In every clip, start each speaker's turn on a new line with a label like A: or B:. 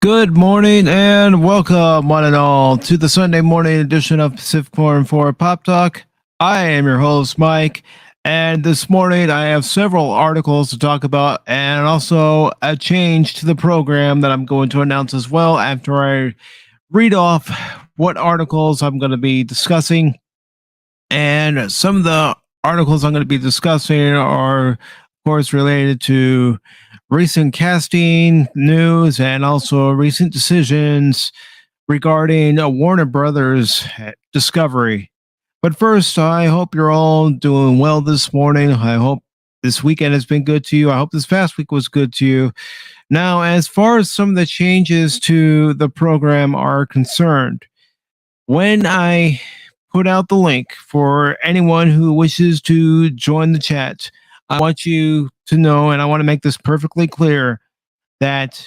A: Good morning and welcome, one and all, to the Sunday morning edition of PACIFIC414 Pop Talk. I am your host, Mike, and this morning I have several articles to talk about and also a change to the program that I'm going to announce as well after I read off what articles I'm going to be discussing. And some of the articles I'm going to be discussing are, of course, related to recent casting news and also recent decisions regarding Warner Brothers Discovery. But first, I hope you're all doing well this morning. I hope this weekend has been good to you. I hope this past week was good to you. Now, as far as some of the changes to the program are concerned, when I put out the link for anyone who wishes to join the chat, I want you to know, and I want to make this perfectly clear, that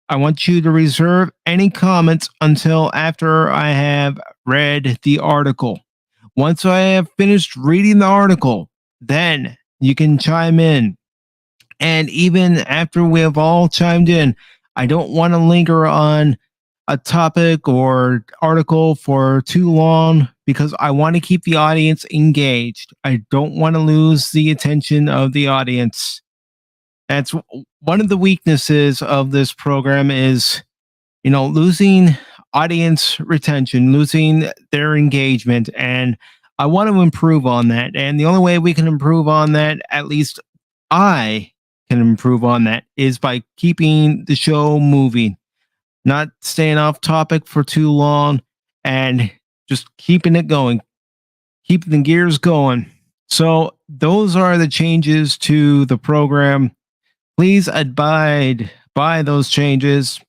A: I want you to reserve any comments until after I have read the article. Once I have finished reading the article, then you can chime in. And even after we have all chimed in, I don't want to linger on a topic or article for too long because I want to keep the audience engaged. I don't want to lose the attention of the audience. That's one of the weaknesses of this program is, losing audience retention, losing their engagement. And I want to improve on that. And the only way we can improve on that, at least I can improve on that, is by keeping the show moving, not staying off topic for too long, and just keeping it going, keeping the gears going. So those are the changes to the program. Please abide by those changes.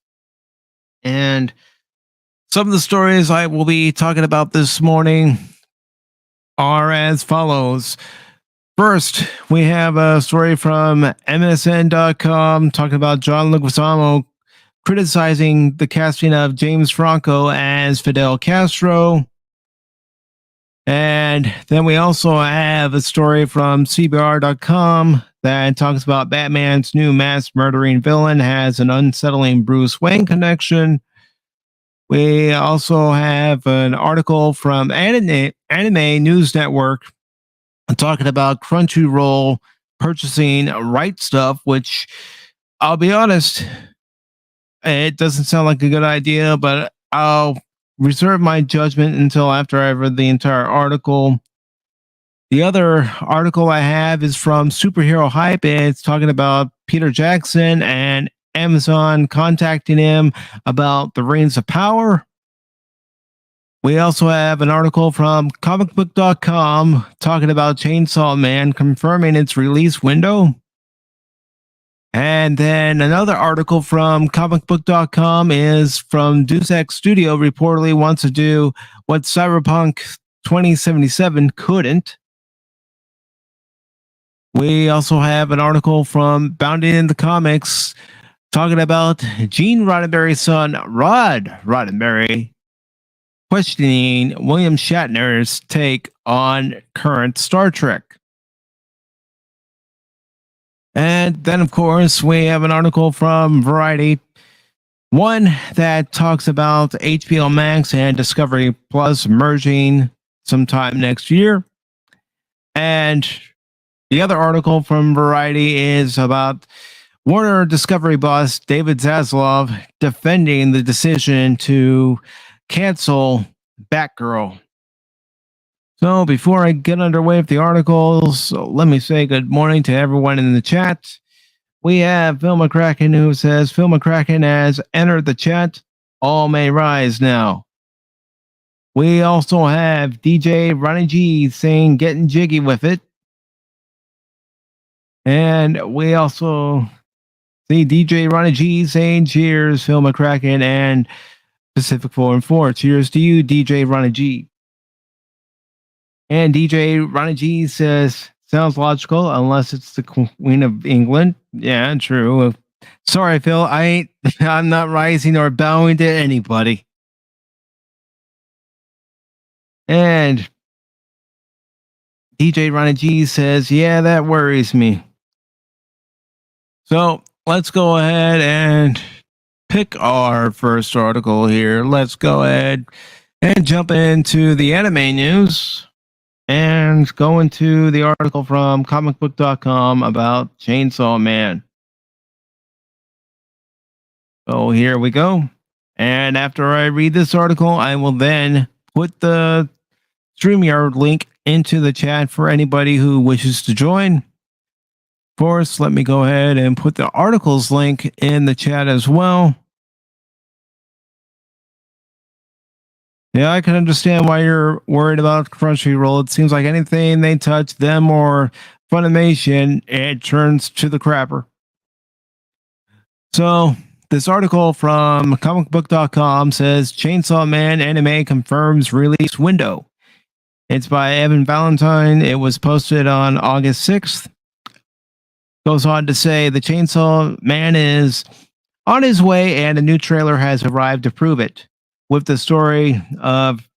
A: And some of the stories I will be talking about this morning are as follows. First, we have a story from MSN.com talking about John Leguizamo criticizing the casting of James Franco as Fidel Castro. And then we also have a story from CBR.com that talks about Batman's new mass murdering villain has an unsettling Bruce Wayne connection. We also have an article from Anime News Network talking about Crunchyroll purchasing Right Stuff, which I'll be honest, it doesn't sound like a good idea, but I'll reserve my judgment until after I've read the entire article. The other article I have is from Superhero Hype. It's talking about Peter Jackson and Amazon contacting him about the Rings of Power. We also have an article from comicbook.com talking about Chainsaw Man confirming its release window. And then another article from comicbook.com is from Deus Ex Studio reportedly wants to do what Cyberpunk 2077 couldn't. We also have an article from Bounding in the Comics talking about Gene Roddenberry's son, Rod Roddenberry, questioning William Shatner's take on current Star Trek. And then, of course, we have an article from Variety, one that talks about HBO Max and Discovery Plus merging sometime next year. And the other article from Variety is about Warner Discovery boss David Zaslav defending the decision to cancel Batgirl. So before I get underway with the articles, let me say good morning to everyone in the chat. We have Phil McCracken who says, Phil McCracken has entered the chat. All may rise now. We also have DJ Ronnie G saying, getting jiggy with it. And we also see DJ Ronnie G saying, cheers, Phil McCracken and PACIFIC414. Cheers to you, DJ Ronnie G. And DJ Ronnie G says, sounds logical, unless it's the Queen of England. Yeah, true. Sorry, Phil. I'm not rising or bowing to anybody. And DJ Ronnie G says, yeah, that worries me. So let's go ahead and pick our first article here. Let's go ahead and jump into the anime news and go into the article from comicbook.com about Chainsaw Man. So here we go. And after I read this article, I will then put the StreamYard link into the chat for anybody who wishes to join. Of course, let me go ahead and put the articles link in the chat as well. Yeah, I can understand why you're worried about Crunchyroll. It seems like anything they touch, them or Funimation, it turns to the crapper. So, this article from comicbook.com says Chainsaw Man anime confirms release window. It's by Evan Valentine. It was posted on August 6th. Goes on to say the Chainsaw Man is on his way and a new trailer has arrived to prove it. With the story of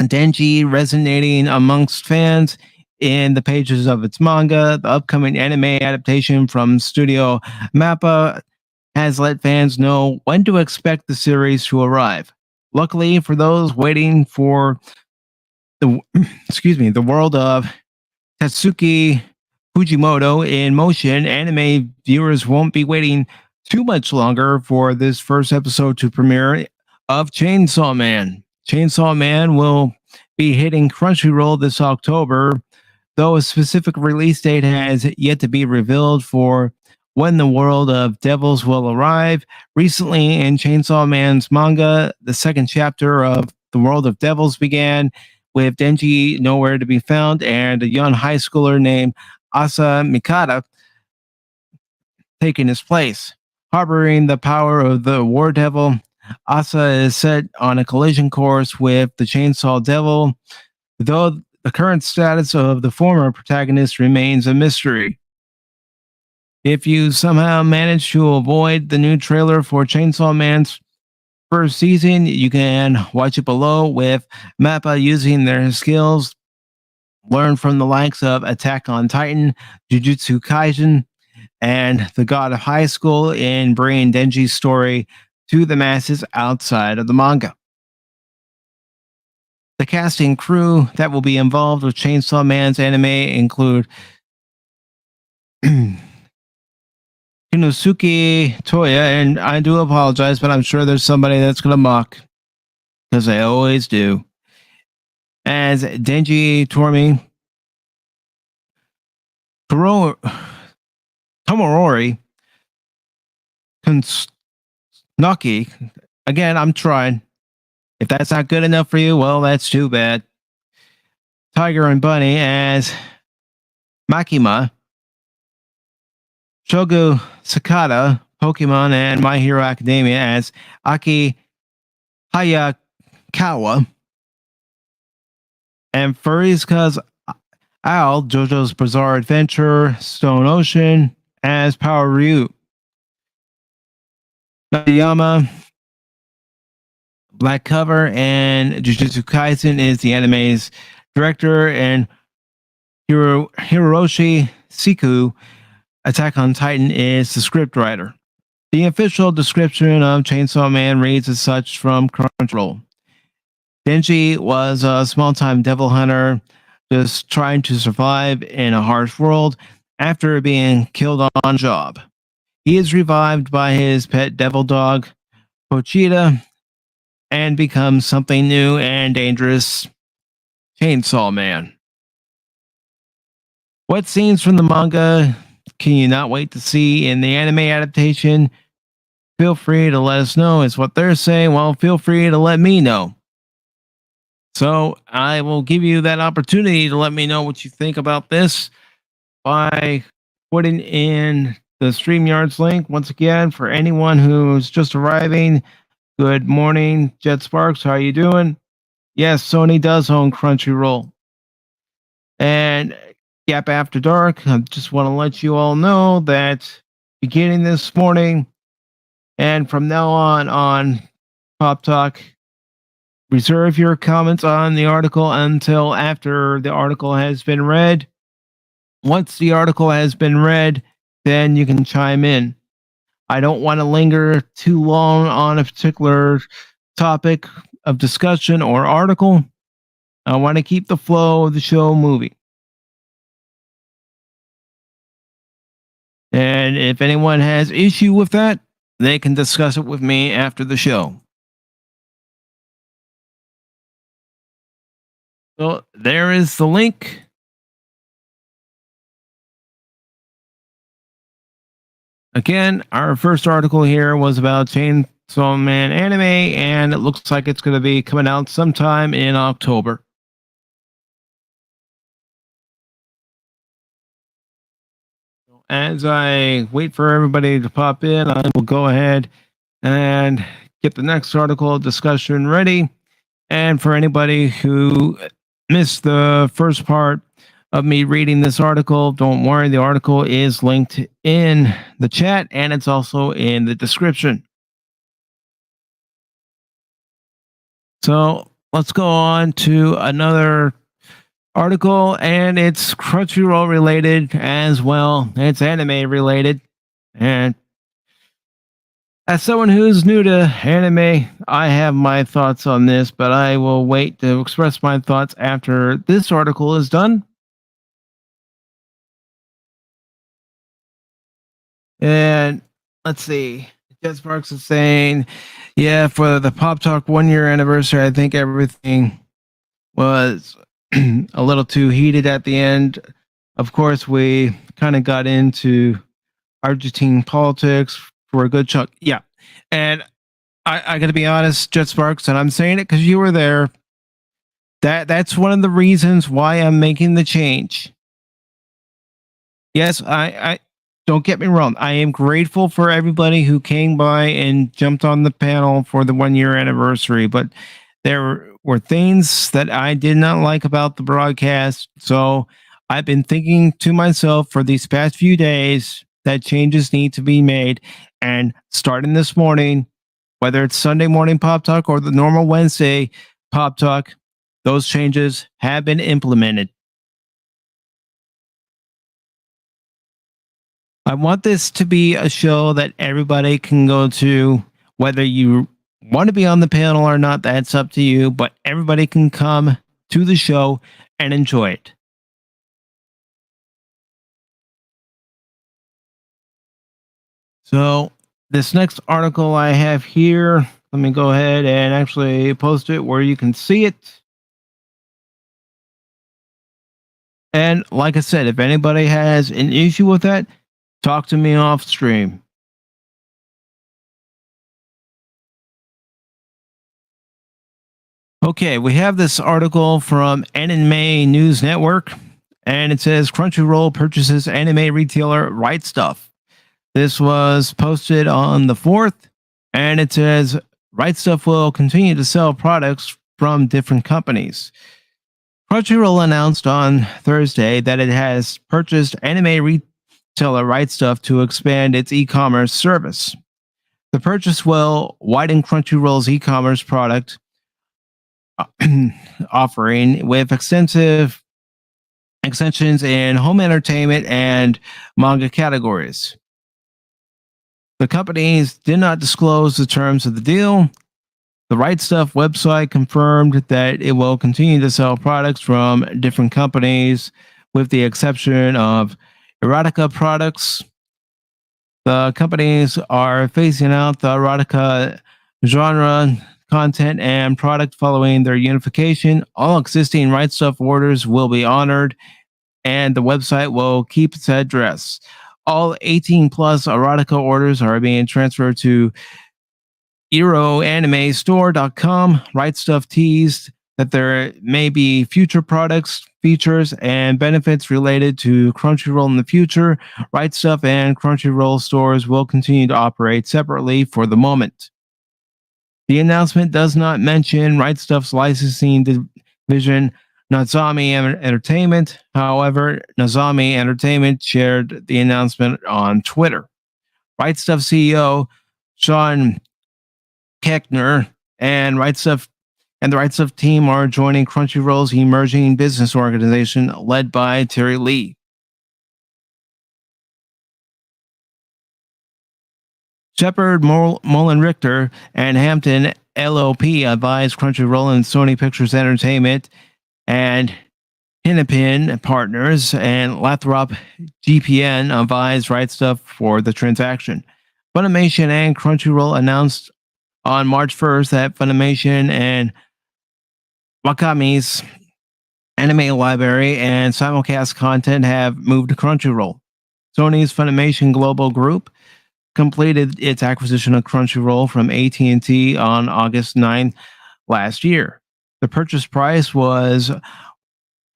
A: Denji resonating amongst fans in the pages of its manga, the upcoming anime adaptation from Studio Mappa has let fans know when to expect the series to arrive. Luckily for those waiting for the world of Tatsuki Fujimoto in motion, anime viewers won't be waiting too much longer for this first episode to premiere of Chainsaw Man. Chainsaw Man will be hitting Crunchyroll this October, though a specific release date has yet to be revealed for when the world of devils will arrive. Recently, in Chainsaw Man's manga, the second chapter of the world of devils began with Denji nowhere to be found and a young high schooler named Asa Mikata taking his place. Harboring the power of the War Devil, Asa is set on a collision course with the Chainsaw Devil, though the current status of the former protagonist remains a mystery. If you somehow manage to avoid the new trailer for Chainsaw Man's first season, you can watch it below with Mappa using their skills learned from the likes of Attack on Titan, Jujutsu Kaisen, and the God of High School in bringing Denji's story to the masses outside of the manga. The casting crew that will be involved with Chainsaw Man's anime include Kinosuke Toya, and I do apologize, but I'm sure there's somebody that's going to mock, because I always do, as Denji Tormi, Tomorori Naki. Again, I'm trying. If that's not good enough for you, well, that's too bad. Tiger and Bunny as Makima. Shogo Sakata, Pokemon and My Hero Academia as Aki Hayakawa. And Furiska's Owl, JoJo's Bizarre Adventure, Stone Ocean as Power Ryu. Nagayama, Black Cover, and Jujutsu Kaisen is the anime's director, and Hiroshi Siku, Attack on Titan, is the scriptwriter. The official description of Chainsaw Man reads as such from Crunchyroll. Denji was a small-time devil hunter just trying to survive in a harsh world after being killed on job. He is revived by his pet devil dog, Pochita, and becomes something new and dangerous, Chainsaw Man. What scenes from the manga can you not wait to see in the anime adaptation? Feel free to let us know, is what they're saying. Well, feel free to let me know. So I will give you that opportunity to let me know what you think about this by putting in the StreamYards link. Once again, for anyone who's just arriving, good morning, Jet Sparks. How are you doing? Yes, Sony does own Crunchyroll. And Gap After Dark, I just want to let you all know that beginning this morning and from now on Pop Talk, reserve your comments on the article until after the article has been read. Once the article has been read, then you can chime in. I don't want to linger too long on a particular topic of discussion or article. I want to keep the flow of the show moving. And if anyone has issue with that, they can discuss it with me after the show. So there is the link. Again, our first article here was about Chainsaw Man anime, and it looks like it's going to be coming out sometime in October. As I wait for everybody to pop in, I will go ahead and get the next article discussion ready. And for anybody who missed the first part of me reading this article, don't worry, the article is linked in the chat and it's also in the description. So let's go on to another article, and it's Crunchyroll related as well. It's anime related. And as someone who's new to anime, I have my thoughts on this, but I will wait to express my thoughts after this article is done. And let's see. Jess Parks is saying, yeah, for the Pop Talk 1 year anniversary, I think everything was a little too heated at the end. Of course, we kind of got into Argentine politics for a good chunk. Yeah. And I got to be honest, Jet Sparks, and I'm saying it because you were there. That's one of the reasons why I'm making the change. Yes, I don't get me wrong. I am grateful for everybody who came by and jumped on the panel for the 1 year anniversary, but there were things that I did not like about the broadcast. So I've been thinking to myself for these past few days that changes need to be made. And starting this morning, whether it's Sunday morning Pop Talk or the normal Wednesday Pop Talk, those changes have been implemented. I want this to be a show that everybody can go to, whether you want to be on the panel or not, that's up to you, but everybody can come to the show and enjoy it. So, this next article I have here, let me go ahead and actually post it where you can see it. And like I said, if anybody has an issue with that, talk to me off stream. Okay, we have this article from Anime News Network, and it says Crunchyroll purchases anime retailer Right Stuff. This was posted on the 4th, and it says Right Stuff will continue to sell products from different companies. Crunchyroll announced on Thursday that it has purchased anime retailer Right Stuff to expand its e-commerce service. The purchase will widen Crunchyroll's e-commerce product offering with extensive extensions in home entertainment and manga categories. The companies did not disclose the terms of the deal. The Right Stuff website confirmed that it will continue to sell products from different companies, with the exception of erotica products. The companies are phasing out the erotica genre content and product following their unification. All existing Right Stuff orders will be honored, and the website will keep its address. All 18 plus erotica orders are being transferred to EroAnimeStore.com. Right Stuff teased that there may be future products, features, and benefits related to Crunchyroll in the future. Right Stuff and Crunchyroll stores will continue to operate separately for the moment. The announcement does not mention Right Stuff's licensing division, Nazami Entertainment. However, Nazami Entertainment shared the announcement on Twitter. Right Stuff CEO Sean Keckner and the Right Stuff team are joining Crunchyroll's emerging business organization led by Terry Lee. Shepard, Mullen Richter, and Hampton LOP advised Crunchyroll and Sony Pictures Entertainment and Hennepin Partners and Lathrop GPN advised Right Stuff for the transaction. Funimation and Crunchyroll announced on March 1st that Funimation and Wakami's anime library and simulcast content have moved to Crunchyroll. Sony's Funimation Global Group completed its acquisition of Crunchyroll from AT&T on August 9 last year. The purchase price was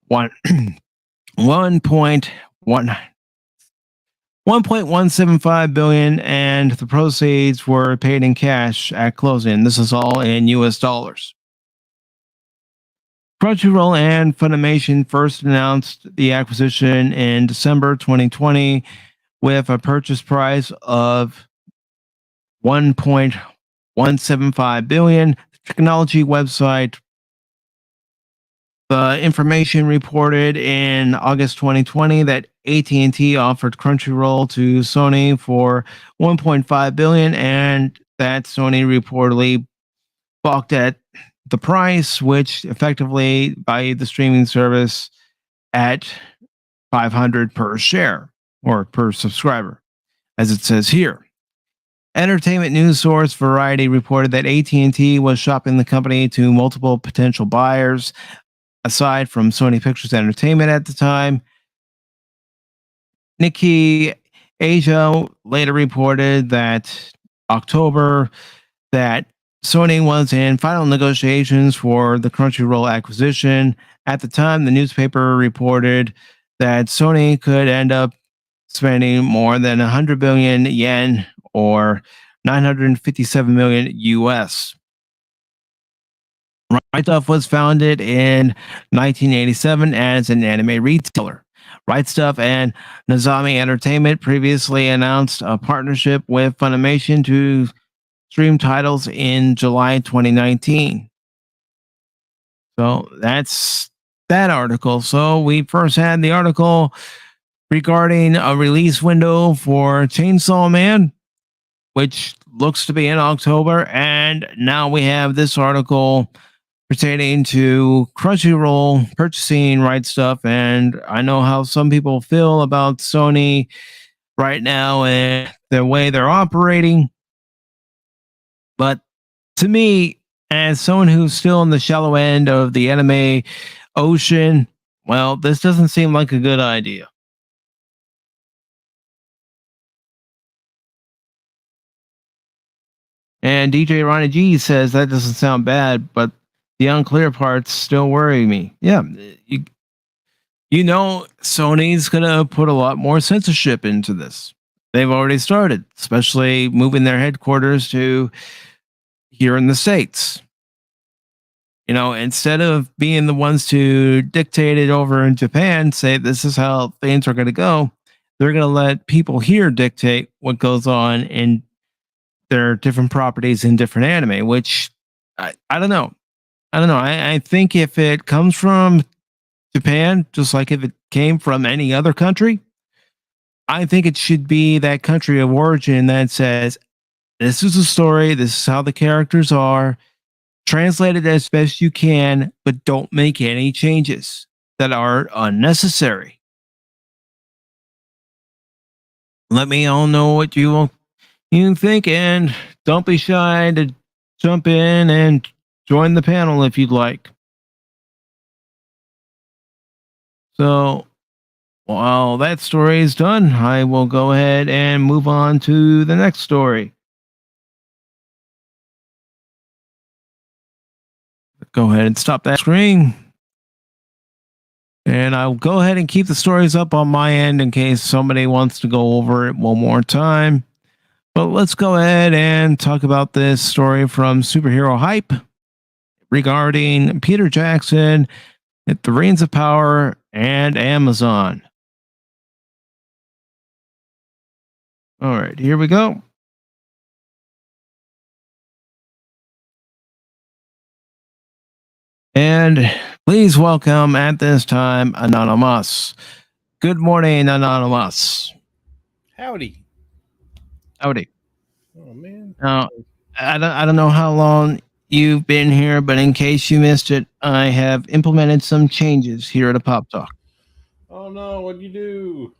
A: 1.175 billion, and the proceeds were paid in cash at closing. This is all in US dollars. Crunchyroll and Funimation first announced the acquisition in December 2020 with a purchase price of 1.175 billion. The technology website, the information reported in August 2020 that AT&T offered Crunchyroll to Sony for 1.5 billion, and that Sony reportedly balked at the price, which effectively valued the streaming service at $500 per share or per subscriber, as it says here. Entertainment news source Variety reported that AT&T was shopping the company to multiple potential buyers aside from Sony Pictures Entertainment at the time. Nikkei Asia later reported that October that Sony was in final negotiations for the Crunchyroll acquisition. At the time, the newspaper reported that Sony could end up spending more than 100 billion yen or 957 million US. Right Stuff was founded in 1987 as an anime retailer. Right Stuff and Nozami Entertainment previously announced a partnership with Funimation to stream titles in July 2019. So that's that article. So we first had the article regarding a release window for Chainsaw Man, which looks to be in October. And now we have this article pertaining to Crunchyroll purchasing Right Stuff. And I know how some people feel about Sony right now and the way they're operating. But to me, as someone who's still on the shallow end of the anime ocean, well, this doesn't seem like a good idea. And DJ Ronnie G says that doesn't sound bad, but the unclear parts still worry me. Yeah, you know, Sony's gonna put a lot more censorship into this. They've already started, especially moving their headquarters to here in the States. You know, instead of being the ones to dictate it over in Japan, say this is how things are going to go, they're going to let people here dictate what goes on in their different properties in different anime, which I don't know. I think if it comes from Japan, just like if it came from any other country, I think it should be that country of origin that says, this is the story, this is how the characters are, translate it as best you can, but don't make any changes that are unnecessary. Let me all know what you think, and don't be shy to jump in and join the panel if you'd like. So while that story is done, I will go ahead and move on to the next story. Go ahead and stop that screen. And I'll go ahead and keep the stories up on my end in case somebody wants to go over it one more time. But let's go ahead and talk about this story from Superhero Hype regarding Peter Jackson, The Rings of Power, and Amazon. All right, here we go. And please welcome at this time Anonymous. Good morning, Anonymous.
B: Howdy.
A: Howdy.
B: Oh man.
A: Now, I don't know how long you've been here, but in case you missed it, I have implemented some changes here at a Pop Talk.
B: Oh no, what'd you do?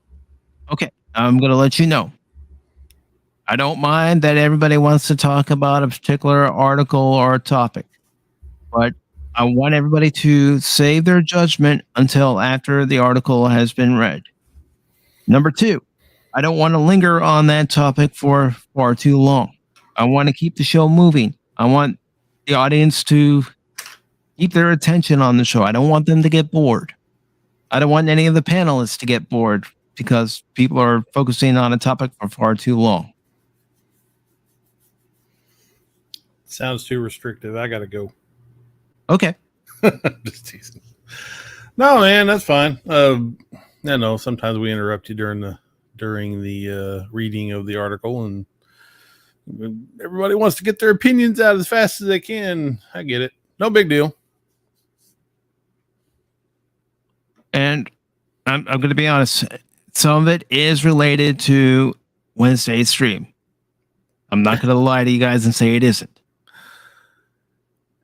A: Okay, I'm going to let you know. I don't mind that everybody wants to talk about a particular article or topic, but I want everybody to save their judgment until after the article has been read. Number two, I don't want to linger on that topic for far too long. I want to keep the show moving. I want the audience to keep their attention on the show. I don't want them to get bored. I don't want any of the panelists to get bored because people are focusing on a topic for far too long.
B: Sounds too restrictive. I gotta go.
A: Okay.
B: Just teasing. No, man, that's fine. I know sometimes we interrupt you during the reading of the article, and everybody wants to get their opinions out as fast as they can. I get it. No big deal.
A: And I'm going to be honest. Some of it is related to Wednesday's stream. I'm not going to lie to you guys and say it isn't.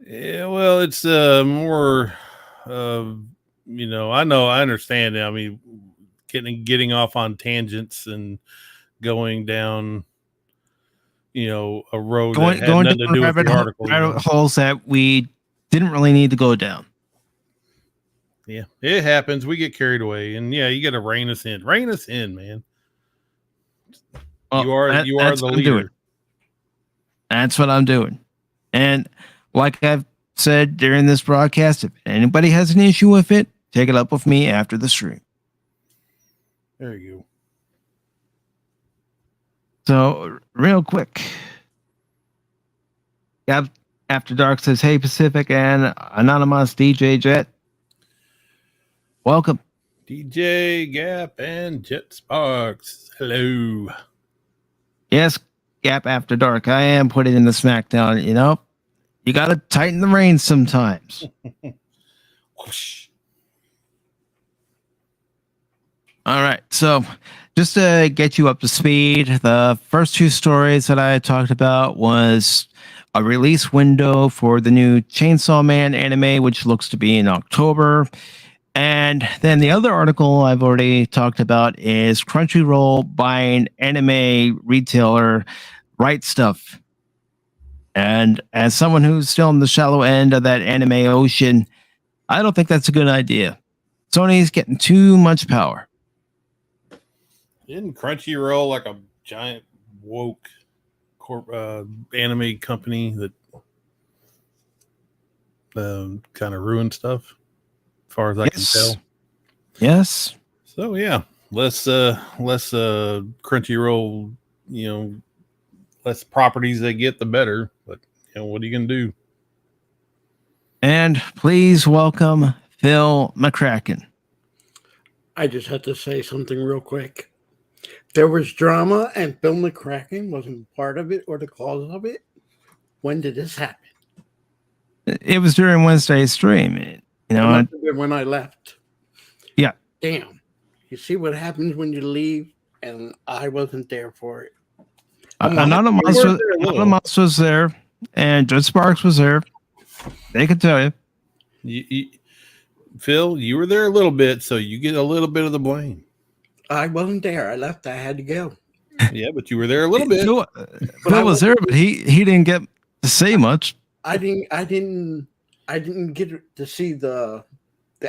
B: Yeah, well, it's more, I understand. I mean, getting off on tangents and going down, a road
A: going
B: that had nothing to do with the article.
A: Rabbit holes that we didn't really need to go down.
B: Yeah, it happens. We get carried away, and yeah, you got to rein us in. Rein us in, man.
A: Well,
B: you are the leader.
A: That's what I'm doing. And like I've said during this broadcast, if anybody has an issue with it, take it up with me after the stream.
B: There you go.
A: So, real quick. After Dark says, "Hey, Pacific and Anonymous DJ Jet. Welcome.
B: DJ Gap and Jet Sparks. Hello.
A: Yes, Gap After Dark. I am putting in the SmackDown, You got to tighten the reins sometimes.
B: Whoosh.
A: All right. So just to get you up to speed, the first two stories that I talked about was a release window for the new Chainsaw Man anime, which looks to be in October. And then the other article I've already talked about is Crunchyroll buying anime retailer Right Stuff. And as someone who's still in the shallow end of that anime ocean, I don't think that's a good idea. Sony's getting too much power.
B: Isn't Crunchyroll like a giant woke anime company that kind of ruined stuff, as far as I can tell?
A: Yes.
B: So yeah, less Crunchyroll, less properties they get, the better. But what are you gonna do?
A: And please welcome Phil McCracken.
C: I just had to say something real quick. There was drama and Phil McCracken wasn't part of it or the cause of it. When did this happen?
A: It was during Wednesday's stream.
C: When I left.
A: Yeah.
C: Damn. You see what happens when you leave, and I wasn't there for it.
A: Anonymous was there, and Jet Sparks was there. They could tell you.
B: Phil, you were there a little bit, so you get a little bit of the blame.
C: I wasn't there. I left. I had to go.
B: Yeah, but you were there a little bit.
A: Phil was there, but he didn't get to say much.
C: I didn't get to see the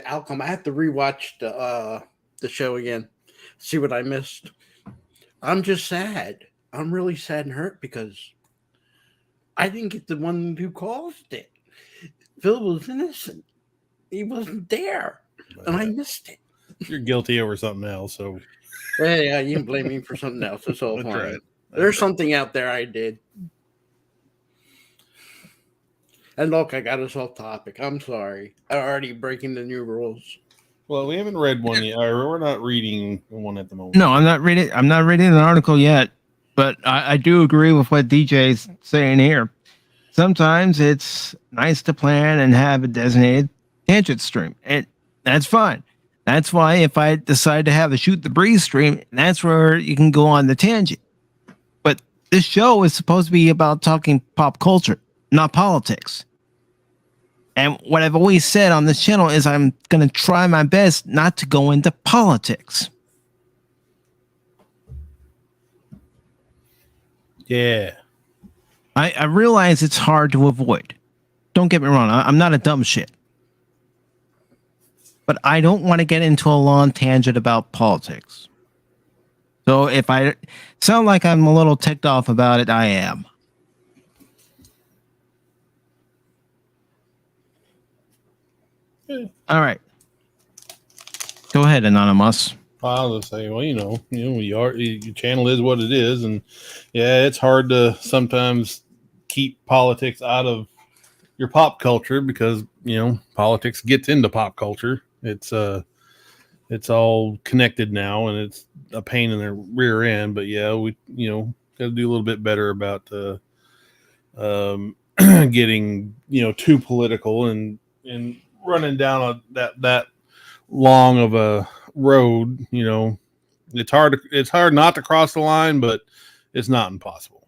C: outcome. I have to rewatch the show again, see what I missed. I'm just sad. I'm really sad and hurt because I didn't get the one who caused it. Phil was innocent. He wasn't there, and I missed it.
B: You're guilty over something else, so
C: yeah, you can blame me for something else. It's all fine. Right. There's something out there I did. And look, I got us off topic. I'm sorry. I'm already breaking the new rules.
B: Well, we haven't read one yet. We're not reading one at the moment.
A: No, I'm not reading an article yet, but I do agree with what DJ's saying here. Sometimes it's nice to plan and have a designated tangent stream, and that's fine. That's why if I decide to have a Shoot the Breeze stream, that's where you can go on the tangent. But this show is supposed to be about talking pop culture, not politics. And what I've always said on this channel is I'm going to try my best not to go into politics.
B: Yeah.
A: I realize it's hard to avoid. Don't get me wrong. I'm not a dumb shit. But I don't want to get into a long tangent about politics. So if I sound like I'm a little ticked off about it, I am. All right. Go ahead, Anonymous.
B: I'll just say, well, your channel is what it is, and yeah, it's hard to sometimes keep politics out of your pop culture because politics gets into pop culture. It's all connected now, and it's a pain in the rear end. But yeah, we got to do a little bit better about getting too political and running down that long of a road. It's hard not to cross the line, but it's not impossible.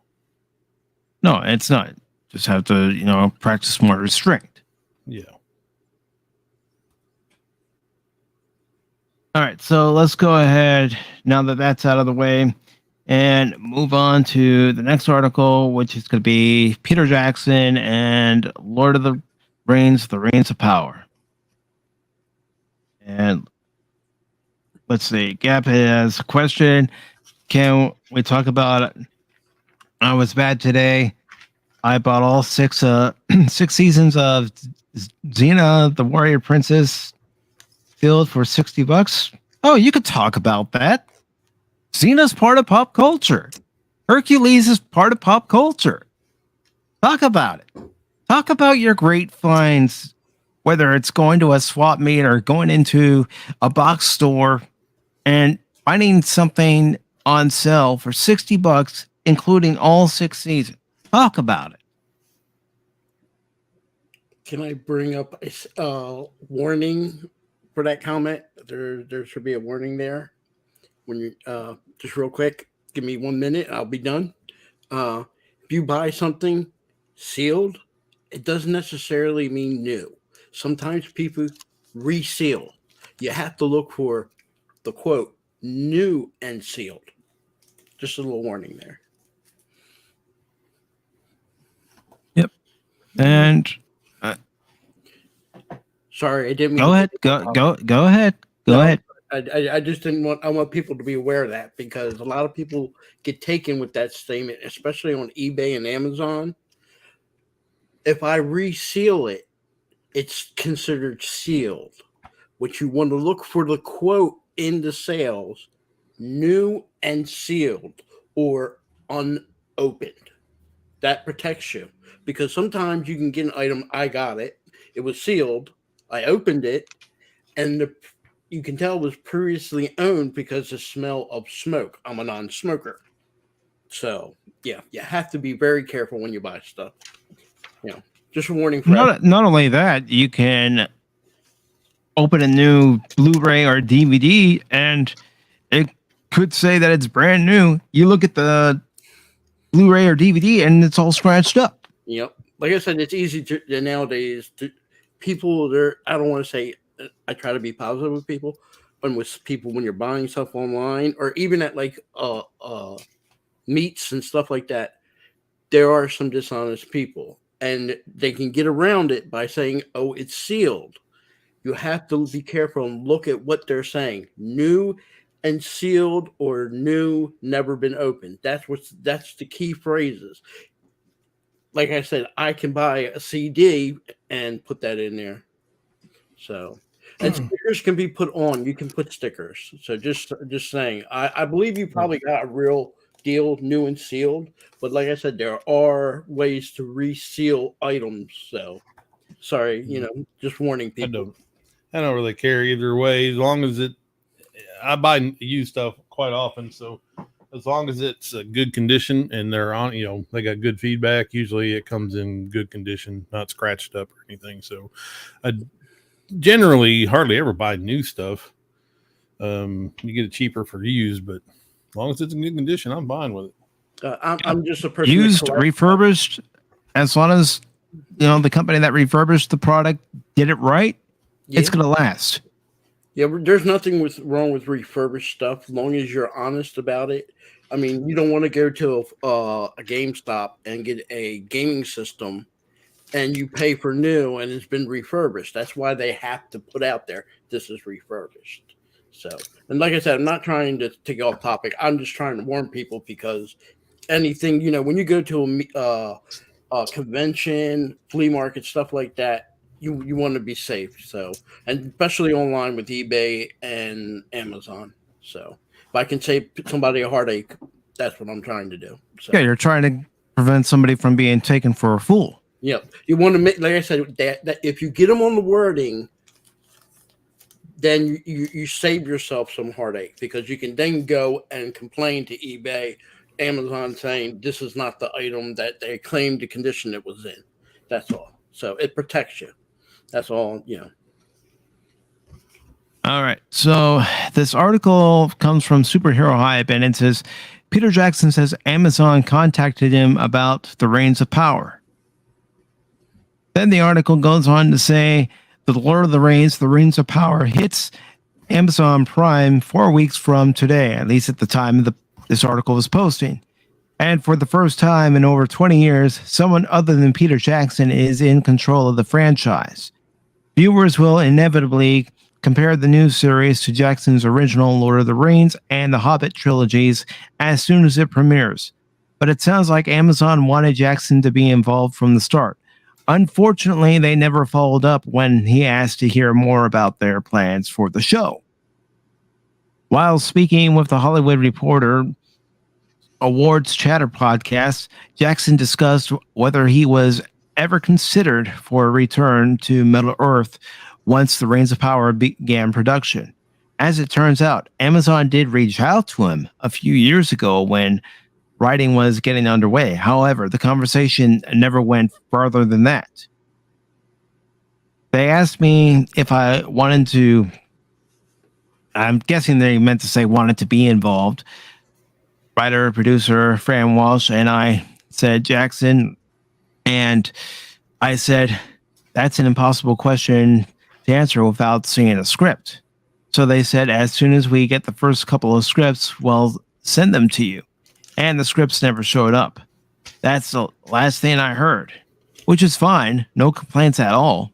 A: No, it's not. Just have to practice more restraint.
B: Yeah.
A: All right, so let's go ahead now that that's out of the way and move on to the next article, which is going to be Peter Jackson and Lord of the Rings, The Rings of Power. And let's see, Gap has a question. Can we talk about I Was Bad Today? I bought all six seasons of Xena, the Warrior Princess, Field for $60. Oh, you could talk about that. Xena's part of pop culture. Hercules is part of pop culture. Talk about it. Talk about your great finds, whether it's going to a swap meet or going into a box store and finding something on sale for $60, including all 6 seasons. Talk about it.
C: Can I bring up a warning for that comment? There should be a warning there. When you just real quick, give me 1 minute, I'll be done. If you buy something sealed, it doesn't necessarily mean new. Sometimes people reseal. You have to look for the quote "new and sealed." Just a little warning there.
A: Yep. And
C: sorry, I didn't mean
A: go ahead. Go ahead. Go ahead.
C: I just didn't want. I want people to be aware of that because a lot of people get taken with that statement, especially on eBay and Amazon. If I reseal it, it's considered sealed. What you want to look for the quote in the sales, new and sealed or unopened. That protects you because sometimes you can get an item. I got it. It was sealed. I opened it, and you can tell it was previously owned because the smell of smoke. I'm a non-smoker. So, yeah, you have to be very careful when you buy stuff. Just a warning for
A: not only that, you can open a new Blu-ray or DVD and it could say that it's brand new. You look at the Blu-ray or DVD and it's all scratched up.
C: Yep. Like I said, it's easy to nowadays to people there. I don't want to say I try to be positive with people, but with people when you're buying stuff online or even at like meats and stuff like that, there are some dishonest people and they can get around it by saying, oh, it's sealed. You have to be careful and look at what they're saying. New and sealed or new, never been opened. That's the key phrases. Like I said, I can buy a CD and put that in there. So, and stickers can be put on. You can put stickers. So just saying, I believe you probably got a real deal, new and sealed. But like I said, there are ways to reseal items. So, sorry, just warning people.
B: I don't really care either way, as long as I buy used stuff quite often. So as long as it's a good condition and they're on, they got good feedback, usually it comes in good condition, not scratched up or anything. So I generally hardly ever buy new stuff. You get it cheaper for used, but as long as it's in good condition, I'm fine with it.
C: I'm just a person.
A: Used, refurbished, as long as the company that refurbished the product did it right, it's gonna last.
C: Yeah, there's nothing wrong with refurbished stuff, as long as you're honest about it. I mean, you don't want to go to a GameStop and get a gaming system and you pay for new and it's been refurbished. That's why they have to put out there, this is refurbished. So, and like I said, I'm not trying to take off topic. I'm just trying to warn people, because anything, when you go to a convention, flea market, stuff like that, you want to be safe. So, and especially online with eBay and Amazon. So, if I can save somebody a heartache, that's what I'm trying to do. So,
A: Yeah, you're trying to prevent somebody from being taken for a fool.
C: Yep. You want to make, like I said, that if you get them on the wording, then you save yourself some heartache, because you can then go and complain to eBay, Amazon, saying this is not the item that they claimed the condition it was in. That's all. So it protects you. That's all,
A: All right. So this article comes from Superhero Hype, and it says Peter Jackson says Amazon contacted him about the Reigns of Power. Then the article goes on to say the Lord of the Rings of Power hits Amazon Prime 4 weeks from today, at least at the time this article was posting. And for the first time in over 20 years, someone other than Peter Jackson is in control of the franchise. Viewers will inevitably compare the new series to Jackson's original Lord of the Rings and the Hobbit trilogies as soon as it premieres. But it sounds like Amazon wanted Jackson to be involved from the start. Unfortunately, they never followed up when he asked to hear more about their plans for the show. While speaking with the Hollywood Reporter Awards Chatter podcast, Jackson discussed whether he was ever considered for a return to Middle Earth once the Reigns of Power began production. As it turns out, Amazon did reach out to him a few years ago when writing was getting underway. However, the conversation never went farther than that. They asked me if I wanted to, I'm guessing they meant to say wanted to be involved. Writer, producer, Fran Walsh, and I said Jackson, and I said, that's an impossible question to answer without seeing a script. So they said, as soon as we get the first couple of scripts, we'll send them to you. And the scripts never showed up. That's the last thing I heard, which is fine. No complaints at all.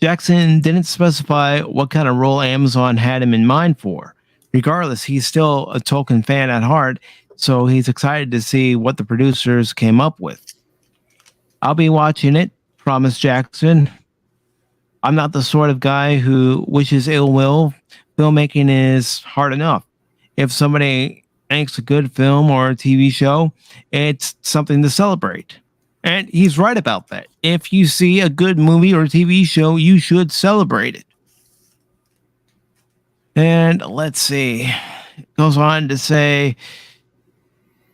A: Jackson didn't specify what kind of role Amazon had him in mind for. Regardless, he's still a Tolkien fan at heart, so he's excited to see what the producers came up with. I'll be watching it, promised Jackson. I'm not the sort of guy who wishes ill will. Filmmaking is hard enough. If somebody makes a good film or a TV show, it's something to celebrate. And he's right about that. If you see a good movie or TV show, you should celebrate it. And let's see. It goes on to say,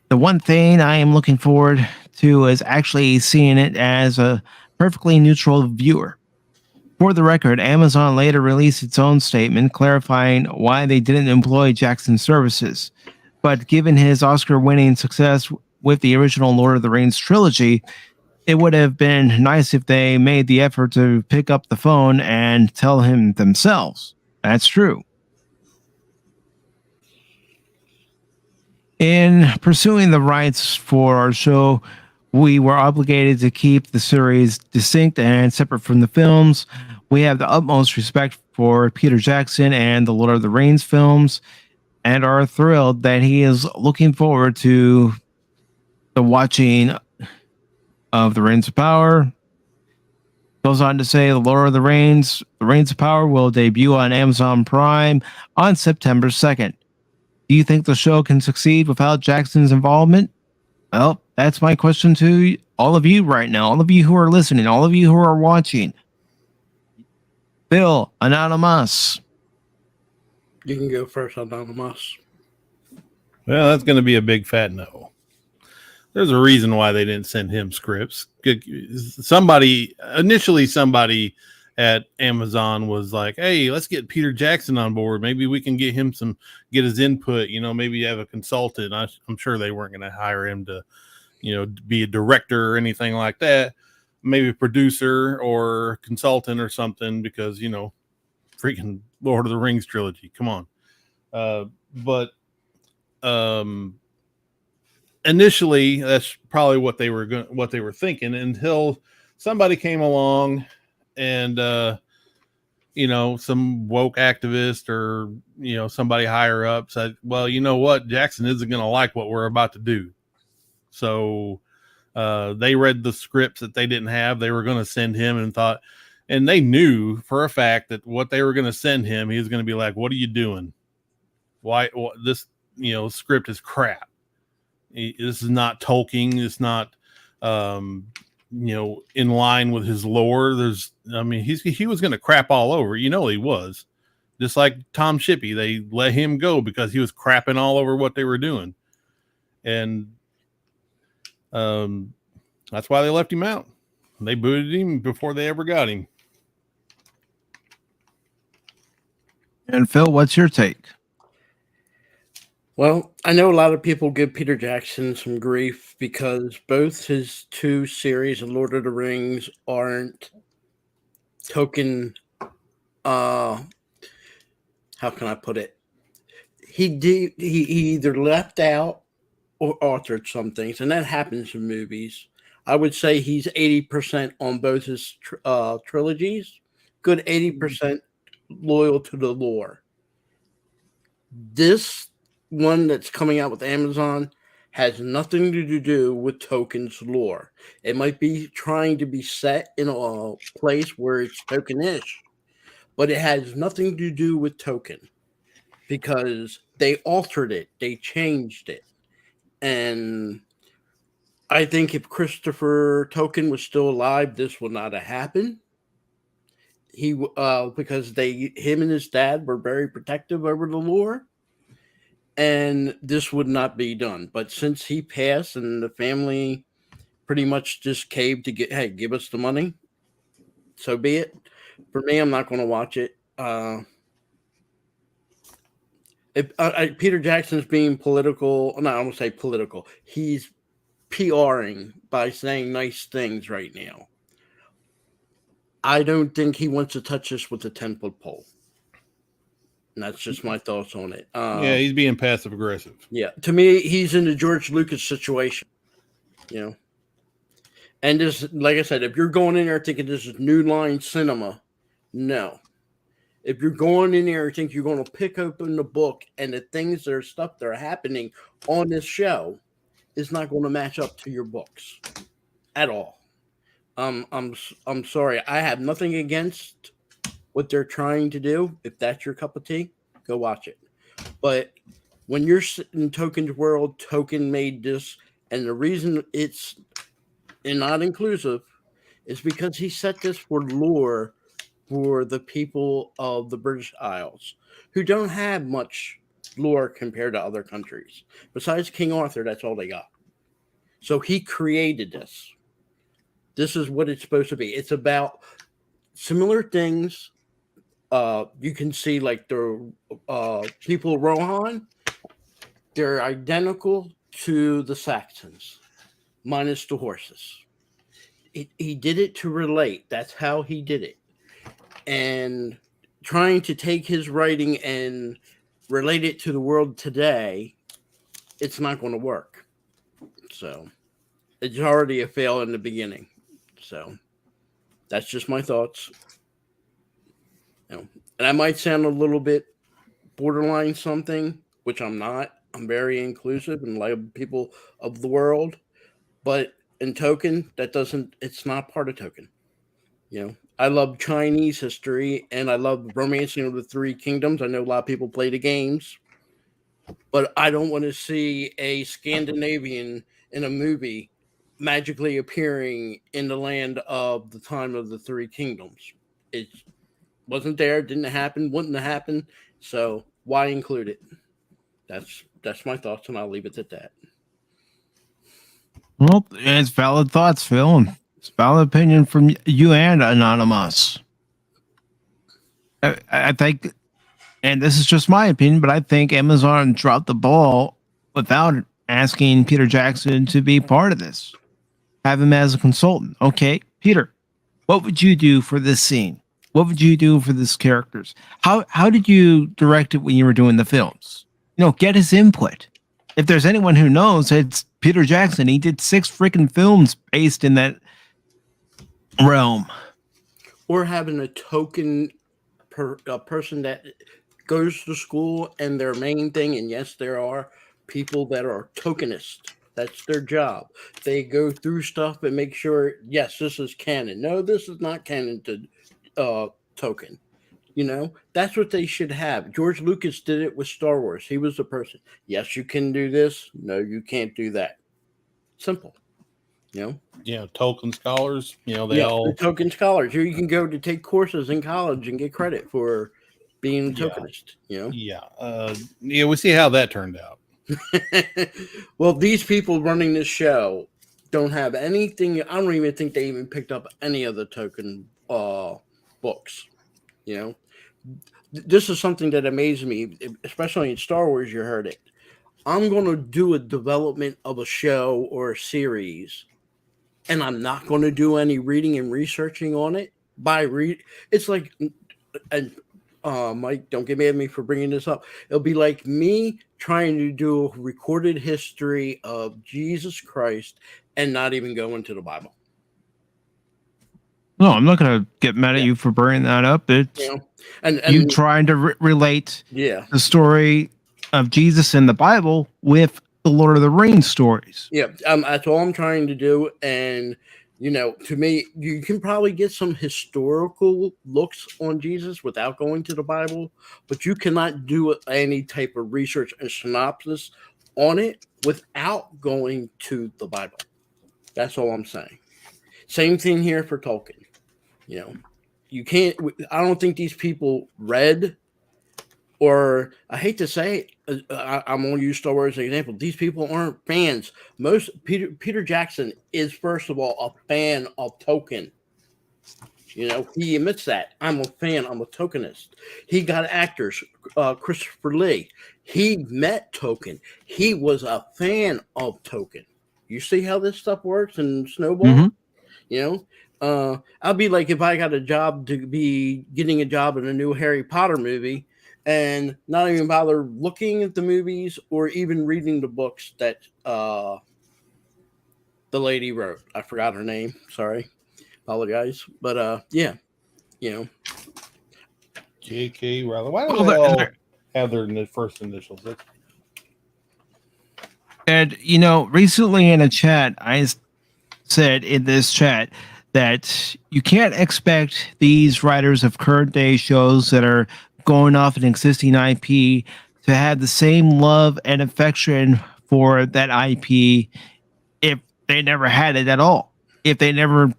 A: the one thing I am looking forward to is actually seeing it as a perfectly neutral viewer. For the record, Amazon later released its own statement clarifying why they didn't employ Jackson's services. But given his Oscar-winning success with the original Lord of the Rings trilogy, it would have been nice if they made the effort to pick up the phone and tell him themselves. That's true. In pursuing the rights for our show, we were obligated to keep the series distinct and separate from the films. We have the utmost respect for Peter Jackson and the Lord of the Rings films, and are thrilled that he is looking forward to the watching of the Reigns of Power. Goes on to say the Lord of the Reigns of Power will debut on Amazon Prime on September 2nd. Do you think the show can succeed without Jackson's involvement? Well, that's my question to all of you right now, all of you who are listening, all of you who are watching. Bill, Anonymous.
C: You can go first, Anonymous.
B: Well, that's going to be a big fat no. There's a reason why they didn't send him scripts. Somebody at Amazon was like, hey, let's get Peter Jackson on board. Maybe we can get his input, maybe have a consultant. I'm sure they weren't going to hire him to, be a director or anything like that. Maybe a producer or consultant or something, because, freaking Lord of the Rings trilogy. Come on. But initially that's probably what they were thinking, until somebody came along and, some woke activist or, somebody higher up said, well, you know what? Jackson isn't going to like what we're about to do. So they read the scripts that they didn't have. They were going to send him and they knew for a fact that what they were going to send him, he was going to be like, what are you doing? Why this, script is crap. This is not Tolkien. It's not, in line with his lore. He was going to crap all over, he was. Just like Tom Shippey, they let him go because he was crapping all over what they were doing. And that's why they left him out. They booted him before they ever got him.
A: And Phil, what's your take?
C: Well, I know a lot of people give Peter Jackson some grief because both his two series of Lord of the Rings aren't Tolkien. How can I put it? He either left out or altered some things, and that happens in movies. I would say he's 80% on both his trilogies, good 80% loyal to the lore. This one that's coming out with Amazon has nothing to do with Tolkien's lore. It might be trying to be set in a place where it's Tolkien-ish, but it has nothing to do with Tolkien because they altered it, they changed it. And I think if Christopher Tolkien was still alive, this would not have happened. Because him and his dad were very protective over the lore, and this would not be done. But since he passed and the family pretty much just caved to give us the money, so be it. For me, I'm not going to watch it. Peter Jackson's being political. No, I won't say political. He's PRing by saying nice things right now. I don't think he wants to touch this with a 10-foot pole. And that's just my thoughts on it.
B: Yeah, he's being passive aggressive.
C: Yeah, to me, he's in the George Lucas situation. And just like I said, if you're going in there thinking this is New Line Cinema, no. If you're going in there and think you're going to pick open the book and the things that are happening on this show is not going to match up to your books at all. I'm sorry. I have nothing against what they're trying to do. If that's your cup of tea, go watch it. But when you're in Tolkien's world, Tolkien made this, and the reason it's not inclusive is because he set this for lore for the people of the British Isles who don't have much lore compared to other countries. Besides King Arthur, that's all they got. So he created this. This is what it's supposed to be. It's about similar things. You can see like the people of Rohan, they're identical to the Saxons, minus the horses. He did it to relate. That's how he did it. And trying to take his writing and relate it to the world today, it's not going to work. So it's already a fail in the beginning. So that's just my thoughts. And I might sound a little bit borderline something, which I'm not. I'm very inclusive and like people of the world. But in Tolkien, it's not part of Tolkien. I love Chinese history and I love Romancing of the Three Kingdoms. I know a lot of people play the games, but I don't want to see a Scandinavian in a movie magically appearing in the land of the time of the Three Kingdoms. It wasn't there, didn't happen, wouldn't have happened. So why include it? That's my thoughts, and I'll leave it at that.
A: Well, it's valid thoughts, Phil. It's valid opinion from you and Anonymous. I think, and this is just my opinion, but I think Amazon dropped the ball without asking Peter Jackson to be part of this. Have him as a consultant. Okay, Peter, what would you do for this scene? What would you do for these characters? How did you direct it when you were doing the films? Get his input. If there's anyone who knows, it's Peter Jackson. He did 6 freaking films based in that realm.
C: Or having a token a person that goes to school and their main thing, and yes, there are people that are tokenists. That's their job. They go through stuff and make sure, yes, this is canon. No, this is not canon to token. That's what they should have. George Lucas did it with Star Wars. He was the person. Yes, you can do this. No, you can't do that. Simple.
B: Tolkien scholars, they all
C: the Tolkien scholars. You can go to take courses in college and get credit for being a tokenist.
B: We see how that turned out.
C: Well, these people running this show don't have anything. I don't even think they even picked up any of the token books. This is something that amazed me, especially in Star Wars. You heard it. I'm going to do a development of a show or a series, and I'm not going to do any reading and researching on it. It's like, and Mike, don't get mad at me for bringing this up. It'll be like me trying to do a recorded history of Jesus Christ and not even go into the Bible.
A: No, I'm not going to get mad at you for bringing that up. It's
C: and
A: you trying to relate the story of Jesus in the Bible with the Lord of the Rings stories.
C: Yeah, that's all I'm trying to do. And, to me, you can probably get some historical looks on Jesus without going to the Bible, but you cannot do any type of research and synopsis on it without going to the Bible. That's all I'm saying. Same thing here for Tolkien. You can't, I don't think these people read, or I hate to say it, I'm going to use Star Wars as an example. These people aren't fans. Peter Jackson is, first of all, a fan of Tolkien. He admits that. I'm a fan. I'm a tokenist. He got actors. Christopher Lee. He met Tolkien. He was a fan of Tolkien. You see how this stuff works in Snowball? I'll be like, if I got a job to be getting a job in a new Harry Potter movie and not even bother looking at the movies or even reading the books that the lady wrote. I forgot her name. Sorry. Apologize. But
B: J.K. Rowling. Why do they all have their first initials?
A: And, recently in a chat, I said in this chat that you can't expect these writers of current day shows that are going off an existing IP to have the same love and affection for that IP if they never had it at all, if they never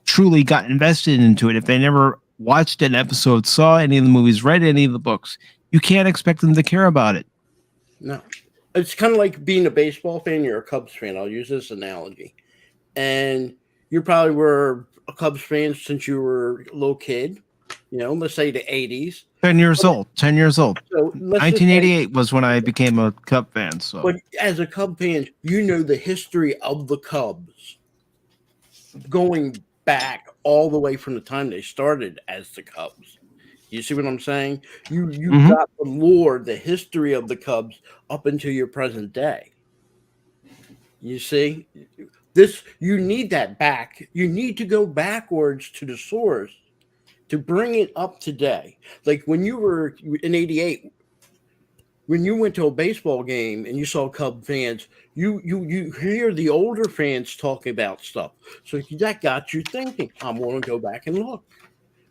A: truly got invested into it, if they never watched an episode, saw any of the movies, read any of the books. You can't expect them to care about it.
C: No. It's kind of like being a baseball fan. You're a Cubs fan. I'll use this analogy. And you probably were a Cubs fan since you were a little kid, let's say the 80s.
A: 10 years old. So 1988
C: say,
A: was when I became a Cub fan. So,
C: but as a Cub fan, the history of the Cubs going back all the way from the time they started as the Cubs. You see what I'm saying? You got the lore, the history of the Cubs up until your present day. You see? You need that back. You need to go backwards to the source to bring it up today. Like when you were in 88, when you went to a baseball game and you saw Cub fans, you hear the older fans talking about stuff. So that got you thinking, I'm going to go back and look.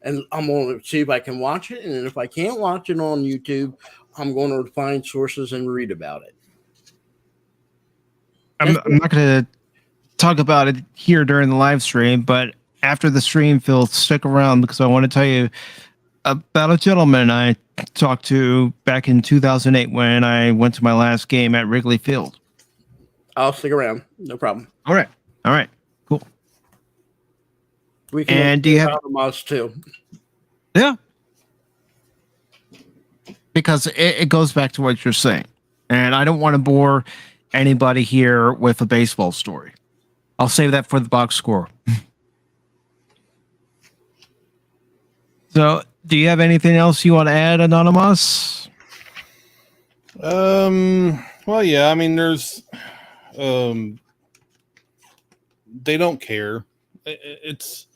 C: And I'm going to see if I can watch it. And if I can't watch it on YouTube, I'm going to find sources and read about it.
A: I'm not going to talk about it here during the live stream, but after the stream, Phil, stick around because I want to tell you about a gentleman I talked to back in 2008 when I went to my last game at Wrigley Field.
C: I'll stick around. No problem.
A: All right. Cool.
C: We can
A: and do you have
C: us too?
A: Yeah. because it goes back to what you're saying. And I don't want to bore anybody here with a baseball story. I'll save that for the box score. So, do you have anything else you want to add, Anonymous?
B: Well, yeah, I mean, there's, they don't care. It's,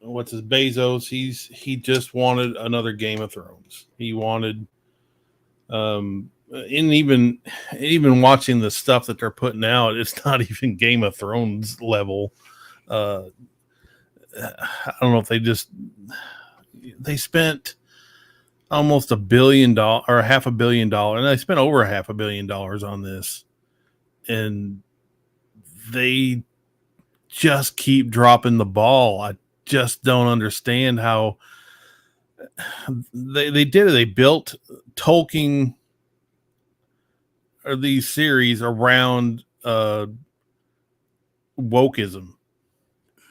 B: what's his Bezos? He just wanted another Game of Thrones. He wanted, and even watching the stuff that they're putting out, it's not even Game of Thrones level. I don't know if they spent almost $1 billion or $500 million, and they spent over $500 million on this, and they just keep dropping the ball. I just don't understand how they did it. They built Tolkien or these series around wokeism,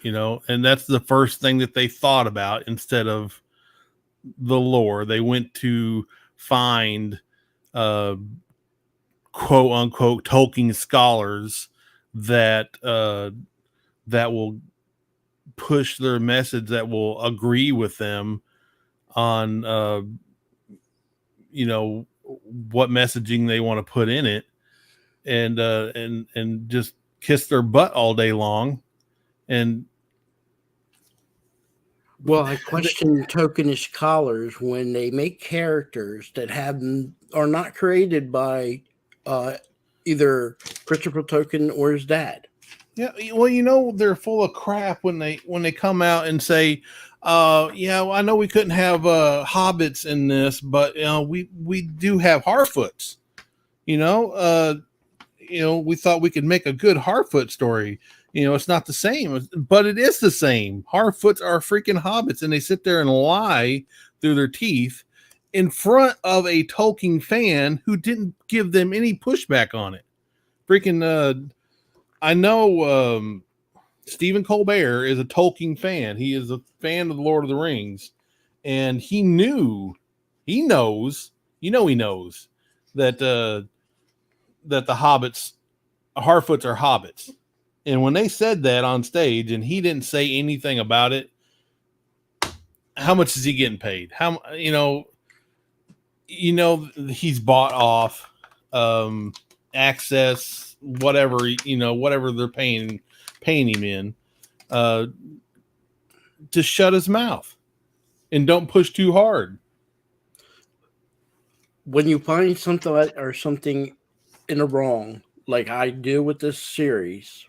B: and that's the first thing that they thought about instead of the lore. They went to find quote unquote Tolkien scholars that will push their message, that will agree with them on what messaging they want to put in it, and just kiss their butt all day long. And
C: well, I question tokenish scholars when they make characters that are not created by either Christopher Tolkien or his dad.
B: Yeah, well, they're full of crap when they come out and say, yeah, well, I know we couldn't have hobbits in this, but we do have Harfoots. We thought we could make a good Harfoot story. It's not the same, but it is the same. Harfoots are freaking hobbits, and they sit there and lie through their teeth in front of a Tolkien fan who didn't give them any pushback on it. Freaking, I know Stephen Colbert is a Tolkien fan. He is a fan of the Lord of the Rings, and he knows that the Harfoots are hobbits. And when they said that on stage and he didn't say anything about it, how much is he getting paid? He's bought off access, whatever they're paying him in, to shut his mouth and don't push too hard.
C: When you find something in a wrong, like I do with this series,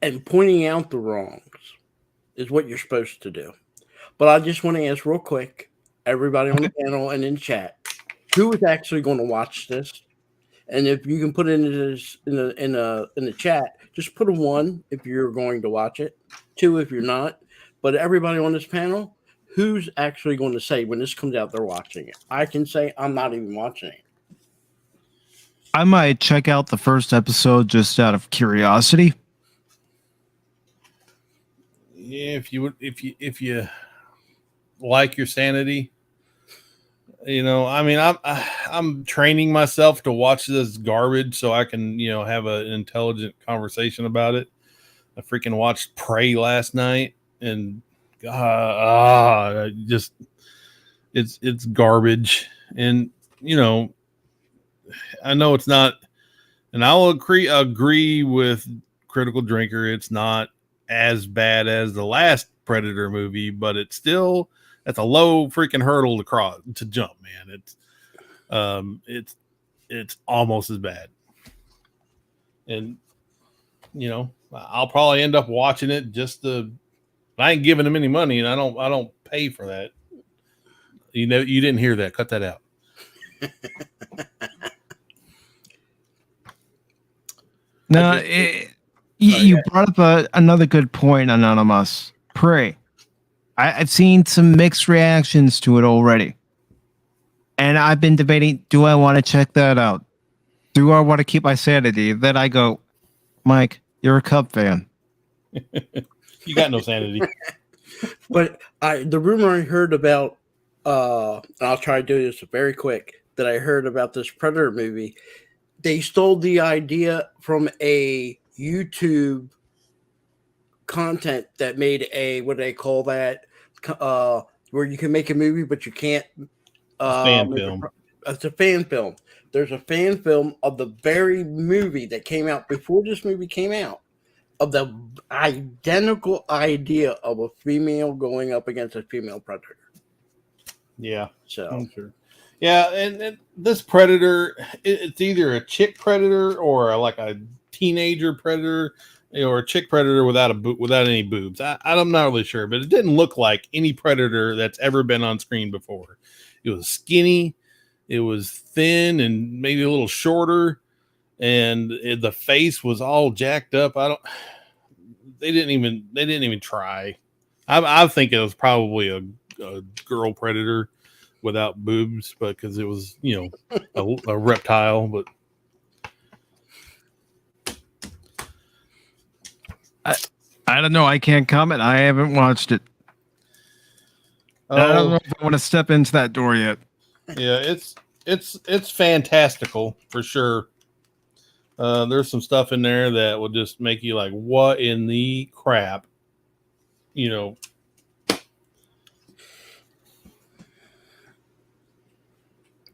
C: and pointing out the wrongs is what you're supposed to do. But I just want to ask real quick, everybody on the panel and in chat, who is actually going to watch this? And if you can put it in the chat, just put a 1 if you're going to watch it, 2 if you're not. But everybody on this panel, who's actually going to say when this comes out they're watching it? I can say I'm not even watching it.
A: I might check out the first episode just out of curiosity.
B: Yeah, if you like your sanity, I'm training myself to watch this garbage so I can, have an intelligent conversation about it. I freaking watched Prey last night, and it's garbage. And I know it's not, and I'll agree with Critical Drinker. It's not as bad as the last Predator movie, but that's a low freaking hurdle to jump, man. It's almost as bad. And I'll probably end up watching it I ain't giving them any money, and I don't pay for that. You didn't hear that. Cut that out.
A: No, you brought up another good point, Anonymous. Prey. I've seen some mixed reactions to it already. And I've been debating, do I want to check that out? Do I want to keep my sanity? Then I go, Mike, you're a Cub fan.
B: You got no sanity.
C: But the rumor I heard about and I'll try to do this very quick, that I heard about this Predator movie. They stole the idea from a YouTube content that made a, what do they call that? Where you can make a movie, but you can't.
B: Fan film.
C: It's a fan film. There's a fan film of the very movie that came out before this movie came out, of the identical idea of a female going up against a female predator.
B: Yeah.
C: So
B: I'm sure. Yeah, and this predator, it's either a chick predator or like a teenager predator, or a chick predator without any boobs. I'm not really sure, but it didn't look like any predator that's ever been on screen before. It was skinny, it was thin, and maybe a little shorter, and the face was all jacked up. They didn't even try. I think it was probably a girl predator without boobs, but because it was, a reptile. But
A: I don't know. I can't comment. I haven't watched it. I don't know if I want to step into that door yet.
B: Yeah, it's fantastical for sure. There's some stuff in there that will just make you like, what in the crap,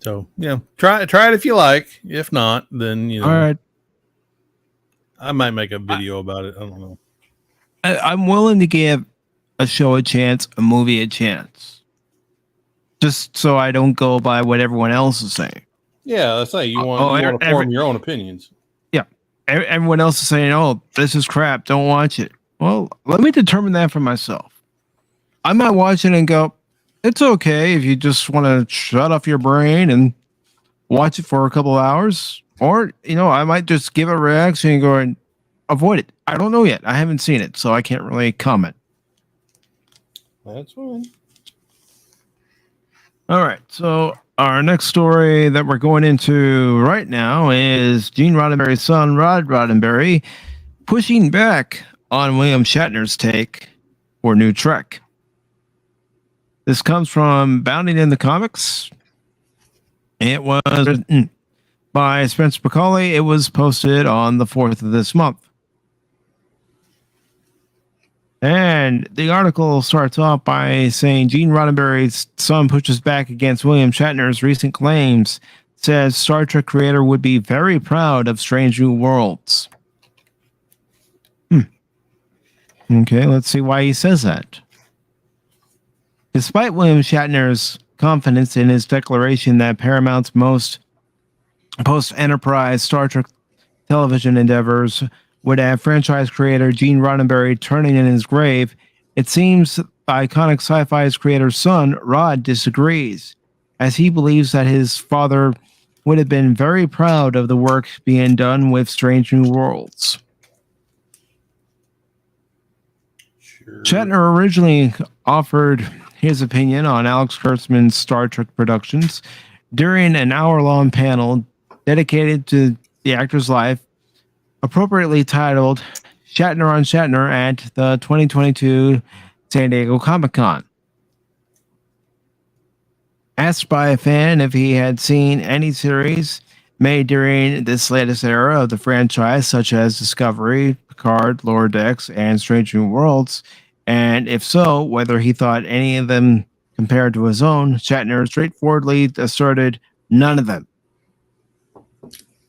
B: So yeah, try it if you like. If not, then
A: All right.
B: I might make a video about it. I don't know.
A: I'm willing to give a show a chance, a movie a chance, just so I don't go by what everyone else is saying.
B: Yeah, that's like you want to form your own opinions.
A: Yeah, everyone else is saying, "Oh, this is crap. Don't watch it." Well, let me determine that for myself. I might watch it and go, "It's okay if you just want to shut off your brain and watch it for a couple of hours," or I might just give a reaction and go and avoid it. I don't know yet. I haven't seen it, so I can't really comment.
B: That's fine.
A: All right. So our next story that we're going into right now is Gene Roddenberry's son, Rod Roddenberry, pushing back on William Shatner's take for New Trek. This comes from Bounding in the Comics. It was written by Spencer Macaulay. It was posted on the 4th of this month. And the article starts off by saying Gene Roddenberry's son pushes back against William Shatner's recent claims, says Star Trek creator would be very proud of Strange New Worlds. Okay, let's see why he says that. Despite William Shatner's confidence in his declaration that Paramount's most post-Enterprise Star Trek television endeavors would have franchise creator Gene Roddenberry turning in his grave, it seems iconic sci-fi's creator's son, Rod, disagrees, as he believes that his father would have been very proud of the work being done with Strange New Worlds. Sure. Shatner originally offered his opinion on Alex Kurtzman's Star Trek productions during an hour-long panel dedicated to the actor's life, appropriately titled Shatner on Shatner at the 2022 San Diego Comic-Con. Asked by a fan if he had seen any series made during this latest era of the franchise, such as Discovery, Picard, Lower Decks, and Strange New Worlds, and if so, whether he thought any of them compared to his own, Shatner straightforwardly asserted none of them.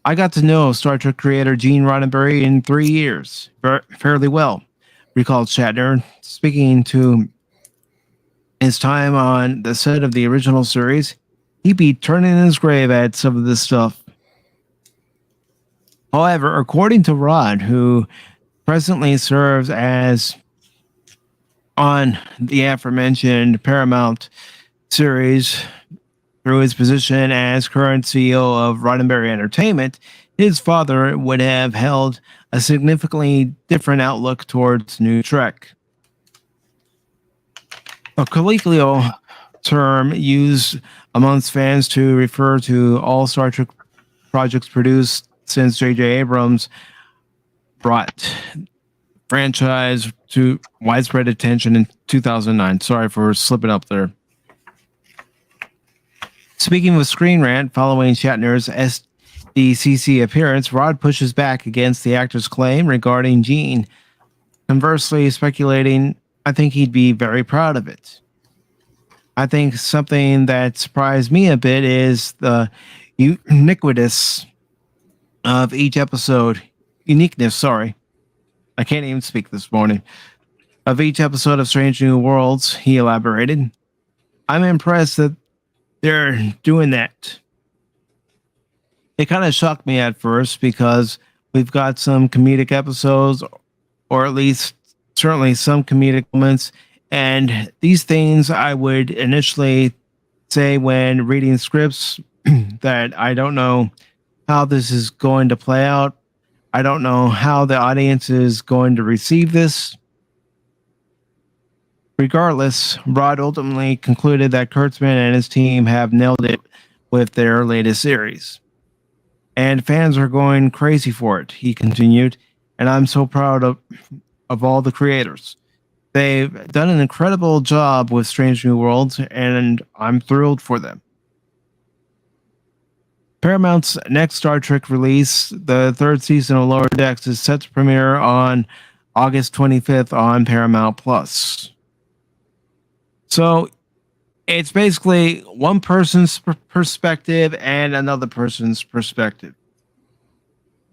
A: I got to know Star Trek creator Gene Roddenberry in 3 years, fairly well, recalled Shatner, speaking to his time on the set of the original series. He'd be turning in his grave at some of this stuff. However, according to Rod, who presently serves as on the aforementioned Paramount series through his position as current CEO of Roddenberry Entertainment, his father would have held a significantly different outlook towards New Trek. A colloquial term used amongst fans to refer to all Star Trek projects produced since J.J. Abrams brought franchise to widespread attention in 2009. Sorry for slipping up there. Speaking of Screen Rant, following Shatner's SDCC appearance, Rod pushes back against the actor's claim regarding Gene. Conversely, speculating, I think he'd be very proud of it. I think something that surprised me a bit is the uniqueness of each episode. Uniqueness, sorry. I can't even speak this morning. Of each episode of Strange New Worlds, he elaborated. I'm impressed that they're doing that. It kind of shocked me at first because we've got some comedic episodes, or at least certainly some comedic moments. And these things I would initially say when reading scripts that I don't know how this is going to play out. I don't know how the audience is going to receive this. Regardless, Rod ultimately concluded that Kurtzman and his team have nailed it with their latest series. And fans are going crazy for it, he continued, and I'm so proud of all the creators. They've done an incredible job with Strange New Worlds, and I'm thrilled for them. Paramount's next Star Trek release, the third season of Lower Decks, is set to premiere on August 25th on Paramount Plus. So it's basically one person's perspective and another person's perspective.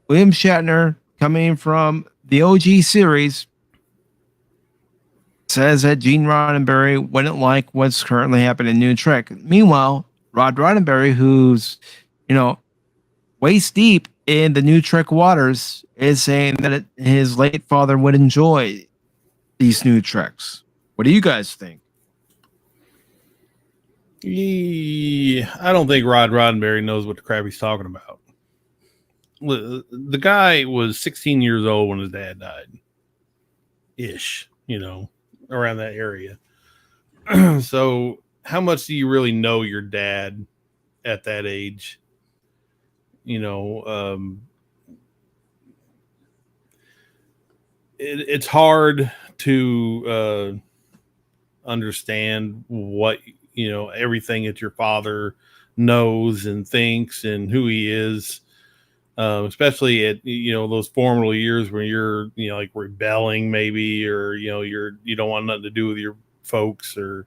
A: William Shatner, coming from the OG series, says that Gene Roddenberry wouldn't like what's currently happening in New Trek. Meanwhile, Rod Roddenberry, who's, waist deep in the New Trek waters, is saying that his late father would enjoy these new Treks. What do you guys think?
B: Yeah, I don't think Rod Roddenberry knows what the crap he's talking about. The guy was 16 years old when his dad died. Ish, around that area. So how much do you really know your dad at that age? It's hard to understand what, everything that your father knows and thinks and who he is. Especially at those formative years where you're like rebelling maybe, or you don't want nothing to do with your folks, or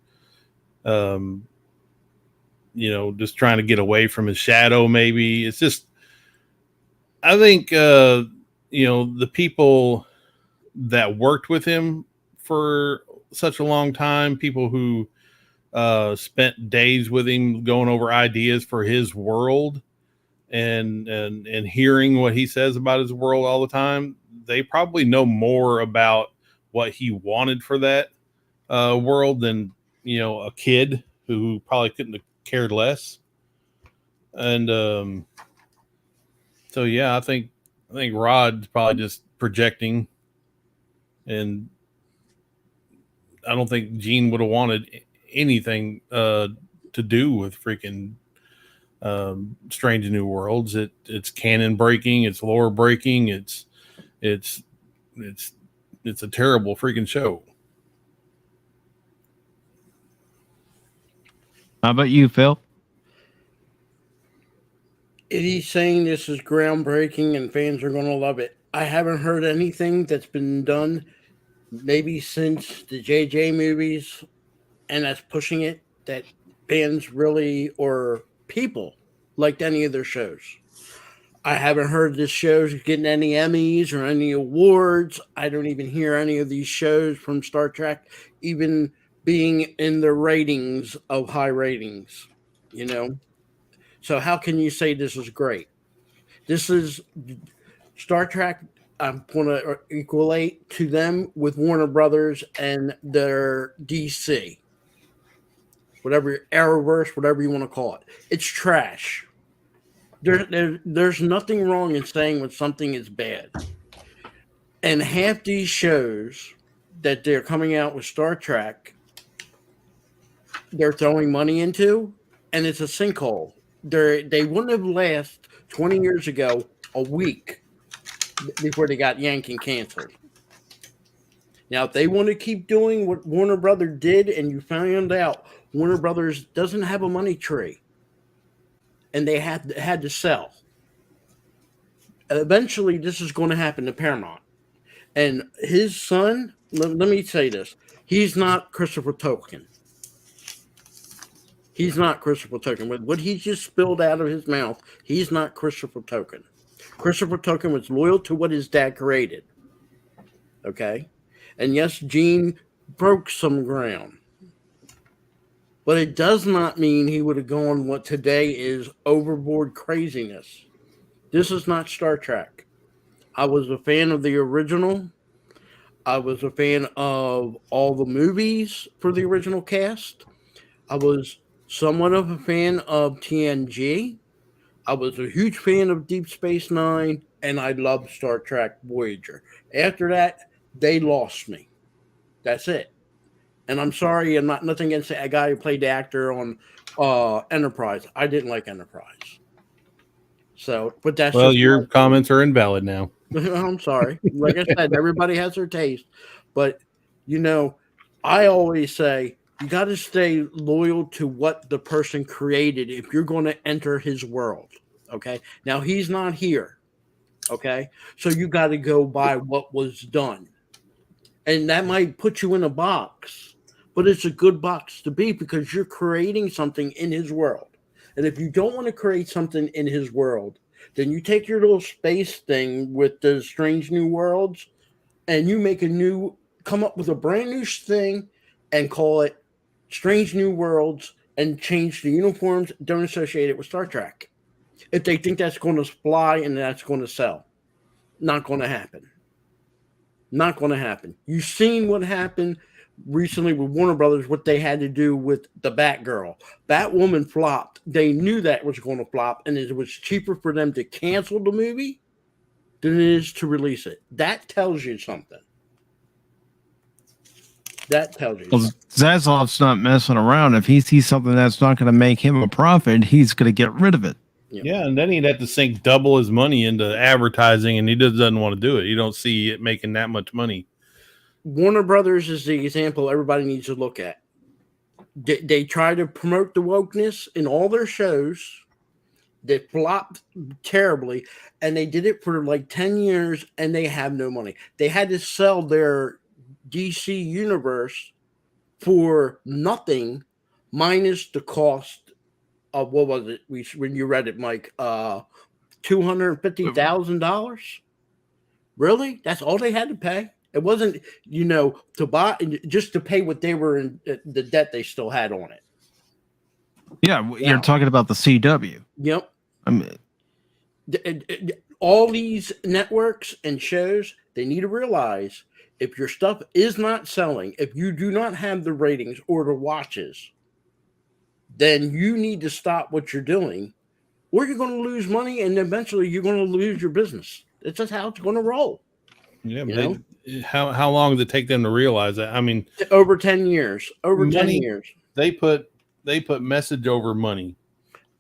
B: just trying to get away from his shadow maybe. It's just, I think the people that worked with him for such a long time, people who spent days with him going over ideas for his world, and hearing what he says about his world all the time, they probably know more about what he wanted for that world than a kid who probably couldn't have cared less. And so yeah, I think Rod's probably just projecting, and I don't think Gene would have wanted anything to do with freaking Strange New Worlds. It's canon breaking, it's lore breaking, it's a terrible freaking show.
A: How about you, Phil?
C: He's saying this is groundbreaking and fans are going to love it. I haven't heard anything that's been done maybe since the JJ movies, and that's pushing it, that fans really, or people, liked any of their shows. I haven't heard this show's getting any Emmys or any awards. I don't even hear any of these shows from Star Trek even being in the ratings of high ratings, So how can you say this is great? This is Star Trek. I'm going to equate to them with Warner Brothers and their DC. Whatever, Arrowverse, whatever you want to call it. It's trash. There's nothing wrong in saying when something is bad. And half these shows that they're coming out with Star Trek, they're throwing money into, and it's a sinkhole. They wouldn't have lasted 20 years ago a week before they got yanked and canceled. Now, if they want to keep doing what Warner Brothers did, and you found out Warner Brothers doesn't have a money tree, and they had to sell. Eventually, this is going to happen to Paramount. And his son, let me say this, he's not Christopher Tolkien. He's not Christopher Tolkien. With what he just spilled out of his mouth, he's not Christopher Tolkien. Christopher Tolkien was loyal to what his dad created. Okay? And yes, Gene broke some ground. But it does not mean he would have gone what today is overboard craziness. This is not Star Trek. I was a fan of the original. I was a fan of all the movies for the original cast. I was somewhat of a fan of TNG. I was a huge fan of Deep Space Nine, and I loved Star Trek Voyager. After that, they lost me. That's it. And I'm sorry, I'm not nothing against a guy who played the actor on Enterprise. I didn't like Enterprise. So, but that's
B: your comments are invalid now.
C: I'm sorry. Like I said, everybody has their taste. But, I always say you got to stay loyal to what the person created if you're going to enter his world. Okay. Now, he's not here. Okay. So you got to go by what was done. And that might put you in a box, but it's a good box to be because you're creating something in his world. And if you don't want to create something in his world, then you take your little space thing with the Strange New Worlds and you come up with a brand new thing and call it Strange New Worlds and change the uniforms. Don't associate it with Star Trek. If they think that's going to fly and that's going to sell, not going to happen. Not going to happen. You've seen what happened recently with Warner Brothers, what they had to do with the Batgirl. Batwoman flopped. They knew that was going to flop, and it was cheaper for them to cancel the movie than it is to release it. That tells you something. That tells you something.
A: Zaslav's not messing around. If he sees something that's not going to make him a profit, he's going to get rid of it.
B: Yeah, and then he'd have to sink double his money into advertising, and he just doesn't want to do it. You don't see it making that much money.
C: Warner Brothers is the example everybody needs to look at. They try to promote the wokeness in all their shows. They flopped terribly, and they did it for like 10 years, and they have no money. They had to sell their DC universe for nothing minus the cost of, what was it? When you read it, Mike, $250,000. Really? That's all they had to pay. It wasn't, to buy, just to pay what they were in the debt they still had on it.
A: Yeah, you're talking about the CW.
C: Yep.
A: I mean,
C: all these networks and shows, they need to realize if your stuff is not selling, if you do not have the ratings or the watches, then you need to stop what you're doing, or you're going to lose money, and eventually you're going to lose your business. It's just how it's going to roll.
B: Yeah, but how long does it take them to realize that? I mean,
C: over 10 years. Over
B: money,
C: 10 years.
B: They put message over money,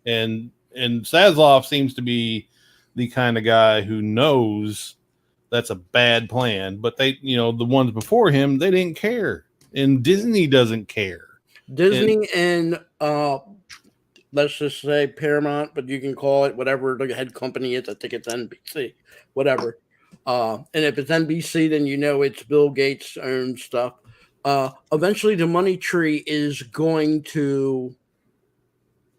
B: and Zaslav seems to be the kind of guy who knows that's a bad plan. But they, the ones before him, they didn't care, and Disney doesn't care.
C: Disney and let's just say Paramount, but you can call it whatever the head company is. I think it's NBC, whatever. And if it's NBC, then it's Bill Gates' own stuff. Eventually, the money tree is going to.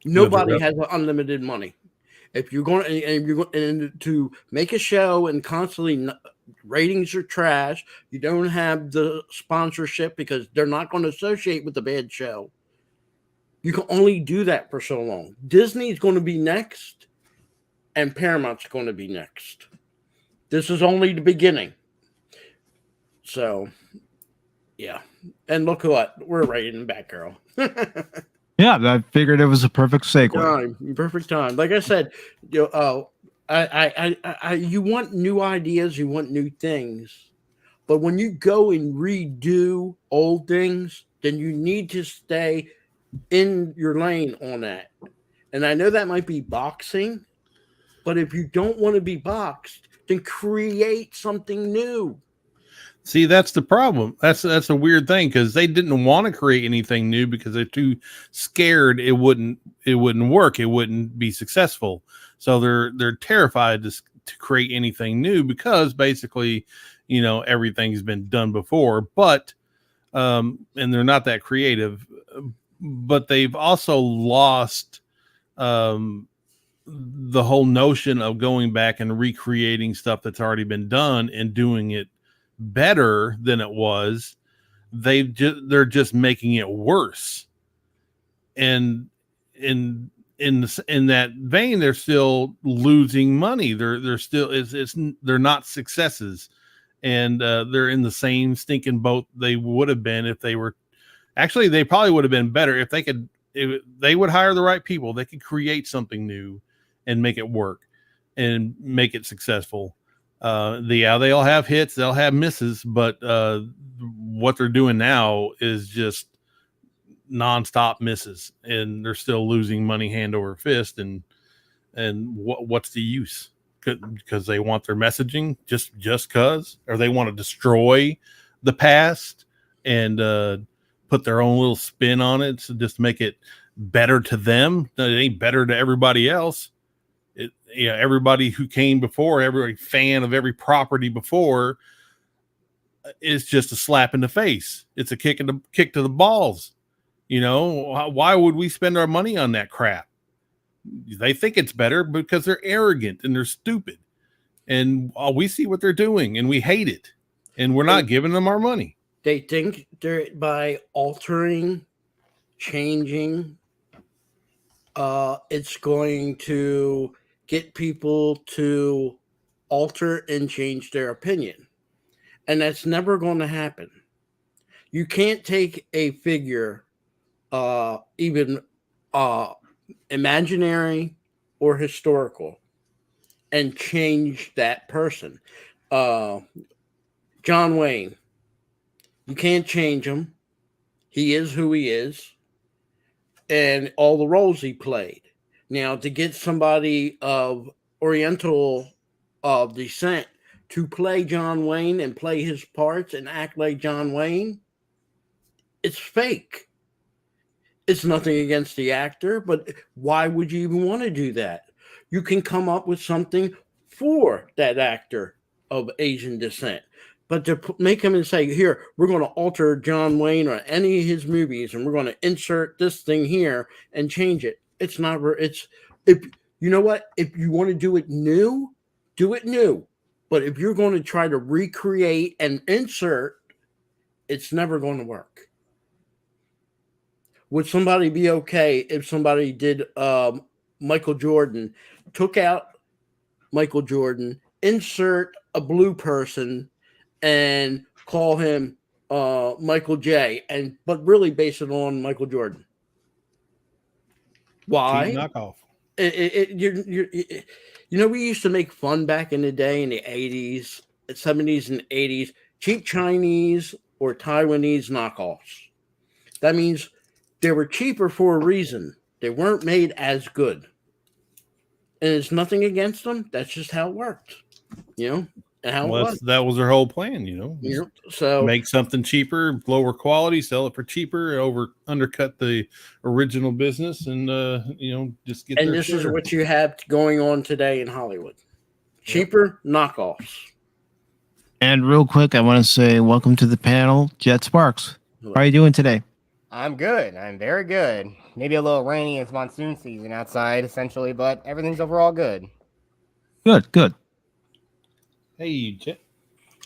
C: Nobody has unlimited money. If you're going to make a show and constantly ratings are trash, you don't have the sponsorship because they're not going to associate with the bad show. You can only do that for so long. Disney's going to be next, and Paramount's going to be next. This is only the beginning. So, yeah. And look what we're rating Batgirl.
A: Yeah, I figured it was a perfect segue.
C: Perfect time. Like I said, you want new ideas, you want new things, but when you go and redo old things, then you need to stay in your lane on that. And I know that might be boxing, but if you don't want to be boxed, then create something new.
B: See, that's the problem. That's a weird thing because they didn't want to create anything new because they're too scared it wouldn't work. It wouldn't be successful. So they're terrified to create anything new because basically, everything's been done before. But and they're not that creative. But they've also lost the whole notion of going back and recreating stuff that's already been done and doing it better than it was. They're just making it worse, and in that vein, they're still losing money. They're still they're not successes, and they're in the same stinking boat they would have been if they were. Actually, they probably would have been better if they could. If they would hire the right people, they could create something new and make it work and make it successful. They'll have hits, they'll have misses, but what they're doing now is just nonstop misses, and they're still losing money hand over fist. And what's the use? Because they want their messaging just because, or they want to destroy the past and put their own little spin on it, so just make it better to them. It ain't better to everybody else. Everybody who came before, every fan of every property before, is just a slap in the face. It's a kick to the balls. Why would we spend our money on that crap? They think it's better because they're arrogant and they're stupid, and we see what they're doing and we hate it, and we're not giving them our money.
C: They think they're by altering, changing, it's going to get people to alter and change their opinion. And that's never going to happen. You can't take a figure, even imaginary or historical, and change that person. John Wayne, you can't change him. He is who he is, and all the roles he played. Now, to get somebody of Oriental descent to play John Wayne and play his parts and act like John Wayne, it's fake. It's nothing against the actor, but why would you even want to do that? You can come up with something for that actor of Asian descent. But to make him and say, here, we're going to alter John Wayne or any of his movies, and we're going to insert this thing here and change it. It's not, if you know what, if you want to do it new, do it new. But if you're going to try to recreate and insert, it's never going to work. Would somebody be okay if somebody did Michael Jordan, took out Michael Jordan, insert a blue person, and call him Michael J, but really base it on Michael Jordan? Why?
B: Cheap knockoff.
C: We used to make fun back in the day in the 80s, 70s, and 80s, cheap Chinese or Taiwanese knockoffs. That means they were cheaper for a reason. They weren't made as good. And it's nothing against them. That's just how it worked. And how it was.
B: That was their whole plan,
C: So
B: make something cheaper, lower quality, sell it for cheaper, undercut the original business, and just get.
C: And this is what you have going on today in Hollywood: cheaper knockoffs.
A: And real quick, I want to say welcome to the panel, Jet Sparks. How are you doing today?
D: I'm good. I'm very good. Maybe a little rainy. It's monsoon season outside, essentially, but everything's overall good.
A: Good.
B: Hey, Jet.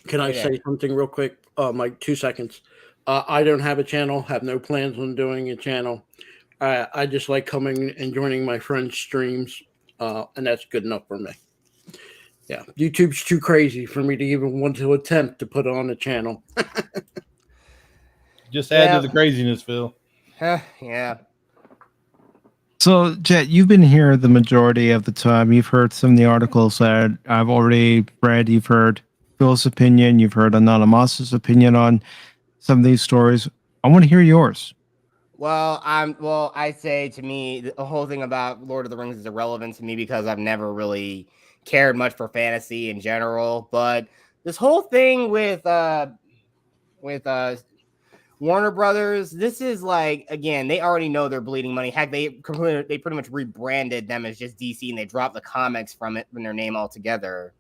C: Can I say something real quick, Mike? 2 seconds. I don't have a channel, have no plans on doing a channel. I just like coming and joining my friends' streams, and that's good enough for me. Yeah, YouTube's too crazy for me to even want to attempt to put on a channel.
B: Just add to the craziness, Phil.
D: Yeah.
A: So, Jet, you've been here the majority of the time. You've heard some of the articles that I've already read. You've heard Phil's opinion. You've heard Anonymous's opinion on some of these stories. I want to hear yours.
D: Well, I say, to me, the whole thing about Lord of the Rings is irrelevant to me because I've never really cared much for fantasy in general. But this whole thing with Warner Brothers. This is like, again, they already know they're bleeding money. Heck, they pretty much rebranded them as just DC, and they dropped the comics from their name altogether.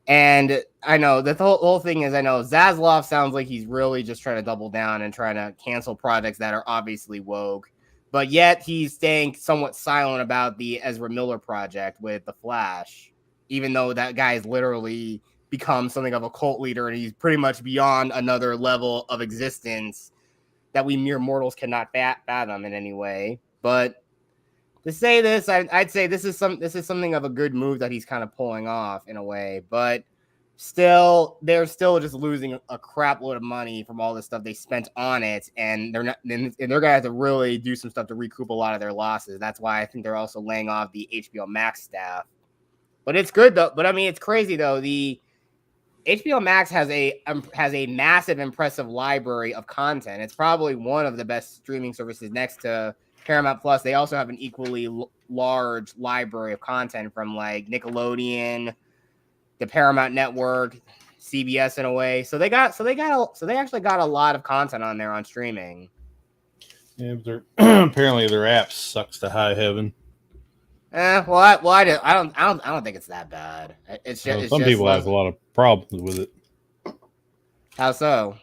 D: And I know the whole thing is, I know Zaslav sounds like he's really just trying to double down and trying to cancel projects that are obviously woke, but yet he's staying somewhat silent about the Ezra Miller project with The Flash, even though that guy is literally become something of a cult leader, and he's pretty much beyond another level of existence that we mere mortals cannot fathom in any way. But to say this, I'd say this is something of a good move that he's kind of pulling off in a way. But still, they're still just losing a crap load of money from all the stuff they spent on it, and they're gonna have to really do some stuff to recoup a lot of their losses. That's why I think they're also laying off the HBO Max staff. But it's good though. But I mean, it's crazy though. The HBO Max has a massive, impressive library of content. It's probably one of the best streaming services next to Paramount Plus. They also have an equally large library of content from like Nickelodeon, the Paramount Network, CBS in a way. So they actually got a lot of content on there on streaming.
B: Yeah, but apparently their app sucks to high heaven.
D: I don't think it's that bad. It's just
B: some people have a lot of problems with it.
D: How so?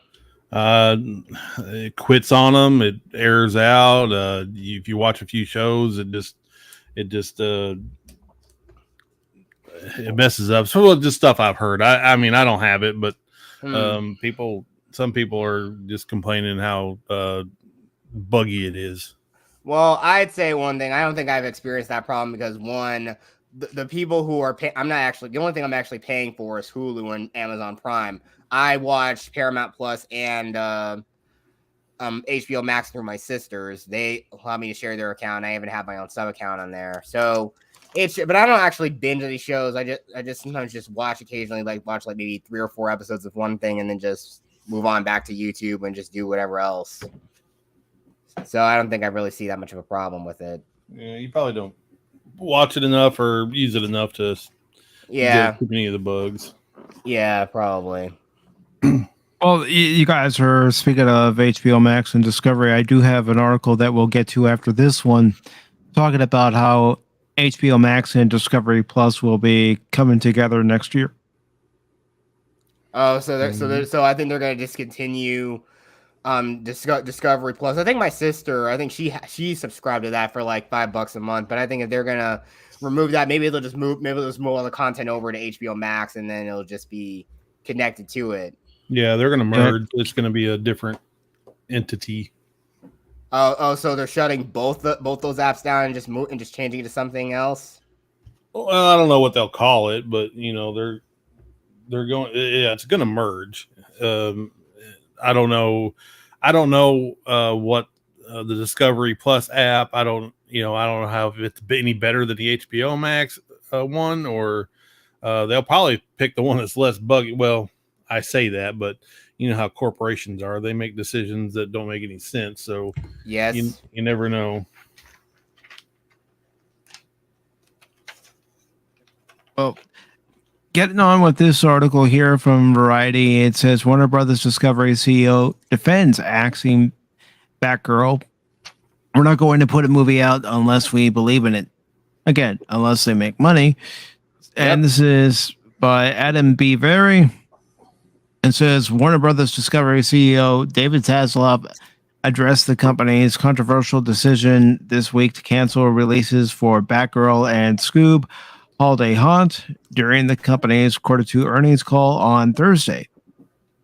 B: It quits on them. It airs out. If you watch a few shows, it messes up. So just stuff I've heard. I mean, I don't have it, but some people are just complaining how buggy it is.
D: Well, I'd say one thing. I don't think I've experienced that problem because one, the people who are the only thing I'm actually paying for is Hulu and Amazon Prime. I watch Paramount Plus and HBO Max through my sisters. They allow me to share their account. I even have my own sub account on there. So but I don't actually binge any shows. I just sometimes just watch occasionally, like watch like maybe 3 or 4 episodes of one thing and then just move on back to YouTube and just do whatever else. So I don't think I really see that much of a problem with it.
B: Yeah, you probably don't watch it enough or use it enough to get any of the bugs.
D: Yeah, probably.
A: Well, you guys are speaking of HBO Max and Discovery. I do have an article that we'll get to after this one, talking about how HBO Max and Discovery Plus will be coming together next year.
D: Oh, so I think they're going to discontinue Discovery Plus. I think my sister, she subscribed to that for like $5 a month. But I think if they're gonna remove that, maybe they'll just move all the content over to HBO Max, and then it'll just be connected to it.
B: Yeah, they're gonna merge. It's gonna be a different entity.
D: Oh, so they're shutting both those apps down and just changing it to something else.
B: Well, I don't know what they'll call it, but they're going. Yeah, it's gonna merge. I don't know what the Discovery Plus app. I don't know how if it's any better than the HBO Max one, or they'll probably pick the one that's less buggy. Well, I say that, but you know how corporations are; they make decisions that don't make any sense. So
D: yes,
B: you never know.
A: Well, getting on with this article here from Variety, it says Warner Brothers Discovery CEO defends axing Batgirl. We're not going to put a movie out unless we believe in it. Again, unless they make money. And this is by Adam B. Very. It says Warner Brothers Discovery CEO David Zaslav addressed the company's controversial decision this week to cancel releases for Batgirl and Scoob Holiday Haunt during the company's Q2 earnings call on Thursday.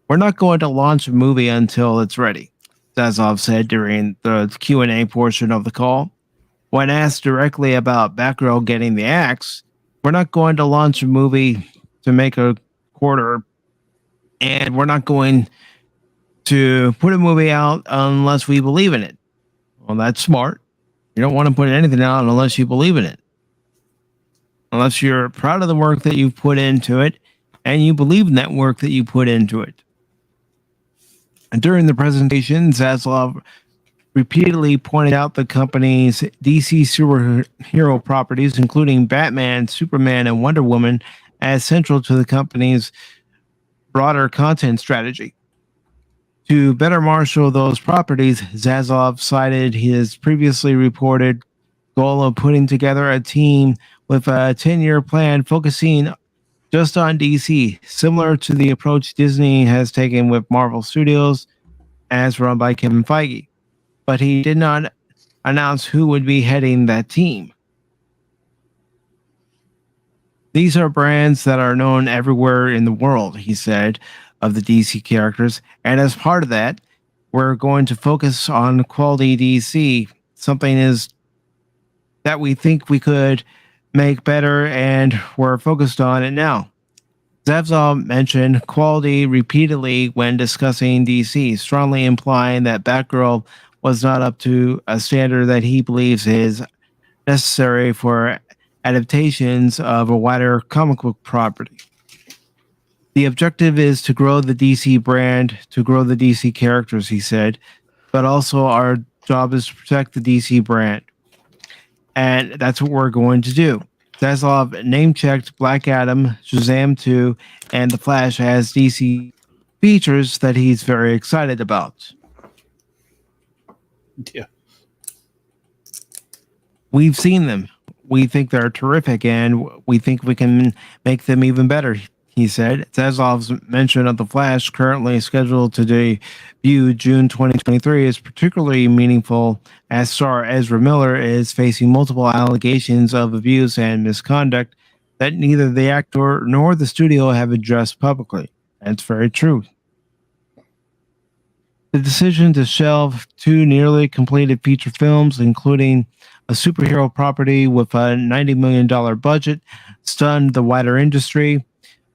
A: We're not going to launch a movie until it's ready, Zaslav said during the Q&A portion of the call. When asked directly about Batgirl getting the axe, we're not going to launch a movie to make a quarter, and we're not going to put a movie out unless we believe in it. Well, that's smart. You don't want to put anything out unless you believe in it. Unless you're proud of the work that you've put into it and you believe in that work that you put into it. And during the presentation, Zaslav repeatedly pointed out the company's DC superhero properties, including Batman, Superman, and Wonder Woman, as central to the company's broader content strategy. To better marshal those properties, Zaslav cited his previously reported goal of putting together a team with a 10-year plan focusing just on DC, similar to the approach Disney has taken with Marvel Studios, as run by Kevin Feige. But he did not announce who would be heading that team. These are brands that are known everywhere in the world, he said, of the DC characters. And as part of that, we're going to focus on quality DC. Something is that we think we could make better, and we're focused on it now. Zavzal mentioned quality repeatedly when discussing DC, strongly implying that Batgirl was not up to a standard that he believes is necessary for adaptations of a wider comic book property. The objective is to grow the DC brand, to grow the DC characters, he said, but also our job is to protect the DC brand. And that's what we're going to do. Zaslav name-checked Black Adam, Shazam 2, and The Flash as DC features that he's very excited about.
B: Yeah.
A: We've seen them. We think they're terrific, and we think we can make them even better, he said. Zaslav's mention of The Flash, currently scheduled to debut June 2023, is particularly meaningful as star Ezra Miller is facing multiple allegations of abuse and misconduct that neither the actor nor the studio have addressed publicly. That's very true. The decision to shelve 2 nearly completed feature films, including a superhero property with a $90 million budget, stunned the wider industry.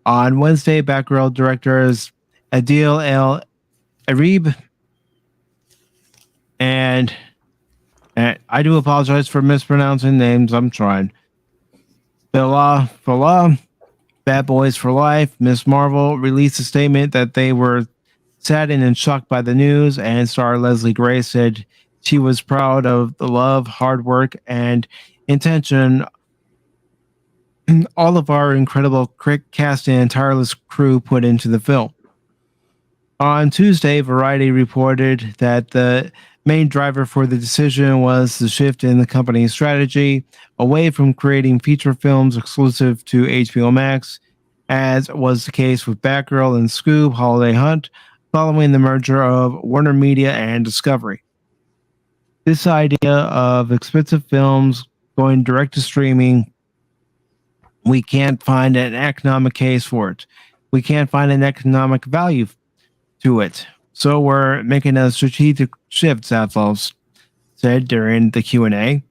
A: On Wednesday, Batgirl directors Adil El Arib and I do apologize for mispronouncing names. I'm trying. Falah, Bad Boys for Life, Miss Marvel released a statement that they were saddened and shocked by the news, and star Leslie Gray said she was proud of the love, hard work, and intention all of our incredible cast and tireless crew put into the film. On Tuesday, Variety reported that the main driver for the decision was the shift in the company's strategy away from creating feature films exclusive to HBO Max, as was the case with Batgirl and Scoob Holiday Hunt, following the merger of Warner Media and Discovery. This idea of expensive films going direct to streaming, we can't find an economic case for it. We can't find an economic value to it. So we're making a strategic shift, Zaslav said during the Q&A.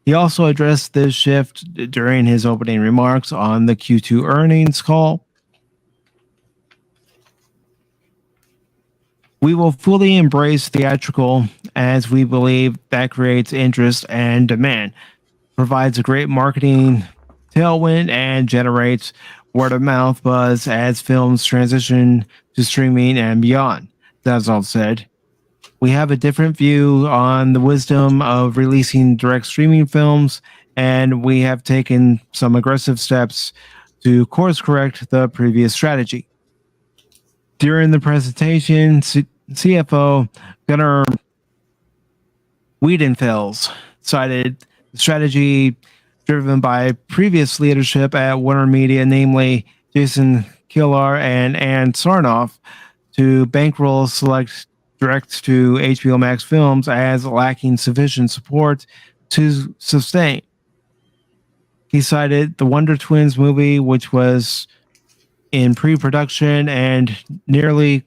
A: He also addressed this shift during his opening remarks on the Q2 earnings call. We will fully embrace theatrical as we believe that creates interest and demand, provides a great marketing tailwind, and generates word-of-mouth buzz as films transition to streaming and beyond, Zaslav said. We have a different view on the wisdom of releasing direct streaming films, and we have taken some aggressive steps to course correct the previous strategy. During the presentation, CFO Gunnar Wiedenfels cited the strategy driven by previous leadership at Warner Media, namely Jason Kilar and Ann Sarnoff, to bankroll select direct to HBO Max films as lacking sufficient support to sustain. He cited the Wonder Twins movie, which was in pre-production, and the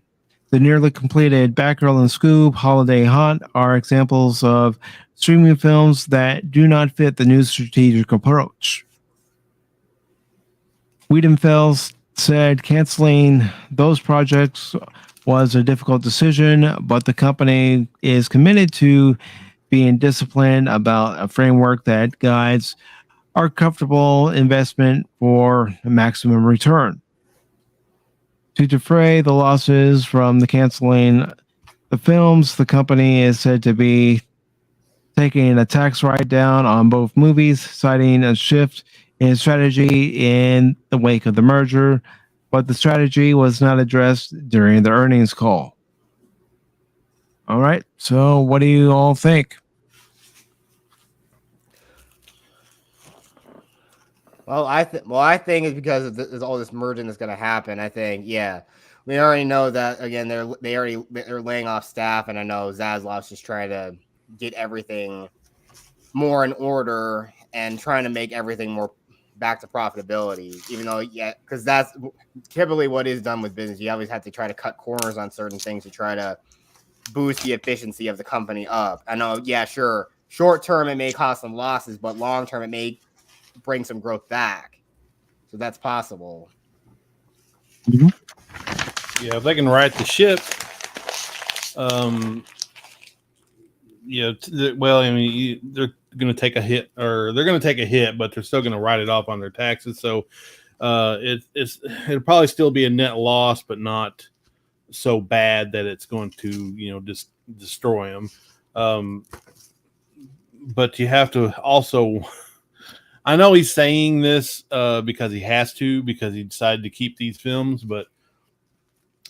A: nearly completed Batgirl and Scoob Holiday Hunt are examples of streaming films that do not fit the new strategic approach. Wiedenfels said canceling those projects was a difficult decision, but the company is committed to being disciplined about a framework that guides our comfortable investment for maximum return. To defray the losses from the canceling the films, the company is said to be taking a tax write-down on both movies, citing a shift in strategy in the wake of the merger, but the strategy was not addressed during the earnings call. All right. So, what do you all think?
D: Well, I think it's because of there's all this merging that's going to happen. I think, yeah, we already know that. Again, they're laying off staff, and I know Zaslav's just trying to get everything more in order and trying to make everything more back to profitability. Even though, yeah, because that's typically what is done with business. You always have to try to cut corners on certain things to try to boost the efficiency of the company up. I know, yeah, sure, short term it may cause some losses, but long term it may bring some growth back. So that's possible.
B: Yeah, if they can right the ship, well, I mean, they're going to take a hit, but they're still going to write it off on their taxes. So it'll probably still be a net loss, but not so bad that it's going to just destroy them. But you have to also. I know he's saying this because he has to, because he decided to keep these films, but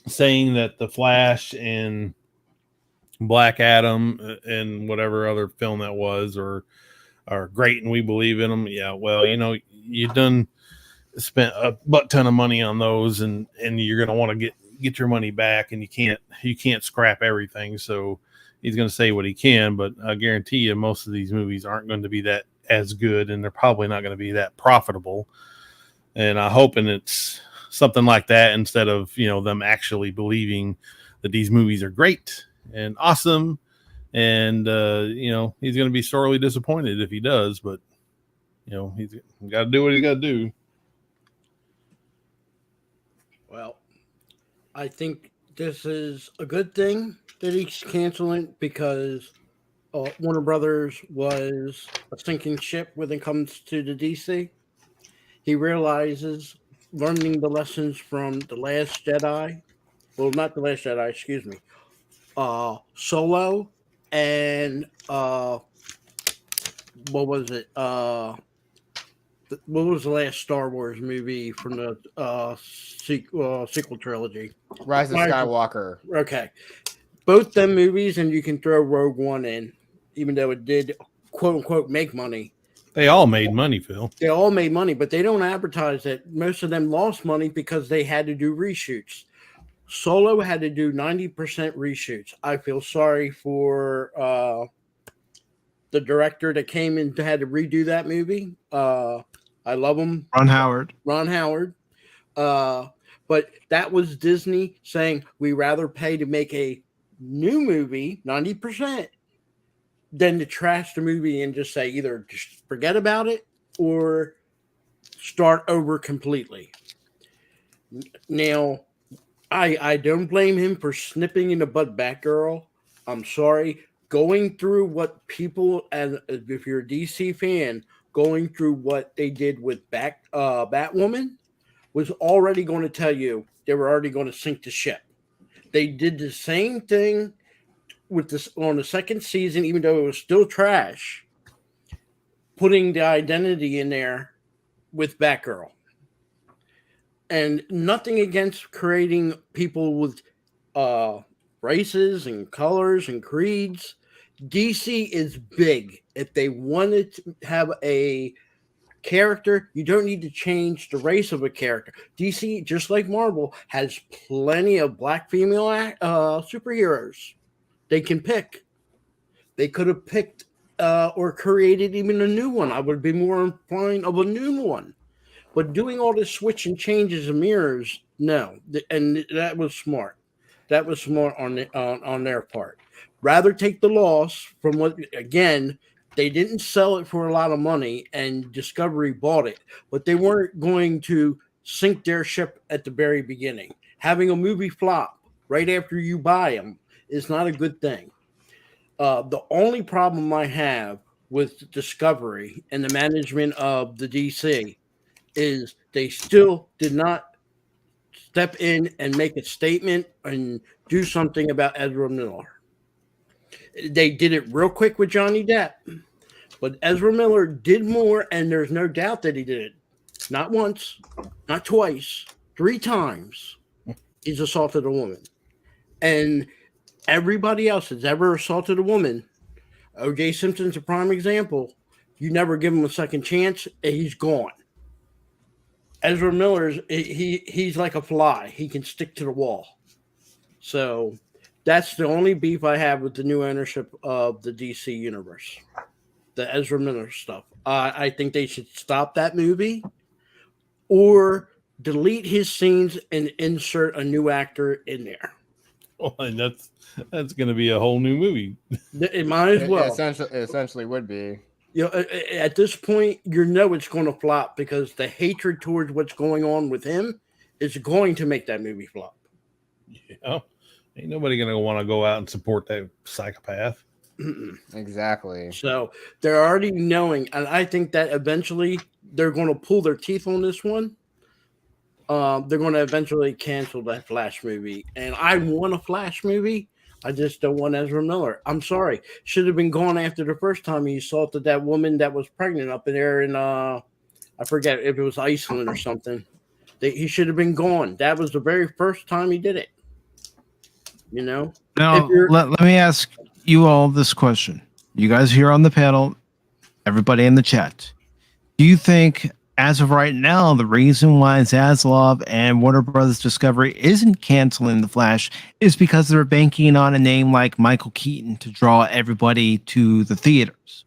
B: saying that The Flash and Black Adam and whatever other film that was are great and we believe in them. Yeah, well, you done spent a butt ton of money on those, and you're going to want to get your money back, and you can't scrap everything. So he's going to say what he can, but I guarantee you most of these movies aren't going to be that as good, and they're probably not going to be that profitable. And I'm hoping it's something like that instead of them actually believing that these movies are great and awesome. And he's going to be sorely disappointed if he does, but he's got to do what he's got to do.
C: Well, I think this is a good thing that he's canceling, because Warner Brothers was a sinking ship when it comes to the DC. He realizes, learning the lessons from The Last Jedi, well, not The Last Jedi, excuse me, Solo, and what was it? What was the last Star Wars movie from the sequel trilogy?
D: Rise of Skywalker.
C: Okay. Both them movies, and you can throw Rogue One in, even though it did, quote unquote, make money.
B: They all made money, Phil.
C: They all made money, but they don't advertise that. Most of them lost money because they had to do reshoots. Solo had to do 90% reshoots. I feel sorry for the director that came in had to redo that movie. I love him.
A: Ron Howard.
C: But that was Disney saying, we rather pay to make a new movie 90% than to trash the movie and just say either just forget about it or start over completely. Now, I don't blame him for snipping in the bud Batgirl. I'm sorry. Going through what people, and if you're a DC fan, going through what they did with Batwoman was already going to tell you they were already going to sink the ship. They did the same thing with this on the second season, even though it was still trash, putting the identity in there with Batgirl. And nothing against creating people with races and colors and creeds. DC is big. If they wanted to have a character, you don't need to change the race of a character. DC, just like Marvel, has plenty of black female superheroes they can pick. They could have picked or created even a new one. I would be more inclined of a new one. But doing all this switch and changes and mirrors, no. And that was smart. That was smart on their part. Rather take the loss from what, again, they didn't sell it for a lot of money and Discovery bought it, but they weren't going to sink their ship at the very beginning. Having a movie flop right after you buy them is not a good thing. The only problem I have with Discovery and the management of the DC is they still did not step in and make a statement and do something about Ezra Miller. They did it real quick with Johnny Depp, but Ezra Miller did more, and there's no doubt that he did it. Not once, not twice, 3 times he's assaulted a woman. And Everybody else that's ever assaulted a woman, O.J. Simpson's a prime example. You never give him a second chance, and he's gone. Ezra Miller's he's like a fly. He can stick to the wall. So that's the only beef I have with the new ownership of the DC universe. The Ezra Miller stuff. I think they should stop that movie or delete his scenes and insert a new actor in there.
B: Oh, and that's going to be a whole new movie.
C: It might as well.
D: It essentially would be.
C: You know, at this point, you know it's going to flop because the hatred towards what's going on with him is going to make that movie flop.
B: Yeah, ain't nobody going to want to go out and support that psychopath.
D: Exactly.
C: So they're already knowing, and I think that eventually they're going to pull their teeth on this one. They're going to eventually cancel that Flash movie, and I want a Flash movie. I just don't want Ezra Miller. I'm sorry. Should have been gone after the first time he assaulted that woman that was pregnant up in there in, I forget if it was Iceland or something. He should have been gone. That was the very first time he did it. You know?
A: Now, let me ask you all this question. You guys here on the panel, everybody in the chat. Do you think, as of right now, the reason why Zaslav and Warner Brothers Discovery isn't canceling The Flash is because they're banking on a name like Michael Keaton to draw everybody to the theaters?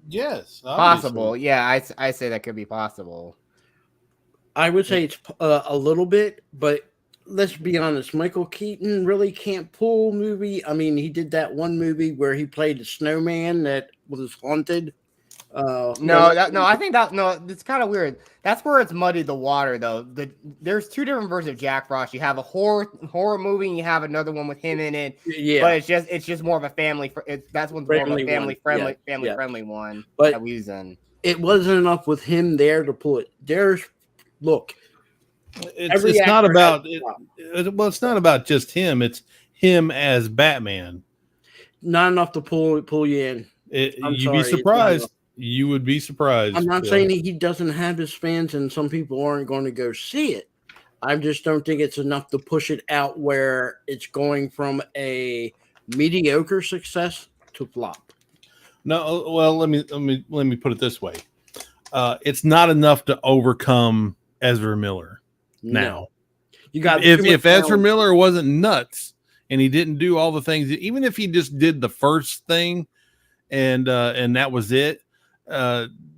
B: Yes.
D: Possible. Yeah, I say that could be possible.
C: I would say it's a little bit, but let's be honest. Michael Keaton really can't pull movie. I mean, he did that one movie where he played the snowman that was haunted.
D: I think it's kind of weird. That's where it's muddied the water, though. There's two different versions of Jack Frost. You have a horror movie, and you have another one with him in it. Yeah, but it's just more of a family. That's one's more of a family friendly one.
C: But
D: that we use in.
C: It wasn't enough with him there to pull it.
B: It's not about it's not about just him. It's him as Batman.
C: Not enough to pull you in.
B: You'd be surprised. You would be surprised.
C: I'm not saying he doesn't have his fans and some people aren't going to go see it. I just don't think it's enough to push it out where it's going from a mediocre success to flop.
B: No, well, let me put it this way. It's not enough to overcome Ezra Miller. Now,
C: no. You got
B: if Ezra Miller wasn't nuts and he didn't do all the things, even if he just did the first thing and that was it.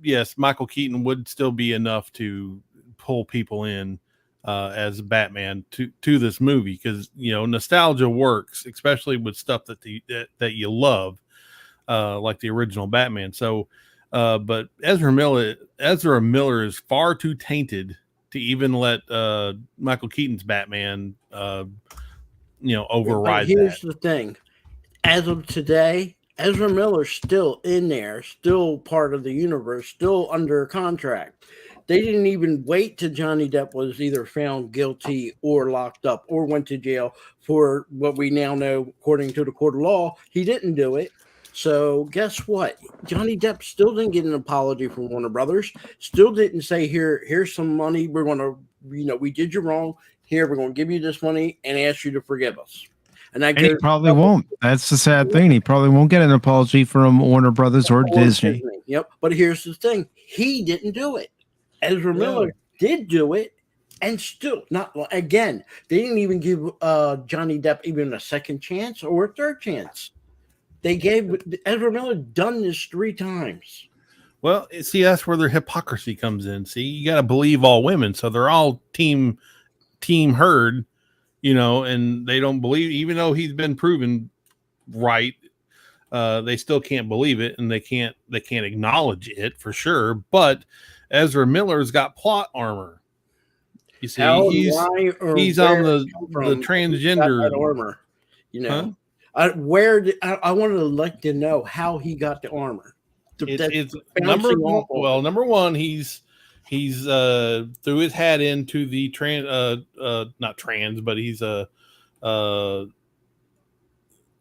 B: Yes, Michael Keaton would still be enough to pull people in as Batman to this movie because nostalgia works, especially with stuff that you love, like the original Batman. So, but Ezra Miller is far too tainted to even let Michael Keaton's Batman override.
C: But here's the thing: as of today, Ezra Miller's still in there, still part of the universe, still under contract. They didn't even wait till Johnny Depp was either found guilty or locked up or went to jail for what we now know, according to the court of law, he didn't do it. So guess what? Johnny Depp still didn't get an apology from Warner Brothers, still didn't say, here's some money. We're going to, we did you wrong. Here, we're going to give you this money and ask you to forgive us. And he
A: probably won't. That's the sad thing. He probably won't get an apology from Warner Brothers or Disney.
C: Yep. But here's the thing. He didn't do it. Ezra Miller did do it. And still not again. They didn't even give Johnny Depp even a second chance or a third chance. They gave Ezra Miller done this 3 times.
B: Well, see, that's where their hypocrisy comes in. See, you got to believe all women. So they're all team herd. And they don't believe, even though he's been proven right, they still can't believe it, and they can't acknowledge it for sure. But Ezra Miller's got plot armor. You see, he's on the transgender
C: armor. I wanted to know how he got the armor.
B: It's number one. He's threw his hat into the not trans, but he's the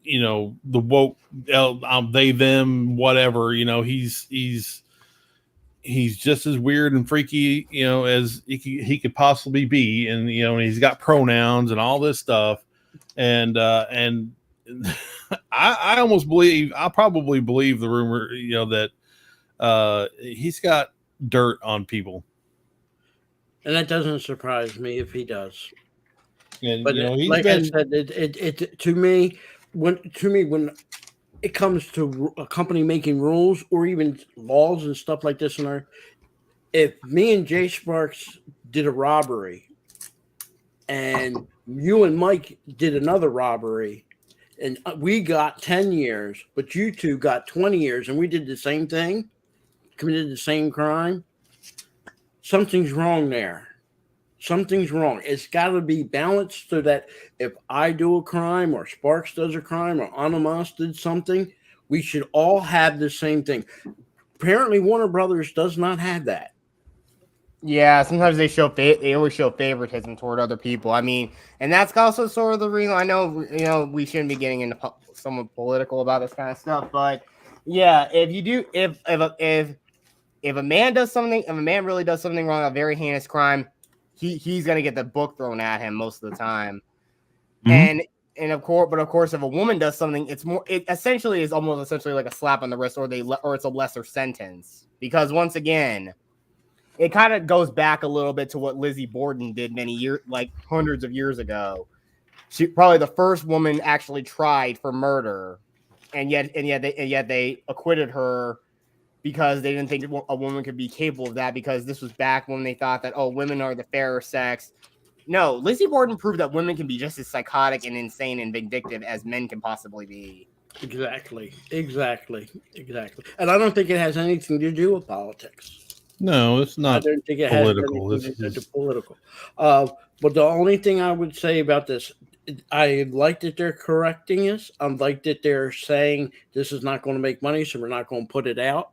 B: woke they them whatever. He's just as weird and freaky as he could possibly be, and he's got pronouns and all this stuff, and I almost believe, I probably believe the rumor, that he's got dirt on people.
C: And that doesn't surprise me if he does.
B: And
C: But
B: he's
C: like
B: been,
C: I said, it to me when it comes to a company making rules or even laws and stuff like this, if me and Jay Sparks did a robbery, and you and Mike did another robbery, and we got 10 years, but you two got 20 years, and we did the same thing, committed the same crime, something's wrong there. Something's wrong. It's got to be balanced so that if I do a crime or Sparks does a crime or Anamas did something, we should all have the same thing. Apparently, Warner Brothers does not have that.
D: Yeah, sometimes they always show favoritism toward other people. I mean, and that's also sort of the reason. I know we shouldn't be getting into somewhat political about this kind of stuff, but yeah, if a man does something, if a man really does something wrong, a very heinous crime, he's gonna get the book thrown at him most of the time. Mm-hmm. And of course, if a woman does something, it essentially is almost essentially like a slap on the wrist, or it's a lesser sentence, because once again, it kind of goes back a little bit to what Lizzie Borden did many years, like hundreds of years ago. She probably the first woman actually tried for murder, and yet they acquitted her because they didn't think a woman could be capable of that, because this was back when they thought that, oh, women are the fairer sex. No, Lizzie Borden proved that women can be just as psychotic and insane and vindictive as men can possibly be.
C: Exactly. And I don't think it has anything to do with politics.
B: No, it's not.
C: I don't think it
B: political.
C: has anything to do with political. But the only thing I would say about this, I like that they're correcting us. I like that they're saying this is not going to make money, so we're not going to put it out.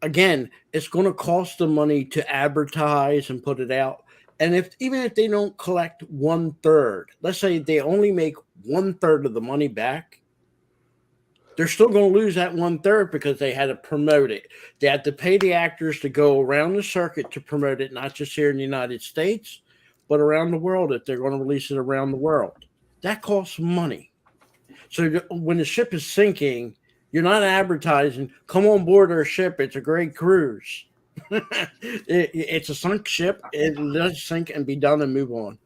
C: Again, it's going to cost them money to advertise and put it out. And even if they don't collect 1/3, let's say they only make 1/3 of the money back, they're still going to lose that 1/3 because they had to promote it. They had to pay the actors to go around the circuit to promote it, not just here in the United States, but around the world if they're going to release it around the world. That costs money. So when the ship is sinking, you're not advertising, come on board our ship, it's a great cruise. It's a sunk ship. It does sink and be done and move on.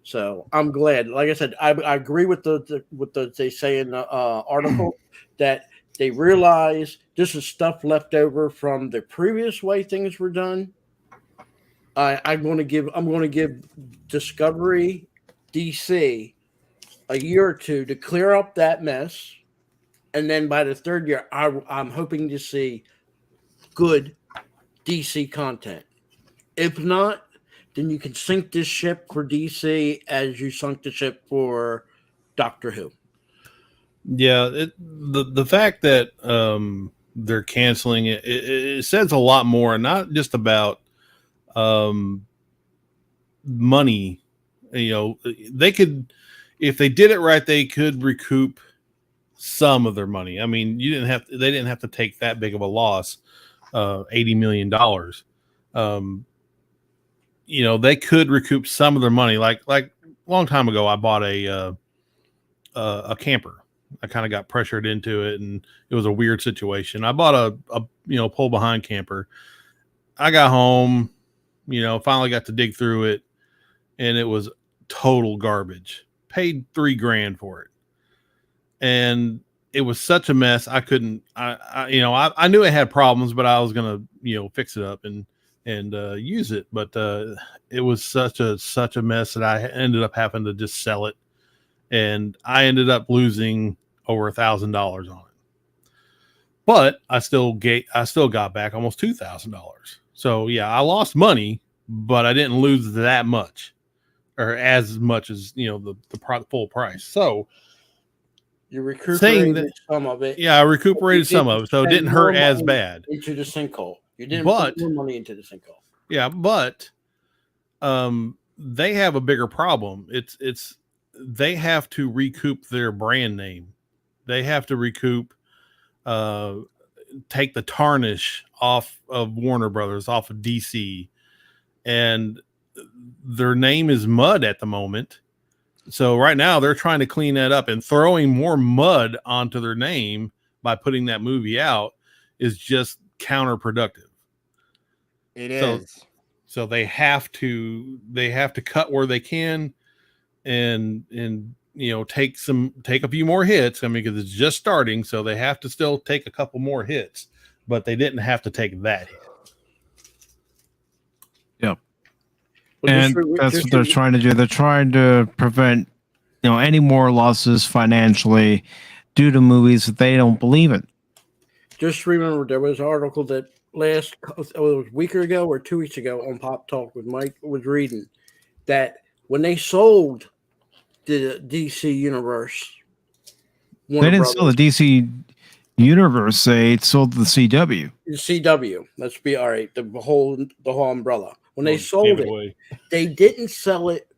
C: So I'm glad. Like I said, I agree with what they say in the article, that they realize this is stuff left over from the previous way things were done. I'm going to give Discovery DC a year or two to clear up that mess, and then by the third year, I'm hoping to see good DC content. If not, then you can sink this ship for DC as you sunk the ship for Doctor Who.
B: Yeah, the fact that they're canceling it says a lot more, not just about money. They could, if they did it right, they could recoup some of their money. I mean, they didn't have to take that big of a loss, $80 million. They could recoup some of their money. Like a long time ago, I bought a camper. I kind of got pressured into it, and it was a weird situation. I bought a pull behind camper. I got home, finally got to dig through it, and it was total garbage. Paid $3,000 for it, and it was such a mess. I couldn't. I knew it had problems, but I was gonna fix it up and use it. But it was such a mess that I ended up having to just sell it, and I ended up losing over $1,000 on it. But I still got back almost $2,000. So yeah, I lost money, but I didn't lose that much, or as much as the full price. So
C: you recuperated some of it.
B: Yeah, I recuperated some of it, so it didn't hurt as bad.
C: Into the sinkhole, you didn't put more money into the sinkhole.
B: Yeah, but they have a bigger problem. It's they have to recoup their brand name. They have to recoup, take the tarnish off of Warner Brothers, off of DC, and their name is mud at the moment. So right now they're trying to clean that up, and throwing more mud onto their name by putting that movie out is just counterproductive.
D: It is.
B: So they have to cut where they can, and take a few more hits. I mean, because it's just starting, so they have to still take a couple more hits, but they didn't have to take that hit.
A: Yep. And that's what they're trying to do. They're trying to prevent, any more losses financially due to movies that they don't believe in.
C: Just remember, there was an article that it was a week ago or 2 weeks ago on Pop Talk with Mike was reading that when they sold the DC universe,
A: They didn't sell the DC universe. They sold the CW.
C: The CW. Let's be all right. The whole umbrella. When they sold it, they didn't sell it.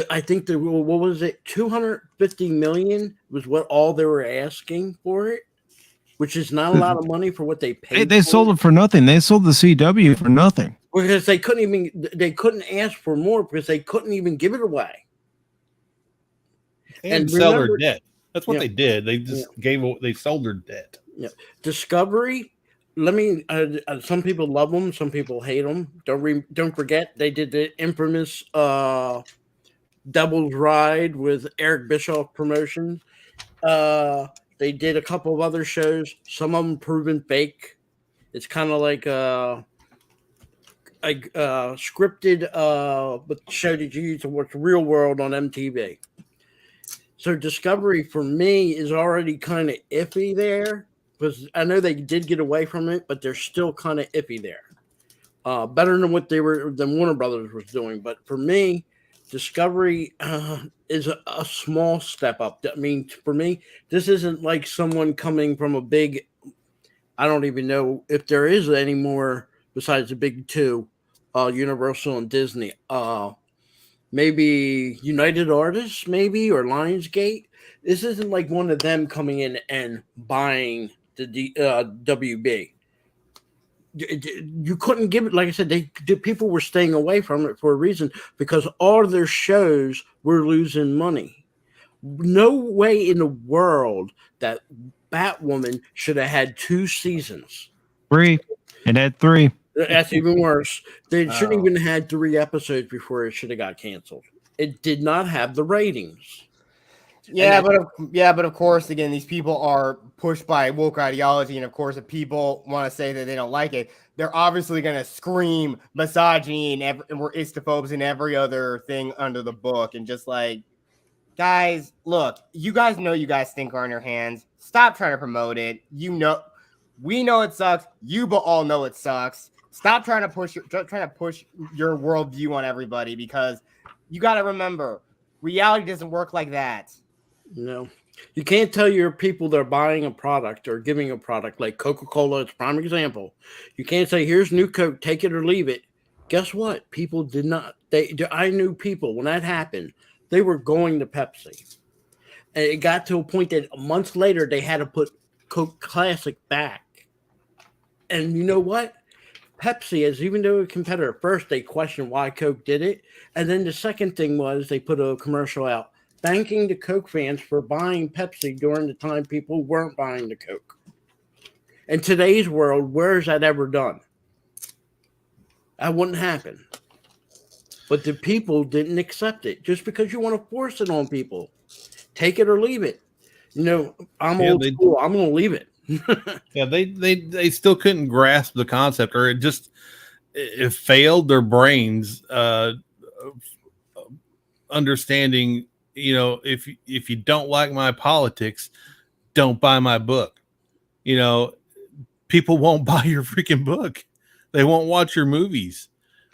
C: I think what was it? 250 million was what all they were asking for it, which is not a lot of money for what they paid.
A: They sold it for nothing. They sold the CW for nothing
C: because they couldn't ask for more because they couldn't even give it away.
B: And sell their debt. That's what they did. They just they sold their debt.
C: Yeah. Discovery. Some people love them. Some people hate them. Don't forget they did the infamous Devil's Ride with Eric Bischoff promotion. They did a couple of other shows. Some of them proven fake. It's kind of like scripted but show that you use to watch Real World on MTV. So Discovery for me is already kind of iffy there. Because I know they did get away from it, but they're still kind of iffy there. Better than what than Warner Brothers was doing. But for me, Discovery is a small step up. I mean, for me, this isn't like someone coming from a big. I don't even know if there is any more besides the big two, Universal and Disney. Maybe United Artists, maybe, or Lionsgate. This isn't like one of them coming in and buying the WB. You couldn't give it, like I said, people were staying away from it for a reason because all of their shows were losing money. No way in the world that Batwoman should have had 2 seasons.
A: 3. It had 3.
C: That's even worse. They shouldn't even had 3 episodes before it should have got canceled. It did not have the ratings.
D: But of course, again, these people are pushed by woke ideology, and of course, if people want to say that they don't like it, they're obviously going to scream misogyny and we're istophobes and every other thing under the book, and just like, guys, look, you guys know you guys stink on your hands. Stop trying to promote it. We know it sucks. You all know it sucks. Stop trying to push your worldview on everybody because you got to remember, reality doesn't work like that.
C: No, you can't tell your people they're buying a product or giving a product like Coca-Cola. It's a prime example. You can't say, here's new Coke, take it or leave it. Guess what? People did not. I knew people when that happened, they were going to Pepsi. And it got to a point that months later, they had to put Coke Classic back. And you know what? Pepsi, as even though a competitor, first they questioned why Coke did it. And then the second thing was they put a commercial out thanking the Coke fans for buying Pepsi during the time people weren't buying the Coke. In today's world, where is that ever done? That wouldn't happen. But the people didn't accept it. Just because you want to force it on people, take it or leave it. I'm old school. I'm going to leave it.
B: Yeah, they still couldn't grasp the concept, or it failed their brains understanding. If you don't like my politics, don't buy my book. People won't buy your freaking book. They won't watch your movies.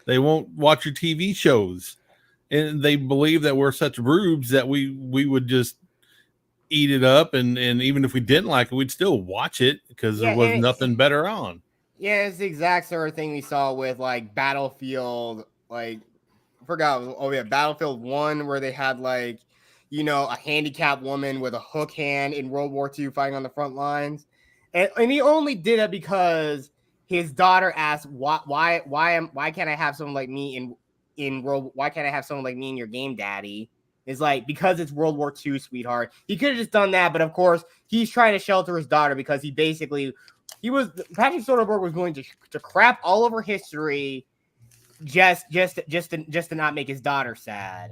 B: They won't watch your TV shows. And they believe that we're such rubes that we would just eat it up. And even if we didn't like it, we'd still watch it because there was nothing better on.
D: Yeah, it's the exact sort of thing we saw with like Battlefield, Battlefield 1, where they had a handicapped woman with a hook hand in World War II fighting on the front lines. And he only did it because his daughter asked, why can't I have someone like me why can't I have someone like me in your game, daddy? Is like, because it's World War II, sweetheart. He could have just done that, but of course he's trying to shelter his daughter because Patrick Soderbergh was going to crap all over history just to not make his daughter sad.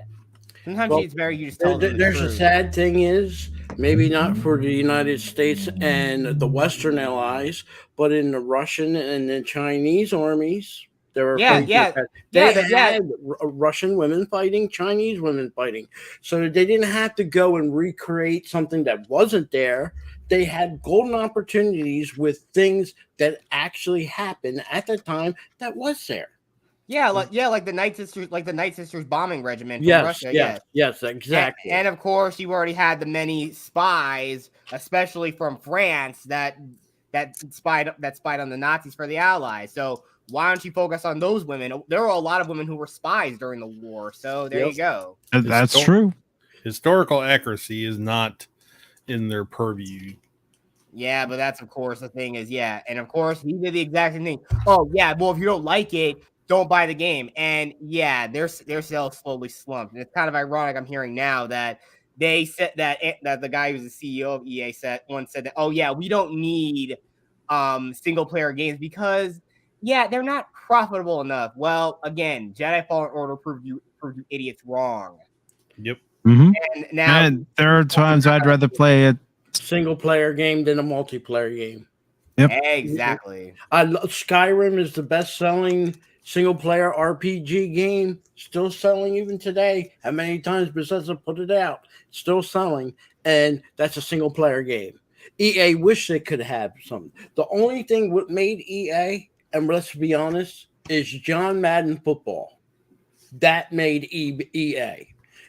D: Sometimes it's very, you just tell them
C: there's a sad thing is, maybe not for the United States and the Western allies, but in the Russian and the Chinese armies, there were had Russian women fighting, Chinese women fighting. So they didn't have to go and recreate something that wasn't there. They had golden opportunities with things that actually happened at the time that was there.
D: Like the Night Sisters bombing regiment from Russia.
C: Yes, exactly.
D: And of course, you already had the many spies, especially from France, that spied on the Nazis for the Allies. So why don't you focus on those women? There were a lot of women who were spies during the war. So there you go.
A: That's true.
B: Historical accuracy is not in their purview.
D: Yeah, but that's of course the thing is, and of course he did the exact same thing. Oh yeah, well, if you don't like it, don't buy the game. And their sales slowly slumped. And it's kind of ironic. I'm hearing now that they said that the guy who's the CEO of EA said that, oh yeah, we don't need single player games because they're not profitable enough. Well, again, Jedi Fallen Order proved you idiots wrong.
B: Yep.
A: Mm-hmm.
D: And now
A: there are times I'd rather play a
C: single player game than a multiplayer game.
A: Yep.
D: Exactly.
C: Skyrim is the best selling single player RPG game, still selling even today. How many times Bethesda put it out? Still selling, and that's a single player game. EA wish they could have something. The only thing what made EA, and let's be honest, is John Madden football. That made EA.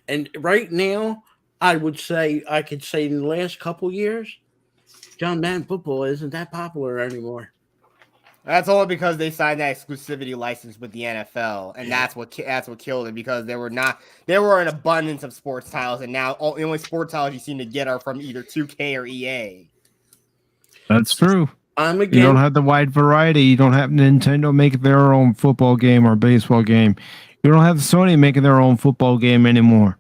C: And right now, I could say in the last couple years, John Madden football isn't that popular anymore.
D: That's only because they signed that exclusivity license with the NFL, and that's what killed it, because there were an abundance of sports titles, and now the only sports titles you seem to get are from either 2K or EA.
A: That's true.
C: You
A: don't have the wide variety. You don't have Nintendo making their own football game or baseball game. You don't have Sony making their own football game anymore.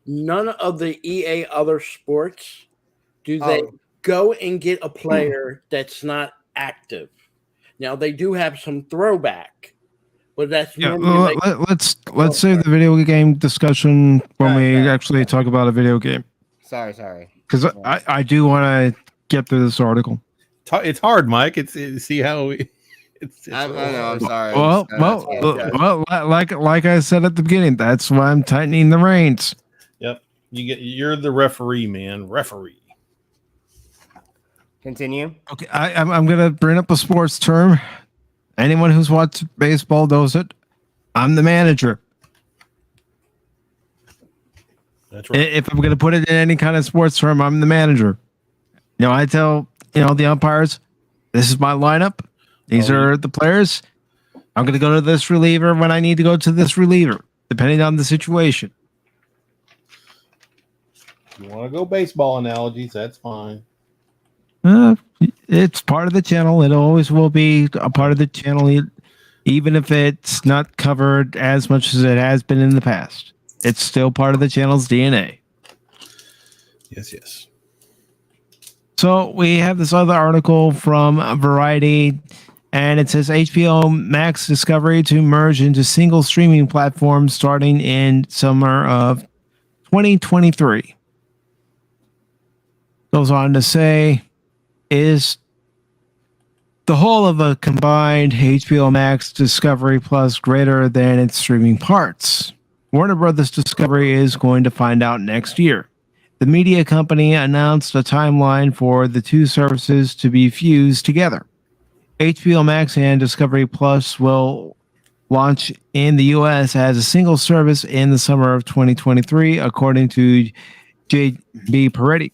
C: None of the EA other sports do they go and get a player that's not active. Now they do have some throwback, but that's
A: let's save the video game discussion when we actually talk about a video game.
D: Sorry.
A: Because I do want to get through this article.
B: It's hard, Mike. See how we.
D: I know. I'm sorry.
A: Well, like I said at the beginning, that's why I'm tightening the reins.
B: Yep, you're the referee, man. Referee.
D: Continue.
A: Okay, I'm gonna bring up a sports term. Anyone who's watched baseball knows it. I'm the manager.
B: That's right.
A: If I'm gonna put it in any kind of sports term, I'm the manager. I tell the umpires, this is my lineup. These are the players. I'm gonna go to this reliever when I need to go to this reliever, depending on the situation.
B: If you want to go baseball analogies, that's fine.
A: It's part of the channel. It always will be a part of the channel, even if it's not covered as much as it has been in the past. It's still part of the channel's DNA.
B: Yes.
A: So we have this other article from Variety, and it says HBO Max Discovery to merge into single streaming platform starting in summer of 2023. Goes on to say, is the whole of a combined HBO Max Discovery Plus greater than its streaming parts? Warner Brothers Discovery is going to find out next year. The media company announced a timeline for the two services to be fused together. HBO Max and Discovery Plus will launch in the U.S. as a single service in the summer of 2023, according to J.B. Peretti,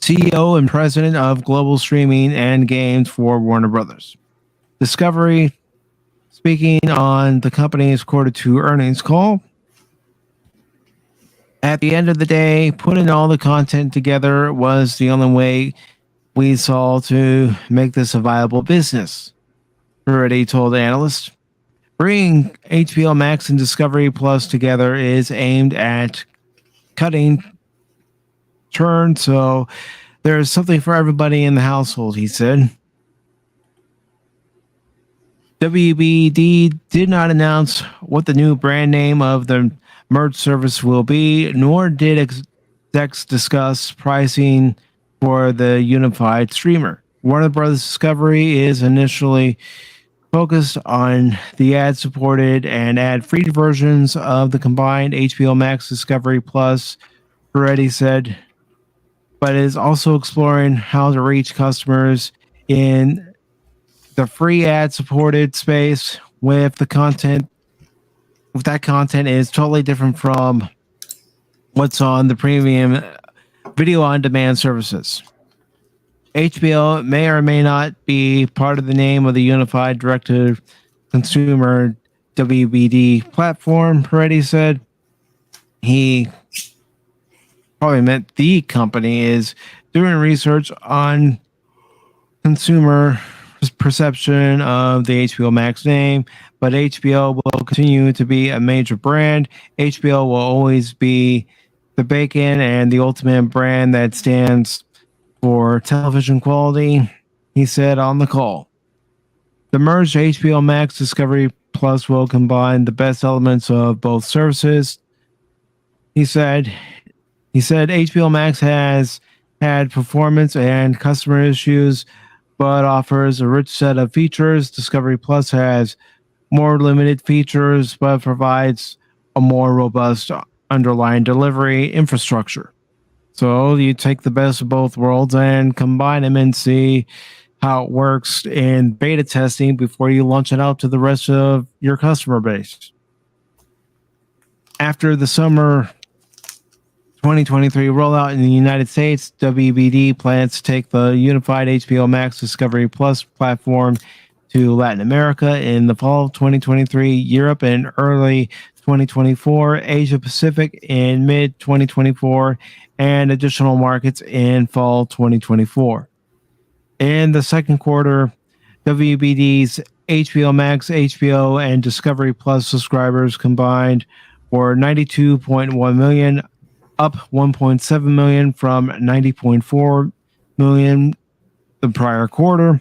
A: CEO and president of global streaming and games for Warner Brothers Discovery, speaking on the company's Q2 earnings call. At the end of the day, putting all the content together was the only way we saw to make this a viable business, Peretti told analysts. Bringing HBO Max and Discovery Plus together is aimed at cutting churn, so there's something for everybody in the household, he said. WBD did not announce what the new brand name of the merged service will be, nor did execs discuss pricing for the unified streamer. Warner Brothers Discovery is initially focused on the ad-supported and ad-free versions of the combined HBO Max Discovery Plus, Peretti said, but is also exploring how to reach customers in the free ad-supported space with the content. With that content is totally different from what's on the premium video on demand services. HBO may or may not be part of the name of the unified direct to consumer WBD platform, Peretti said. He probably meant the company is doing research on consumer perception of the HBO Max name, but HBO will continue to be a major brand. HBO will always be the bacon and the ultimate brand that stands for television quality, he said on the call. The merged HBO Max Discovery Plus will combine the best elements of both services. He said HBO Max has had performance and customer issues, but offers a rich set of features. Discovery Plus has more limited features, but provides a more robust underlying delivery infrastructure. So you take the best of both worlds and combine them and see how it works in beta testing before you launch it out to the rest of your customer base. After the summer 2023 rollout in the United States, WBD plans to take the unified HBO Max Discovery Plus platform to Latin America in the fall of 2023, Europe in early 2024, Asia Pacific in mid 2024, and additional markets in fall 2024. In the second quarter, WBD's HBO Max, HBO, and Discovery Plus subscribers combined were 92.1 million, up 1.7 million from 90.4 million the prior quarter.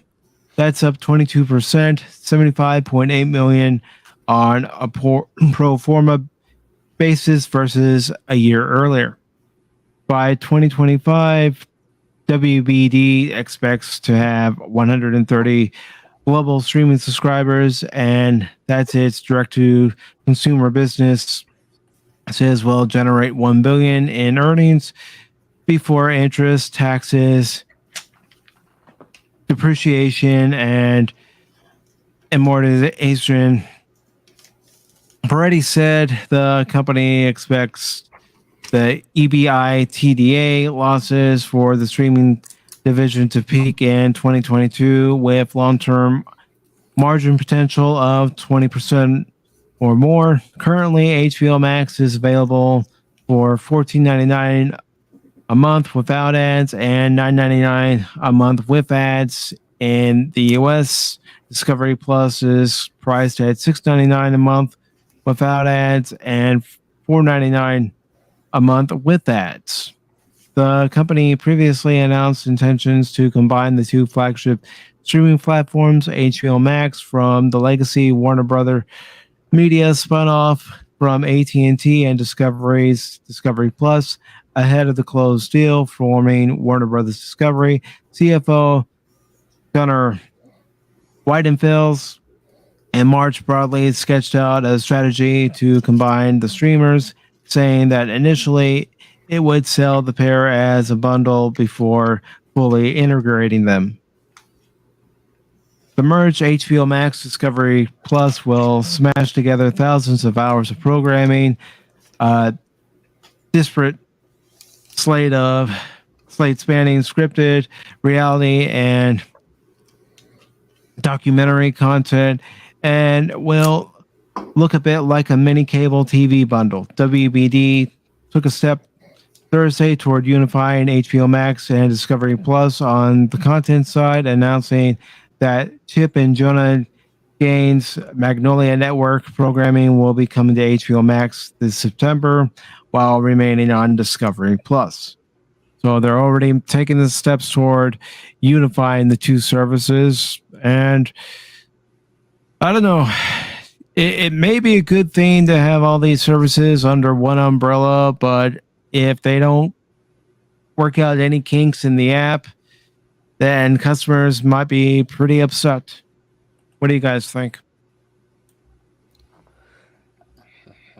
A: That's up 22%, 75.8 million on a pro forma basis versus a year earlier. By 2025, WBD expects to have 130 global streaming subscribers, and that's its direct-to-consumer business. Says will generate $1 billion in earnings before interest, taxes, depreciation, and amortization. Peretti said the company expects the EBITDA losses for the streaming division to peak in 2022 with long-term margin potential of 20% or more. Currently, HBO Max is available for $14.99 a month without ads and $9.99 a month with ads. In the US, Discovery Plus is priced at $6.99 a month without ads and $4.99 a month with ads. The company previously announced intentions to combine the two flagship streaming platforms, HBO Max from the legacy Warner Brothers Media spun off from AT&T and Discovery's Discovery Plus ahead of the closed deal, forming Warner Brothers Discovery. CFO Gunnar Weidenfels in March broadly sketched out a strategy to combine the streamers, saying that initially it would sell the pair as a bundle before fully integrating them. The merged HBO Max Discovery Plus will smash together thousands of hours of programming, disparate slate spanning scripted, reality, and documentary content, and will look a bit like a mini cable TV bundle. WBD took a step Thursday toward unifying HBO Max and Discovery Plus on the content side, announcing that Chip and Jonah Gaines Magnolia Network programming will be coming to HBO Max this September while remaining on Discovery Plus. So they're already taking the steps toward unifying the two services. And I don't know, it may be a good thing to have all these services under one umbrella, but if they don't work out any kinks in the app, then customers might be pretty upset. What do you guys think?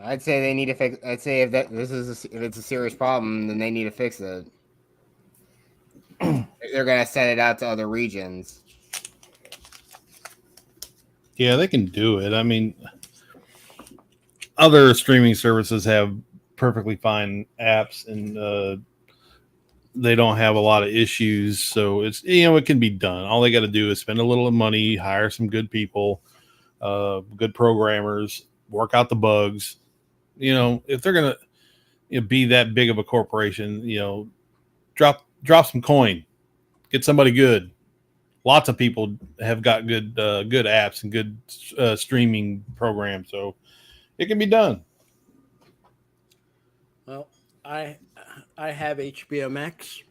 D: I'd say they need to fix. I'd say if it's a serious problem, then they need to fix it. They're gonna send it out to other regions.
B: Yeah, they can do it. I mean, other streaming services have perfectly fine apps, and they don't have a lot of issues. So it's, it can be done. All they got to do is spend a little money, hire some good people, good programmers, work out the bugs. If they're gonna be that big of a corporation, drop some coin, get somebody good. Lots of people have got good apps and good streaming programs, so it can be done.
C: Well, I have HBO Max.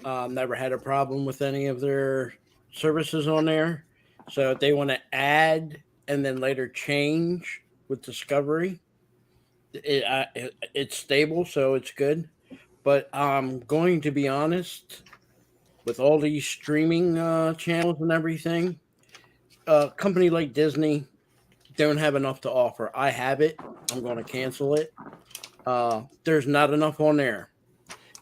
C: Never had a problem with any of their services on there. So if they want to add and then later change with Discovery, it's stable, so it's good. But I'm going to be honest, with all these streaming channels and everything, a company like Disney don't have enough to offer. I have it. I'm going to cancel it. There's not enough on there.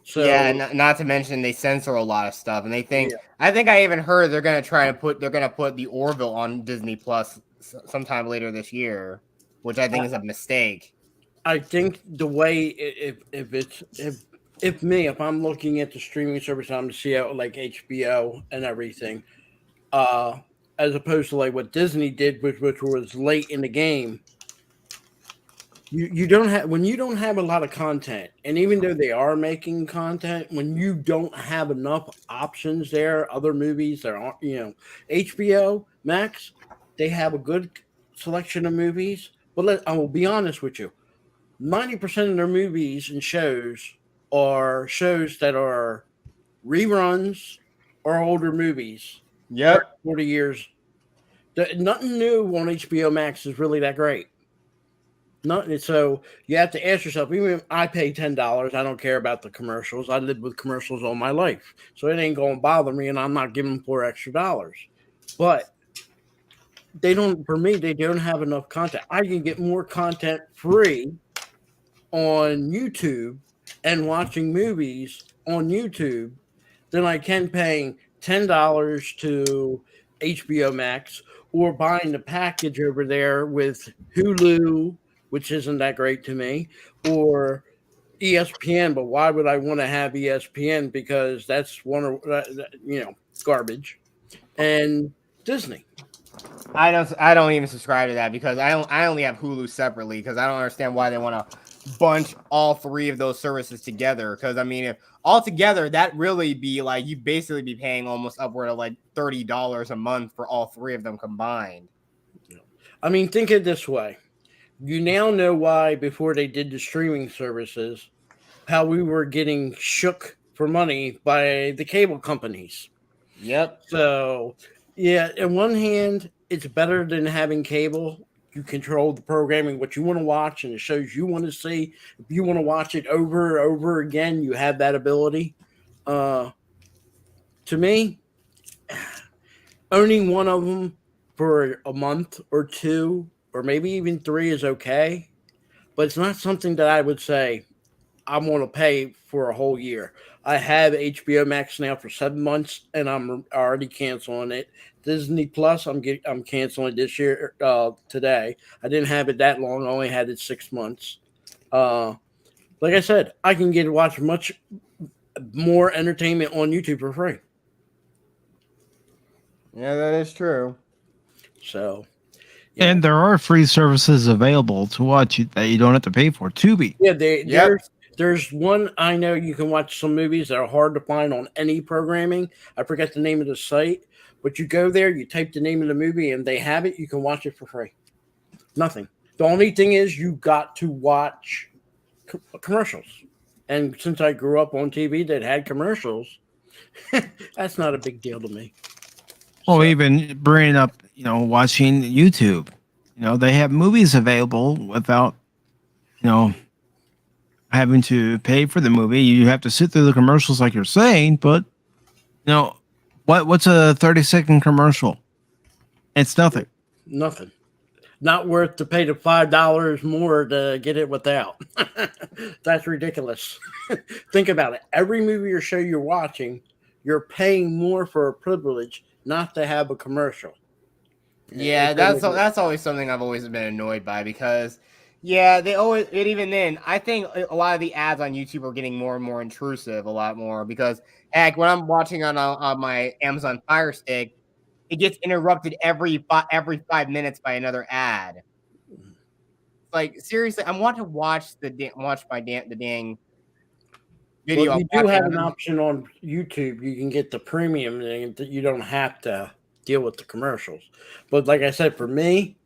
C: So
D: yeah, not to mention they censor a lot of stuff, and they think. Yeah. I think I even heard they're gonna put the Orville on Disney Plus sometime later this year, which I think is a mistake.
C: I think the way if I'm looking at the streaming service, I'm to see out like HBO and everything, as opposed to like what Disney did, which was late in the game. You don't have, when you don't have a lot of content, and even though they are making content, when you don't have enough options there, other movies that aren't, HBO Max, they have a good selection of movies. But I will be honest with you, 90% of their movies and shows are shows that are reruns or older movies.
D: Yep,
C: 40 years. Nothing new on HBO Max is really that great. Nothing. So you have to ask yourself, even if I pay $10, I don't care about the commercials. I lived with commercials all my life. So it ain't going to bother me, and I'm not giving them $4 extra. But they don't have enough content. I can get more content free on YouTube and watching movies on YouTube than I can paying $10 to HBO Max or buying the package over there with Hulu, which isn't that great to me, or ESPN. But why would I want to have ESPN? Because that's garbage. And Disney.
D: I don't even subscribe to that because I only have Hulu separately because I don't understand why they want to bunch all three of those services together. Because I mean, if all together, that really be like you basically be paying almost upward of like $30 a month for all three of them combined.
C: I mean, think of it this way. You now know why before they did the streaming services, how we were getting shook for money by the cable companies.
D: Yep.
C: So, yeah, on one hand, it's better than having cable. You control the programming, what you want to watch, and the shows you want to see. If you want to watch it over and over again, you have that ability. To me, owning one of them for a month or two or maybe even 3 is okay, but it's not something that I would say I want to pay for a whole year. I have HBO Max now for 7 months, and I'm already canceling it. Disney Plus, I'm canceling this year today. I didn't have it that long; I only had it 6 months. Like I said, I can watch much more entertainment on YouTube for free.
D: Yeah, that is true.
C: So.
A: Yeah. And there are free services available to watch that you don't have to pay for. Tubi.
C: Yeah, there's one I know you can watch some movies that are hard to find on any programming. I forget the name of the site, But you go there, you type the name of the movie, and they have it. You can watch it for free. Nothing. The only thing is you got to watch commercials. And since I grew up on TV that had commercials, that's not a big deal to me.
A: Well,
C: So-
A: even bringing up, watching YouTube. They have movies available without, having to pay for the movie. You have to sit through the commercials like you're saying, but what's a 30-second commercial? It's nothing.
C: Nothing. Not worth to pay the $5 more to get it without. That's ridiculous. Think about it. Every movie or show you're watching, you're paying more for a privilege not to have a commercial.
D: Yeah, that's always something I've always been annoyed by because, yeah, they always. And even then, I think a lot of the ads on YouTube are getting more and more intrusive, a lot more because, heck, when I'm watching on my Amazon Fire Stick, it gets interrupted every 5 minutes by another ad. Like seriously, I want to watch the dang video.
C: Well, you do have an option on YouTube. You can get the premium thing that you don't have to deal with the commercials. But like I said, for me,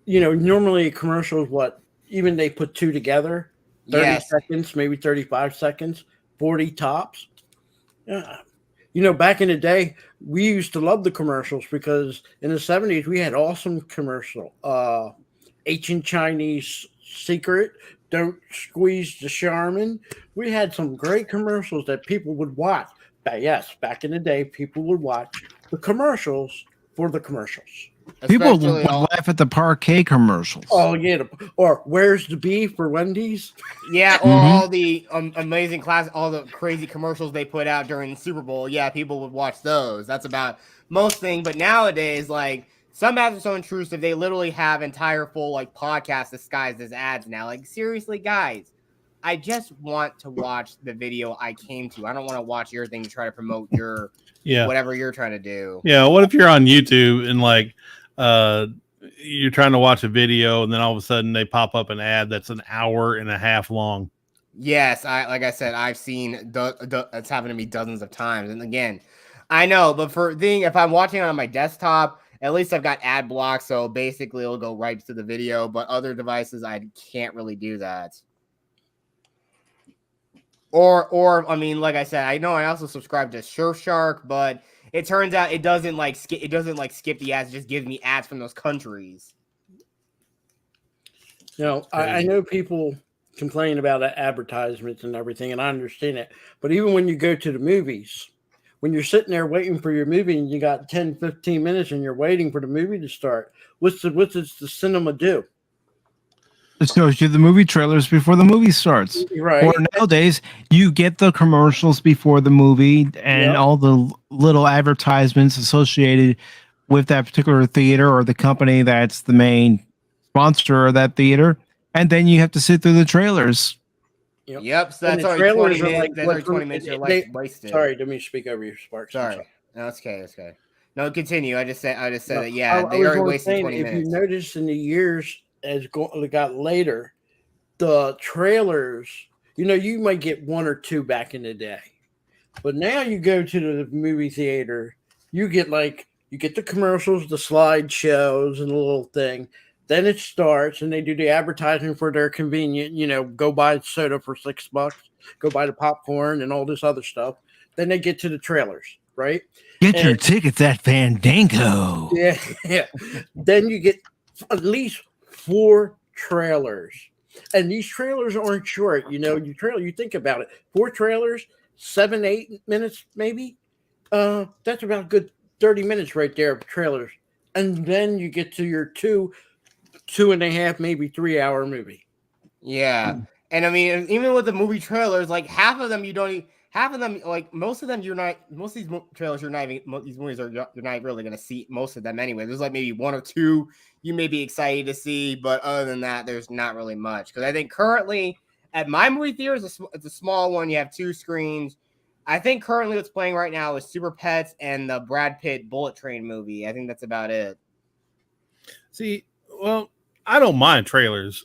C: normally commercials, even they put two together, 30 seconds, maybe 35 seconds, 40 tops. Yeah. Back in the day, we used to love the commercials because in the 70s, we had awesome commercial. Ancient Chinese Secret, Don't Squeeze the Charmin. We had some great commercials that people would watch. But yes, back in the day, people would watch the commercials for the commercials.
A: People would laugh at the parquet commercials.
C: Oh, yeah. Or Where's the Beef for Wendy's?
D: Yeah, or all the amazing all the crazy commercials they put out during the Super Bowl. Yeah, people would watch those. That's about most things. But nowadays, like, some ads are so intrusive, they literally have entire full, like, podcasts disguised as ads now. Like, seriously, guys, I just want to watch the video I came to. I don't want to watch your thing to try to promote your whatever you're trying to do.
B: Yeah, what if you're on YouTube and, like, you're trying to watch a video and then all of a sudden they pop up an ad that's an hour and a half long?
D: Yes, like I said, I've seen it's happened to me dozens of times. And again, I know, but if I'm watching it on my desktop, at least I've got ad block, so basically it'll go right to the video. But other devices, I can't really do that. Or I mean, like I said, I know I also subscribe to Surfshark, but it turns out it doesn't skip the ads. It just gives me ads from those countries.
C: I know people complain about advertisements and everything, and I understand it. But even when you go to the movies, when you're sitting there waiting for your movie and you got 10, 15 minutes and you're waiting for the movie to start, what does the cinema do?
A: It shows you the movie trailers before the movie starts.
C: Right.
A: Or nowadays, you get the commercials before the movie and all the little advertisements associated with that particular theater or the company that's the main sponsor of that theater. And then you have to sit through the trailers.
D: Yep. So that's already 20 minutes. That's already 20 minutes of your life wasted.
C: Sorry, let me speak over your Sparks.
D: Sorry. No, that's okay. That's okay. No, continue. I just said that. Yeah,
C: I
D: they already wasted 20
C: if
D: minutes.
C: If you notice in the years as got later, the trailers, you might get one or two back in the day, but now you go to the movie theater, you get the commercials, the slideshows, and the little thing. Then it starts, and they do the advertising for their convenient. Go buy soda for $6, go buy the popcorn and all this other stuff. Then they get to the trailers, right?
A: Get your tickets at Fandango.
C: Yeah. Then you get at least 4 trailers, and these trailers aren't short. You think about it, 4 trailers, 7-8 minutes maybe. That's about a good 30 minutes right there of trailers, and then you get to your 2.5, maybe 3-hour movie.
D: Yeah, and I mean, even with the movie trailers, like half of them, like most of these trailers, these movies you're not really going to see most of them anyway. There's like maybe 1 or 2 you may be excited to see, but other than that, there's not really much. Because I think currently at my movie theater, it's a small one. You have 2 screens. I think currently what's playing right now is Super Pets and the Brad Pitt Bullet Train movie. I think that's about it.
B: See, well, I don't mind trailers.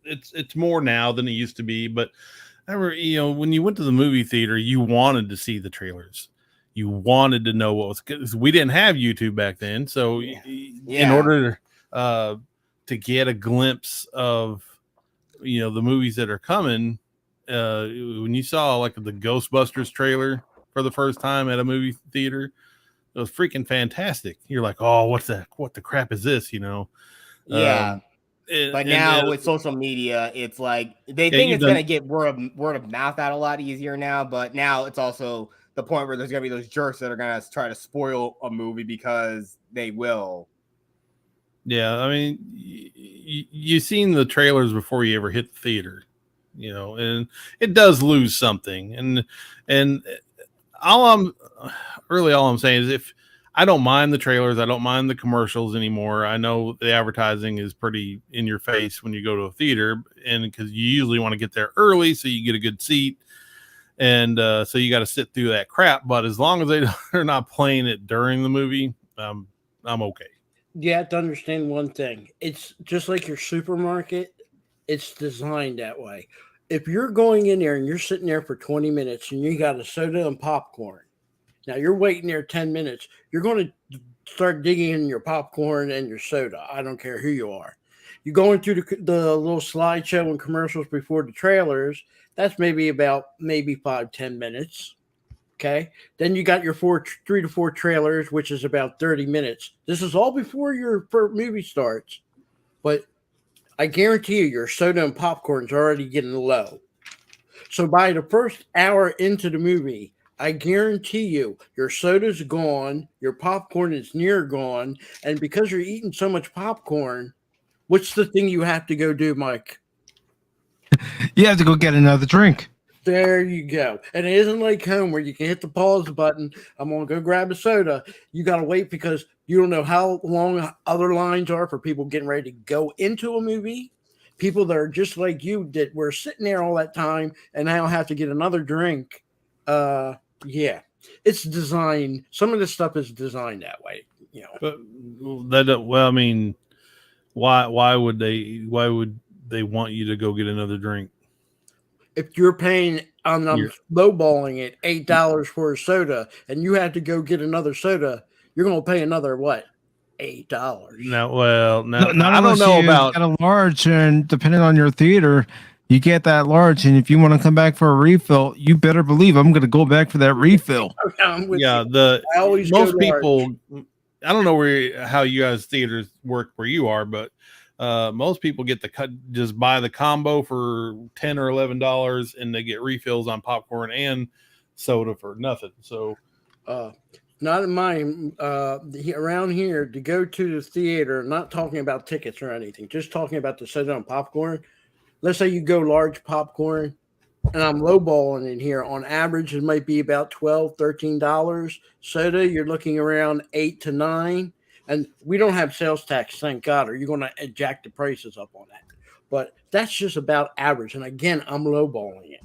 B: It's more now than it used to be, but when you went to the movie theater, you wanted to see the trailers. you wanted to know what was good. We didn't have YouTube back then, so in order to get a glimpse of the movies that are coming, when you saw like the Ghostbusters trailer for the first time at a movie theater, it was freaking fantastic. You're like, oh, what the crap is this?
D: Yeah. But now with social media, it's like they think it's going to get word of mouth out a lot easier now. But now it's also the point where there's going to be those jerks that are going to try to spoil a movie because they will.
B: Yeah, I mean, you've seen the trailers before you ever hit the theater, and it does lose something. And all I'm saying is, if I don't mind the trailers, I don't mind the commercials anymore. I know the advertising is pretty in your face when you go to a theater, and because you usually want to get there early so you get a good seat, and so you got to sit through that crap. But as long as they're not playing it during the movie, I'm okay.
C: You have to understand one thing. It's just like your supermarket. It's designed that way. If you're going in there and you're sitting there for 20 minutes and you got a soda and popcorn, now you're waiting there 10 minutes, you're going to start digging in your popcorn and your soda. I don't care who you are. You're going through the little slideshow and commercials before the trailers. That's maybe 5-10 minutes. Okay. Then you got your 3 to 4 trailers, which is about 30 minutes. This is all before your movie starts. But I guarantee you, your soda and popcorn's already getting low. So by the first hour into the movie, I guarantee you, your soda's gone, your popcorn is near gone, and because you're eating so much popcorn, what's the thing you have to go do, Mike?
A: You have to go get another drink.
C: There you go. And it isn't like home where you can hit the pause button. I'm going to go grab a soda. You got to wait because you don't know how long other lines are for people getting ready to go into a movie. People that are just like you that were sitting there all that time and now have to get another drink. Yeah, it's designed. Some of this stuff is designed that way,
B: But I mean, why would they want you to go get another drink?
C: If you're paying, I'm lowballing it, $8 for a soda, and you have to go get another soda, you're going to pay another what? $8.
B: No,
A: I don't know about a large, and depending on your theater, you get that large, and if you want to come back for a refill, you better believe I'm going to go back for that refill.
B: Most people, I don't know how you guys theaters work where you are, but most people get just buy the combo for $10 or $11, and they get refills on popcorn and soda for nothing. So,
C: not in mine. Around here, to go to the theater, not talking about tickets or anything, just talking about the soda and popcorn. Let's say you go large popcorn, and I'm lowballing it here. On average, it might be about $12, $13. Soda, you're looking around $8 to $9. And we don't have sales tax, thank God, or you're going to jack the prices up on that. But that's just about average. And again, I'm lowballing it.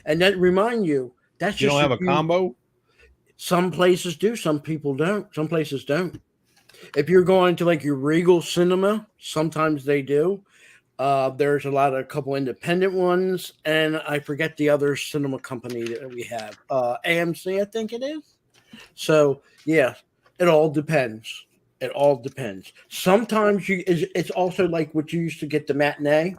C: And that remind you, that's
B: you
C: just
B: don't have a combo.
C: Some places do, some people don't. Some places don't. If you're going to like your Regal Cinema, sometimes they do. There's a couple independent ones, and I forget the other cinema company that we have. AMC, I think it is. So yeah, it all depends. It all depends. Sometimes it's also like what you used to get the matinee.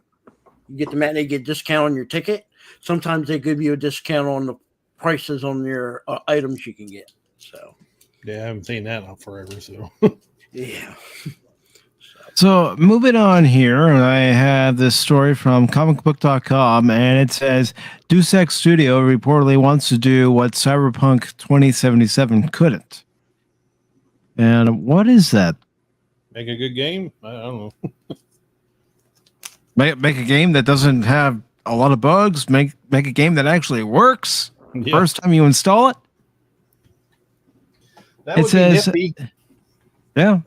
C: You get the matinee, you get a discount on your ticket. Sometimes they give you a discount on the prices on your items you can get. So,
B: yeah, I haven't seen that in forever. So,
C: yeah.
A: So moving on here, I have this story from comicbook.com, and it says Deus Ex Studio reportedly wants to do what Cyberpunk 2077 couldn't. And what is that?
B: Make a good game? I don't know.
A: Make a game that doesn't have a lot of bugs. Make a game that actually works first time you install it.
B: That would be nifty.
A: Yeah.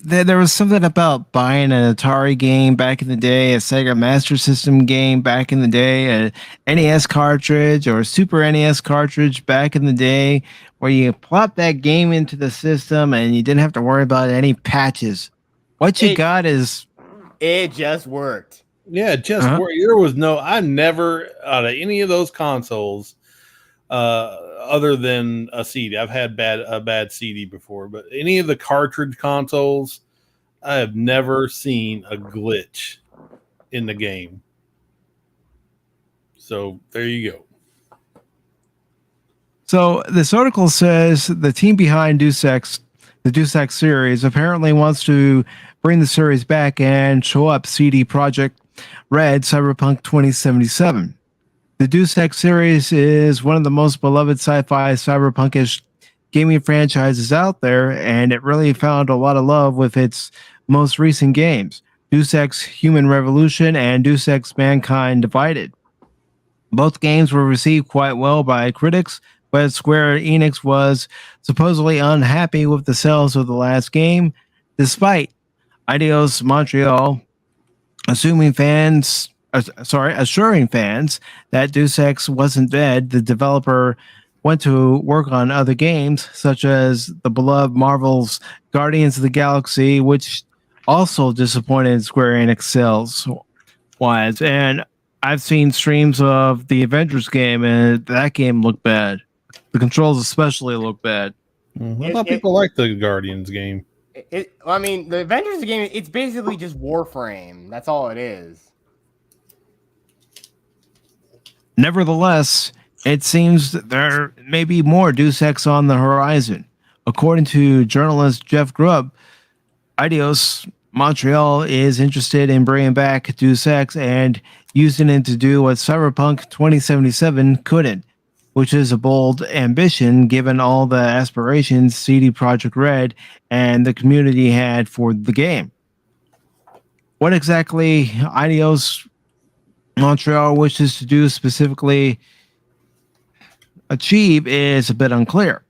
A: There was something about buying an Atari game back in the day, a Sega Master System game back in the day, a NES cartridge or a Super NES cartridge back in the day, where you plop that game into the system and you didn't have to worry about any patches. What you got is...
D: It just worked.
B: Yeah, it just worked. There was I never, out of any of those consoles, other than a CD. I've had a bad CD before, but any of the cartridge consoles, I have never seen a glitch in the game. So there you go.
A: So this article says the team behind the Deus Ex series, apparently wants to bring the series back and show up CD Projekt Red Cyberpunk 2077. The Deus Ex series is one of the most beloved sci-fi cyberpunkish gaming franchises out there, and it really found a lot of love with its most recent games, Deus Ex Human Revolution and Deus Ex Mankind Divided. Both games were received quite well by critics, but Square Enix was supposedly unhappy with the sales of the last game, despite Eidos Montreal assuring fans that Deus Ex wasn't dead. The developer went to work on other games, such as the beloved Marvel's Guardians of the Galaxy, which also disappointed Square Enix sales-wise. And I've seen streams of the Avengers game, and that game looked bad. The controls especially look bad.
B: I thought people liked the Guardians game.
D: I mean, the Avengers game, it's basically just Warframe. That's all it is.
A: Nevertheless, it seems that there may be more Deus Ex on the horizon. According to journalist Jeff Grubb, Eidos Montreal is interested in bringing back Deus Ex and using it to do what Cyberpunk 2077 couldn't, which is a bold ambition given all the aspirations CD Projekt Red and the community had for the game. What exactly Eidos Montreal wishes to do specifically achieve is a bit unclear,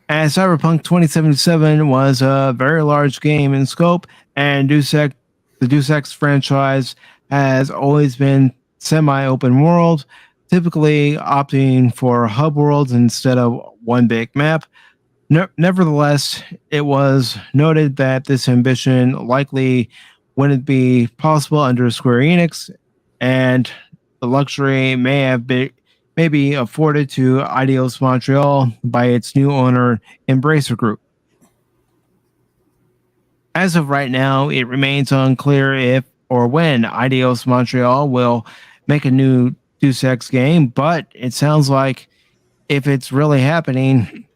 A: as Cyberpunk 2077 was a very large game in scope, and the Deus Ex franchise has always been semi-open world, typically opting for hub worlds instead of one big map. Nevertheless, it was noted that this ambition likely wouldn't be possible under Square Enix, and the luxury may be afforded to Eidos Montreal by its new owner, Embracer Group. As of right now, it remains unclear if or when Eidos Montreal will make a new Deus Ex game, but it sounds like if it's really happening,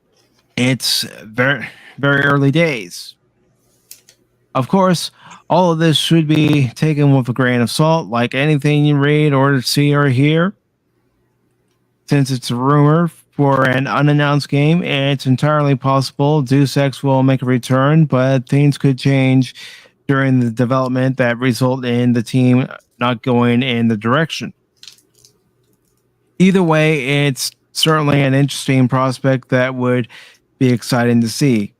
A: it's very, very early days. Of course, all of this should be taken with a grain of salt, like anything you read or see or hear. Since it's a rumor for an unannounced game, it's entirely possible Deus Ex will make a return, but things could change during the development that result in the team not going in the direction. Either way, it's certainly an interesting prospect that would be exciting to see.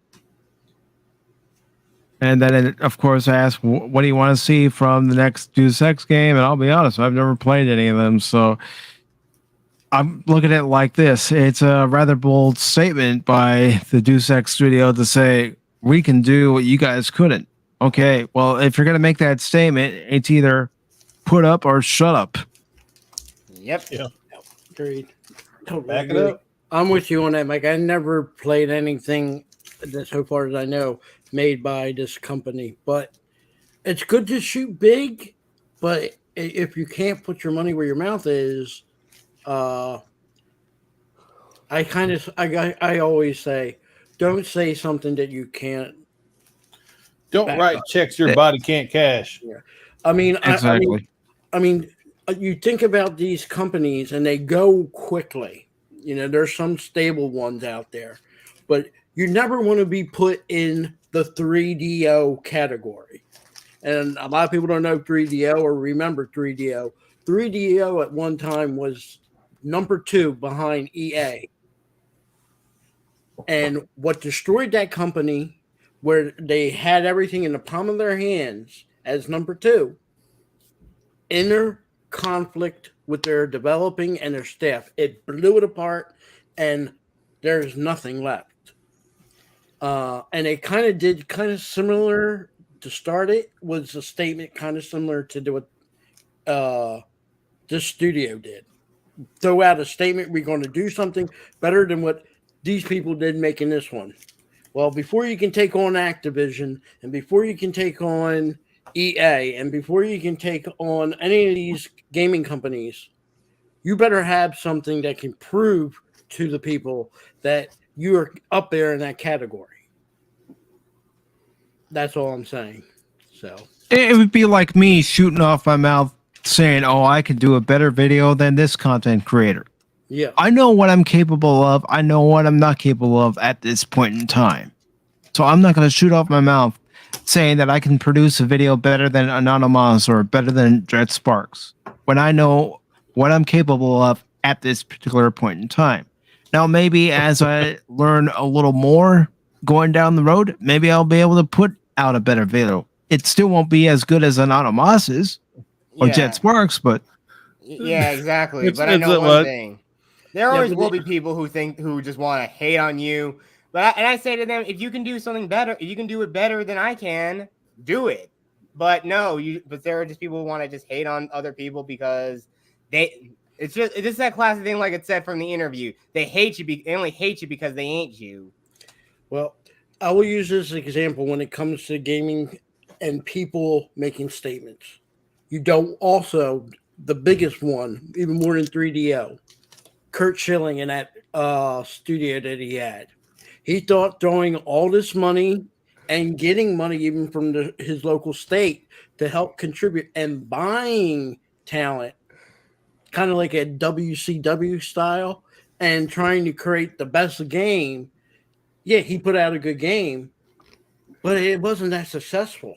A: And then, of course, I asked, what do you want to see from the next Deus Ex game? And I'll be honest, I've never played any of them, so I'm looking at it like this. It's a rather bold statement by the Deus Ex studio to say, we can do what you guys couldn't. Okay, well, if you're going to make that statement, it's either put up or shut up.
D: Yep.
B: Yeah.
C: Agreed. Totally
B: Back it
C: agree.
B: up.
C: I'm with you on that, Mike. I never played anything that, so far as I know, made by this company. But it's good to shoot big, but if you can't put your money where your mouth is, I always say, don't say something that you can't.
B: Don't write checks your body can't cash.
C: Yeah. I mean,
A: Exactly.
C: I mean, you think about these companies and they go quickly. You know, there's some stable ones out there, but you never want to be put in the 3DO category. And a lot of people don't know 3DO or remember 3DO. 3DO at one time was number 2 behind EA. And what destroyed that company, where they had everything in the palm of their hands as number 2, inner conflict with their developing and their staff. It blew it apart, and there's nothing left. And it kind of did similar to start it, was a statement kind of similar to what this studio did. throw out a statement. We're going to do something better than what these people did making this one. Well, before you can take on Activision, and before you can take on EA, and before you can take on any of these gaming companies, you better have something that can prove to the people that you are up there in that category. That's all I'm saying. So
A: It would be like me shooting off my mouth saying, "Oh, I could do a better video than this content creator."
C: yeah,
A: I know what I'm capable of. I know what I'm not capable of at this point in time. So I'm not going to shoot off my mouth saying that I can produce a video better than Anonymous or better than Dread Sparks when I know what I'm capable of at this particular point in time. Now, maybe as I learn a little more going down the road, maybe I'll be able to put out a better video. It still won't be as good as Anonymous's or Jet Sparks, but
D: Yeah, exactly.
B: It's-
D: But I
B: it's
D: know
B: a
D: one
B: what?
D: thing. There
C: Yeah,
D: always
C: but
D: will be people who just want to hate on you. But I say to them, if you can do something better, if you can do it better than I can, do it. But no, but there are just people who want to just hate on other people because it's just that classic thing, like it said from the interview. They hate you. They only hate you because they ain't you.
C: well, I will use this example when it comes to gaming and people making statements. You don't also, the biggest one, even more than 3DO, Kurt Schilling in that studio that he had. He thought throwing all this money and getting money even from his local state to help contribute and buying talent, kind of like a WCW style, and trying to create the best game. Yeah, he put out a good game, but it wasn't that successful.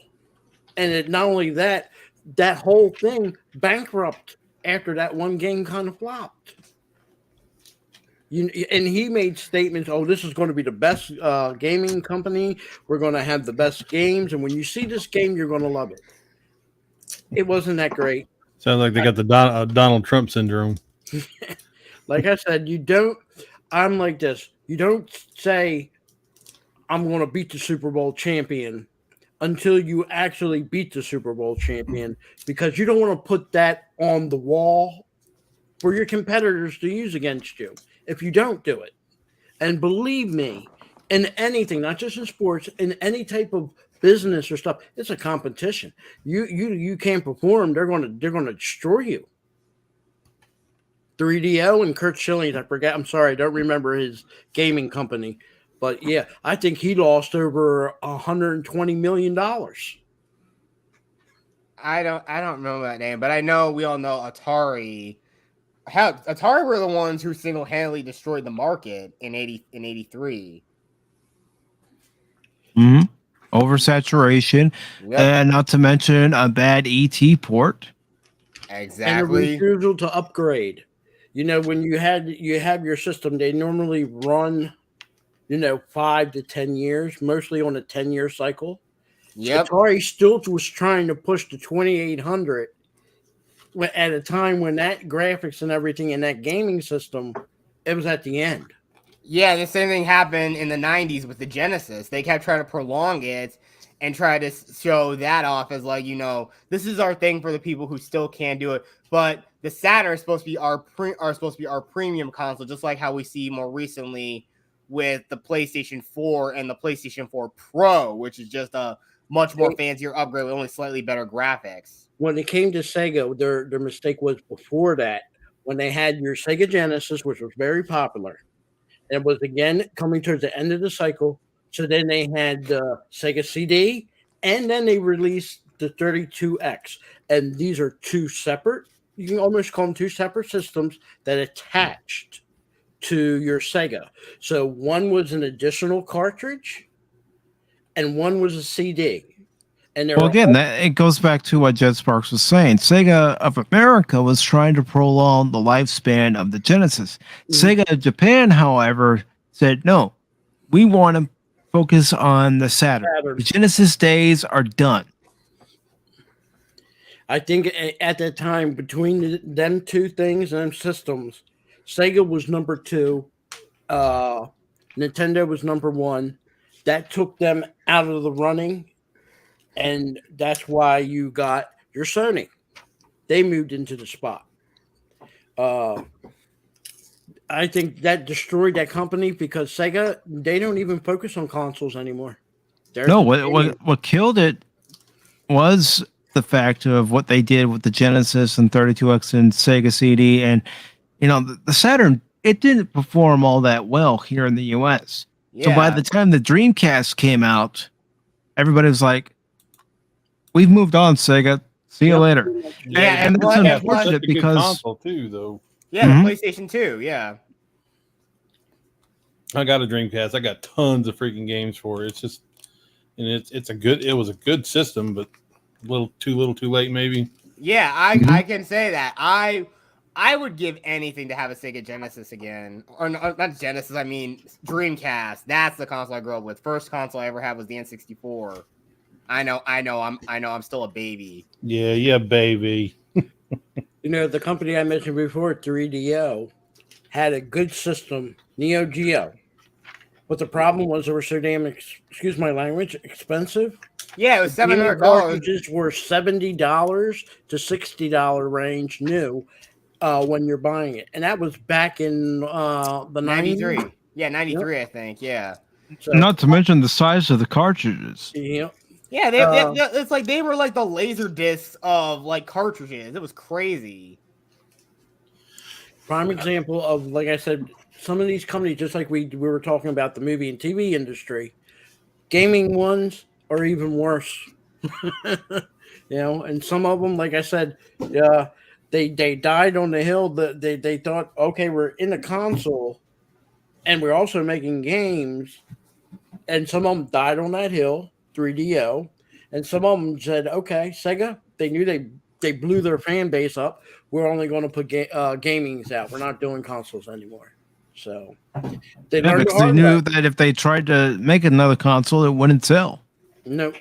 C: And not only that, that whole thing bankrupt after that one game kind of flopped. And he made statements, "Oh, this is going to be the best gaming company. We're going to have the best games, and when you see this game, you're going to love it." It wasn't that great.
B: Sounds like they got the Donald Trump syndrome.
C: Like I said, you don't. I'm like this. You don't say, "I'm going to beat the Super Bowl champion," until you actually beat the Super Bowl champion, because you don't want to put that on the wall for your competitors to use against you if you don't do it. And believe me, in anything, not just in sports, in any type of business or stuff, it's a competition. You can't perform, they're gonna destroy you. 3DO and Kurt Schilling, I forget. I'm sorry, I don't remember his gaming company, but yeah, I think he lost over $120 million.
D: I don't remember that name, but I know we all know Atari. Atari were the ones who single-handedly destroyed the market in 83.
A: oversaturation, and not to mention a bad ET port.
D: Exactly.
C: And a refusal to upgrade. You know, when you have your system, they normally run, 5 to 10 years, mostly on a 10-year cycle.
D: Yep.
C: Atari still was trying to push the 2800 at a time when that graphics and everything in that gaming system, it was at the end.
D: Yeah, the same thing happened in the 90s with the Genesis. They kept trying to prolong it and try to show that off as like, this is our thing for the people who still can't do it. But the Saturn is supposed to be our premium console, just like how we see more recently with the PlayStation 4 and the PlayStation 4 Pro, which is just a much more fancier upgrade with only slightly better graphics.
C: When it came to Sega, their mistake was before that, when they had your Sega Genesis, which was very popular. It was again coming towards the end of the cycle. So then they had the Sega CD, and then they released the 32X. And these are two separate, you can almost call them two separate systems that attached to your Sega. So one was an additional cartridge, and one was a CD. And
A: well, again, it goes back to what Jet Sparks was saying. Sega of America was trying to prolong the lifespan of the Genesis. Sega of Japan, however, said, no, we want to focus on the Saturn. The Genesis days are done.
C: I think at that time, between them two things and them systems, Sega was number 2. Nintendo was number 1. That took them out of the running. And that's why you got your Sony. They moved into the spot. Uh, I think that destroyed that company because Sega, they don't even focus on consoles anymore. They're
A: No,
C: the
A: what
C: gaming-
A: what killed it was the fact of what they did with the Genesis and 32X and Sega CD, and the Saturn. It didn't perform all that well here in the U.S. So by
D: Yeah.
A: the time the Dreamcast came out, everybody was like, "We've moved on, Sega. See you
C: Yep.
A: later."
D: Yeah,
A: and
D: and
A: that's
D: plus-
B: Yeah,
A: unfortunate
B: such a good
A: because
B: console too, though.
D: Yeah,
A: Mhm.
D: the PlayStation 2. Yeah.
B: I got a Dreamcast. I got tons of freaking games for it. It's just, and it was a good system, but a little too late, maybe.
D: Yeah,
A: Mhm.
D: I can say that. I would give anything to have a Sega Genesis again. Or not Genesis, I mean Dreamcast. That's the console I grew up with. First console I ever had was the N64. I know, I'm still a baby.
B: Yeah, baby.
C: The company I mentioned before, 3DO, had a good system, Neo Geo. But the problem was they were so damn, excuse my language, expensive.
D: Yeah, it was
C: Gaming
D: $700.
C: cartridges were $70 to $60 range new when you're buying it. And that was back in the
D: 93.
C: 90s.
D: Yeah, 93, I think. Yeah.
C: So,
A: not to mention the size of the cartridges.
C: yeah.
D: Yeah,
C: Uh,
D: it's like they were like the laser discs of like cartridges. It was crazy.
C: Prime example of, like I said, some of these companies, just like we were talking about the movie and TV industry, gaming ones are even worse. And some of them, like I said, they died on the hill. That they thought, okay, we're in the console, and we're also making games, and some of them died on that hill. 3DO, and some of them said, okay, Sega. They knew they blew their fan base up. We're only going to put gamings out. We're not doing consoles anymore. So they
A: Yeah,
C: learned the
A: because they
C: hard
A: knew
C: way.
A: that if they tried to make another console, it wouldn't sell.
C: Nope.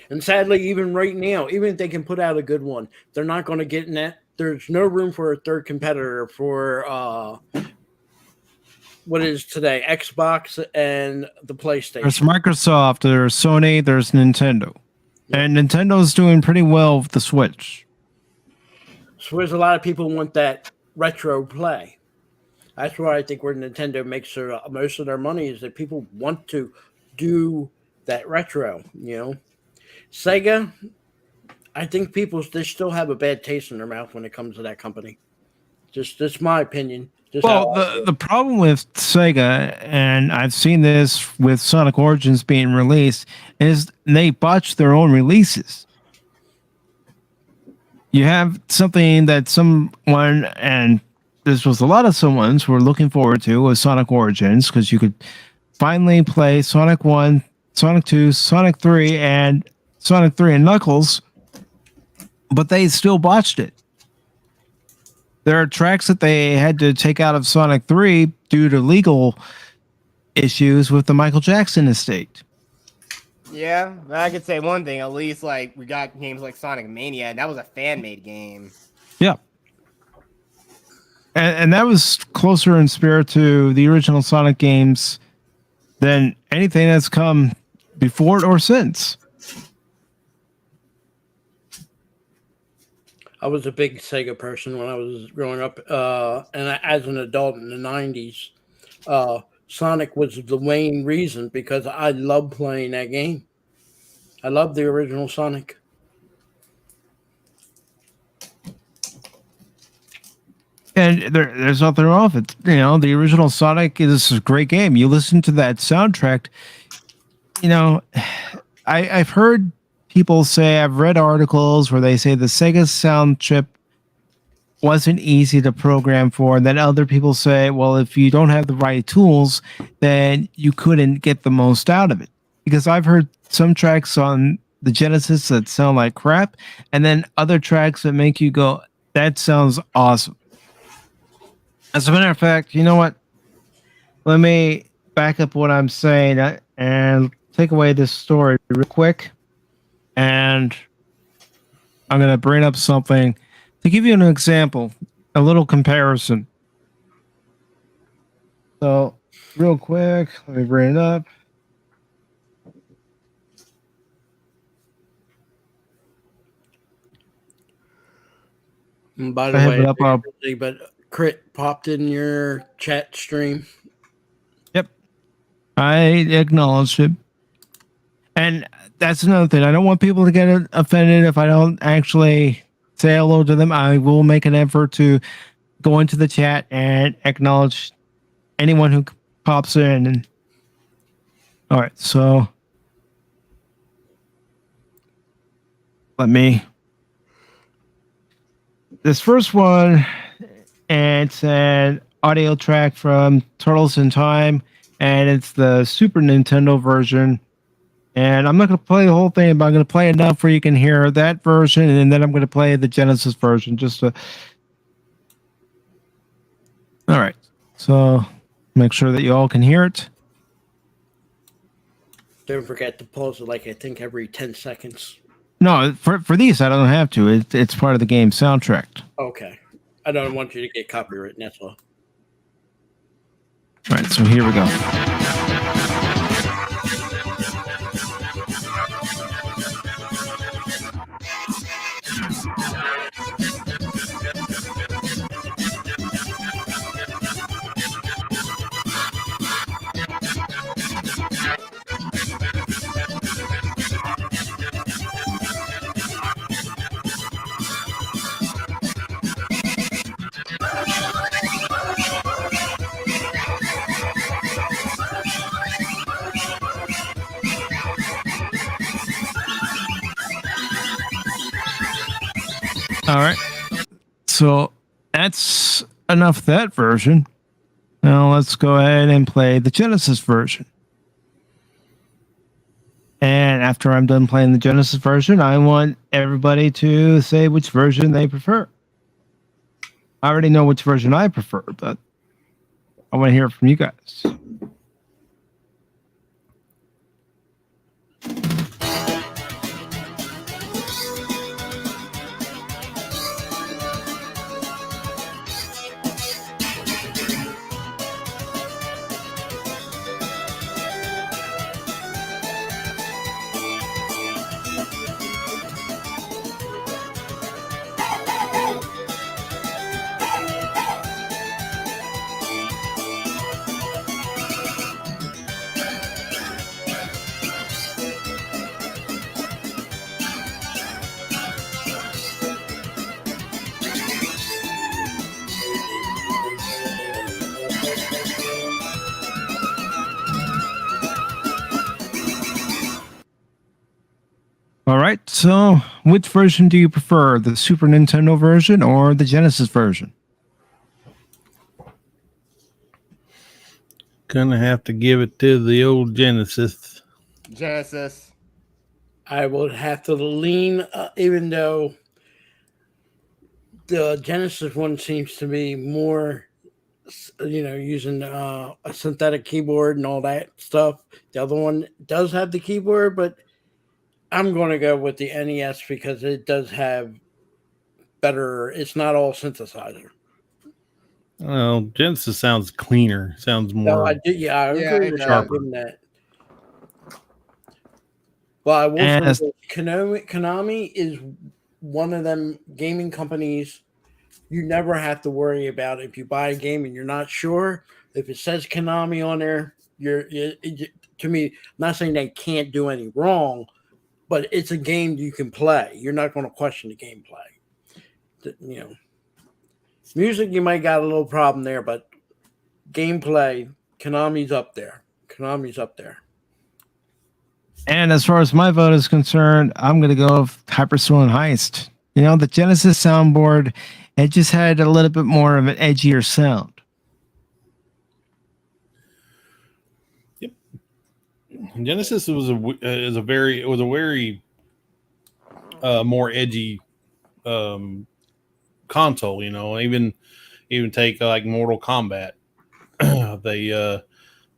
C: And sadly, even right now, even if they can put out a good one, they're not going to get in that. There's no room for a third competitor for what is today Xbox and the PlayStation.
A: There's Microsoft, there's Sony, there's Nintendo. And Nintendo's doing pretty well with the Switch.
C: So there's a lot of people want that retro play. That's why I think where Nintendo makes most of their money is that people want to do that retro. Sega, I think people they still have a bad taste in their mouth when it comes to that company. Just that's my opinion. Just
A: Well, the problem with Sega, and I've seen this with Sonic Origins being released, is they botch their own releases. You have something that someone, and this was a lot of someone's who were looking forward to, was Sonic Origins, because you could finally play Sonic 1, Sonic 2, Sonic 3, and Sonic 3 and Knuckles, but they still botched it. There are tracks that they had to take out of Sonic 3 due to legal issues with the Michael Jackson estate.
D: Yeah, but I could say one thing. At least like we got games like Sonic Mania, and that was a fan made game.
A: Yeah. And that was closer in spirit to the original Sonic games than anything that's come before it or since.
C: I was a big Sega person when I was growing up, and as an adult in the 90s, Sonic was the main reason because I loved playing that game. I loved the original Sonic.
A: And there's nothing wrong with it. The original Sonic is a great game. You listen to that soundtrack, I've heard people say, I've read articles where they say the Sega sound chip wasn't easy to program for. And then other people say, well, if you don't have the right tools, then you couldn't get the most out of it. Because I've heard some tracks on the Genesis that sound like crap, and then other tracks that make you go, that sounds awesome. As a matter of fact, you know what? Let me back up what I'm saying and take away this story real quick. And I'm going to bring up something to give you an example, a little comparison. So, real quick, let me bring it up.
C: And by the
A: I have
C: way,
A: it up.
C: but Crit popped in your chat stream.
A: Yep. I acknowledged it. And that's another thing. I don't want people to get offended if I don't actually say hello to them. I will make an effort to go into the chat and acknowledge anyone who pops in. And all right, so let me. This first one, and it's an audio track from Turtles in Time, and it's the Super Nintendo version. And I'm not going to play the whole thing, but I'm going to play enough where you can hear that version, and then I'm going to play the Genesis version. Just to... All right. So make sure that you all can hear it.
C: Don't forget to pause it, like I think every 10 seconds.
A: No, for these, I don't have to. It's part of the game soundtrack.
C: Okay. I don't want you to get copyright, that's all.
A: All right, so here we go. All right. So that's enough of that version. Now let's go ahead and play the Genesis version. And after I'm done playing the Genesis version, I want everybody to say which version they prefer. I already know which version I prefer, but I want to hear it from you guys. All right, so which version do you prefer, the Super Nintendo version or the Genesis version?
B: Gonna have to give it to the old Genesis.
D: Genesis.
C: I would have to lean, even though the Genesis one seems to be more, using a synthetic keyboard and all that stuff. The other one does have the keyboard, but I'm going to go with the NES because it does have better. It's not all synthesizer.
B: Well, Genesis sounds cleaner. Sounds more.
C: No, I agree with
B: sharper.
C: that. Well, I will say Konami is one of them gaming companies you never have to worry about if you buy a game and you're not sure. If it says Konami on there, to me, I'm not saying they can't do any wrong, but it's a game you can play. You're not going to question the gameplay. Music, you might got a little problem there, but gameplay, Konami's up there.
A: And as far as my vote is concerned, I'm going to go with Hyperstolen Heist. The Genesis soundboard, it just had a little bit more of an edgier sound.
B: Yep. Genesis was a very more edgy console. Even take like Mortal Kombat.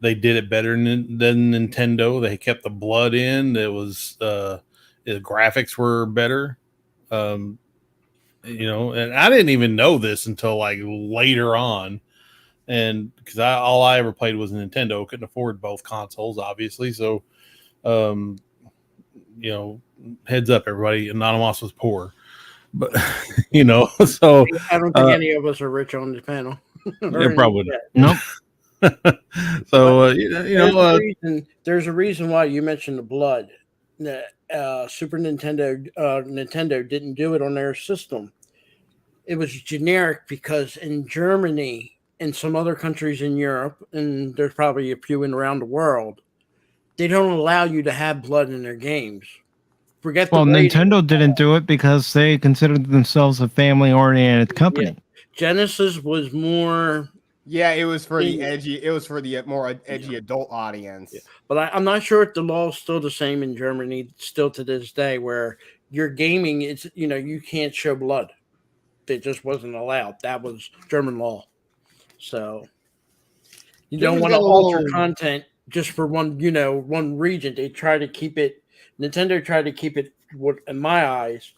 B: They did it better than Nintendo. They kept the blood in. It was the graphics were better. And I didn't even know this until like later on, and because all I ever played was Nintendo, couldn't afford both consoles, obviously. So, heads up, everybody, Anonymous was poor. but so
C: I don't think any of us are rich on this panel.
B: yeah, probably
A: Nope.
B: so
C: there's a reason why you mentioned the blood. Super Nintendo didn't do it on their system. It was generic because in Germany and some other countries in Europe, and there's probably a few in around the world, they don't allow you to have blood in their games. Forget
A: Well,
C: the rating.
A: Nintendo didn't do it because they considered themselves a family-oriented company.
C: Yeah. Genesis was more.
D: Yeah, it was for the
C: Yeah.
D: edgy. It was for the more edgy adult audience.
C: Yeah. But I'm not sure if the law is still the same in Germany, still to this day, where your gaming, it's you can't show blood. It just wasn't allowed. That was German law. So you don't want to alter content just for one region. They try to keep it. Nintendo tried to keep it. What in my eyes,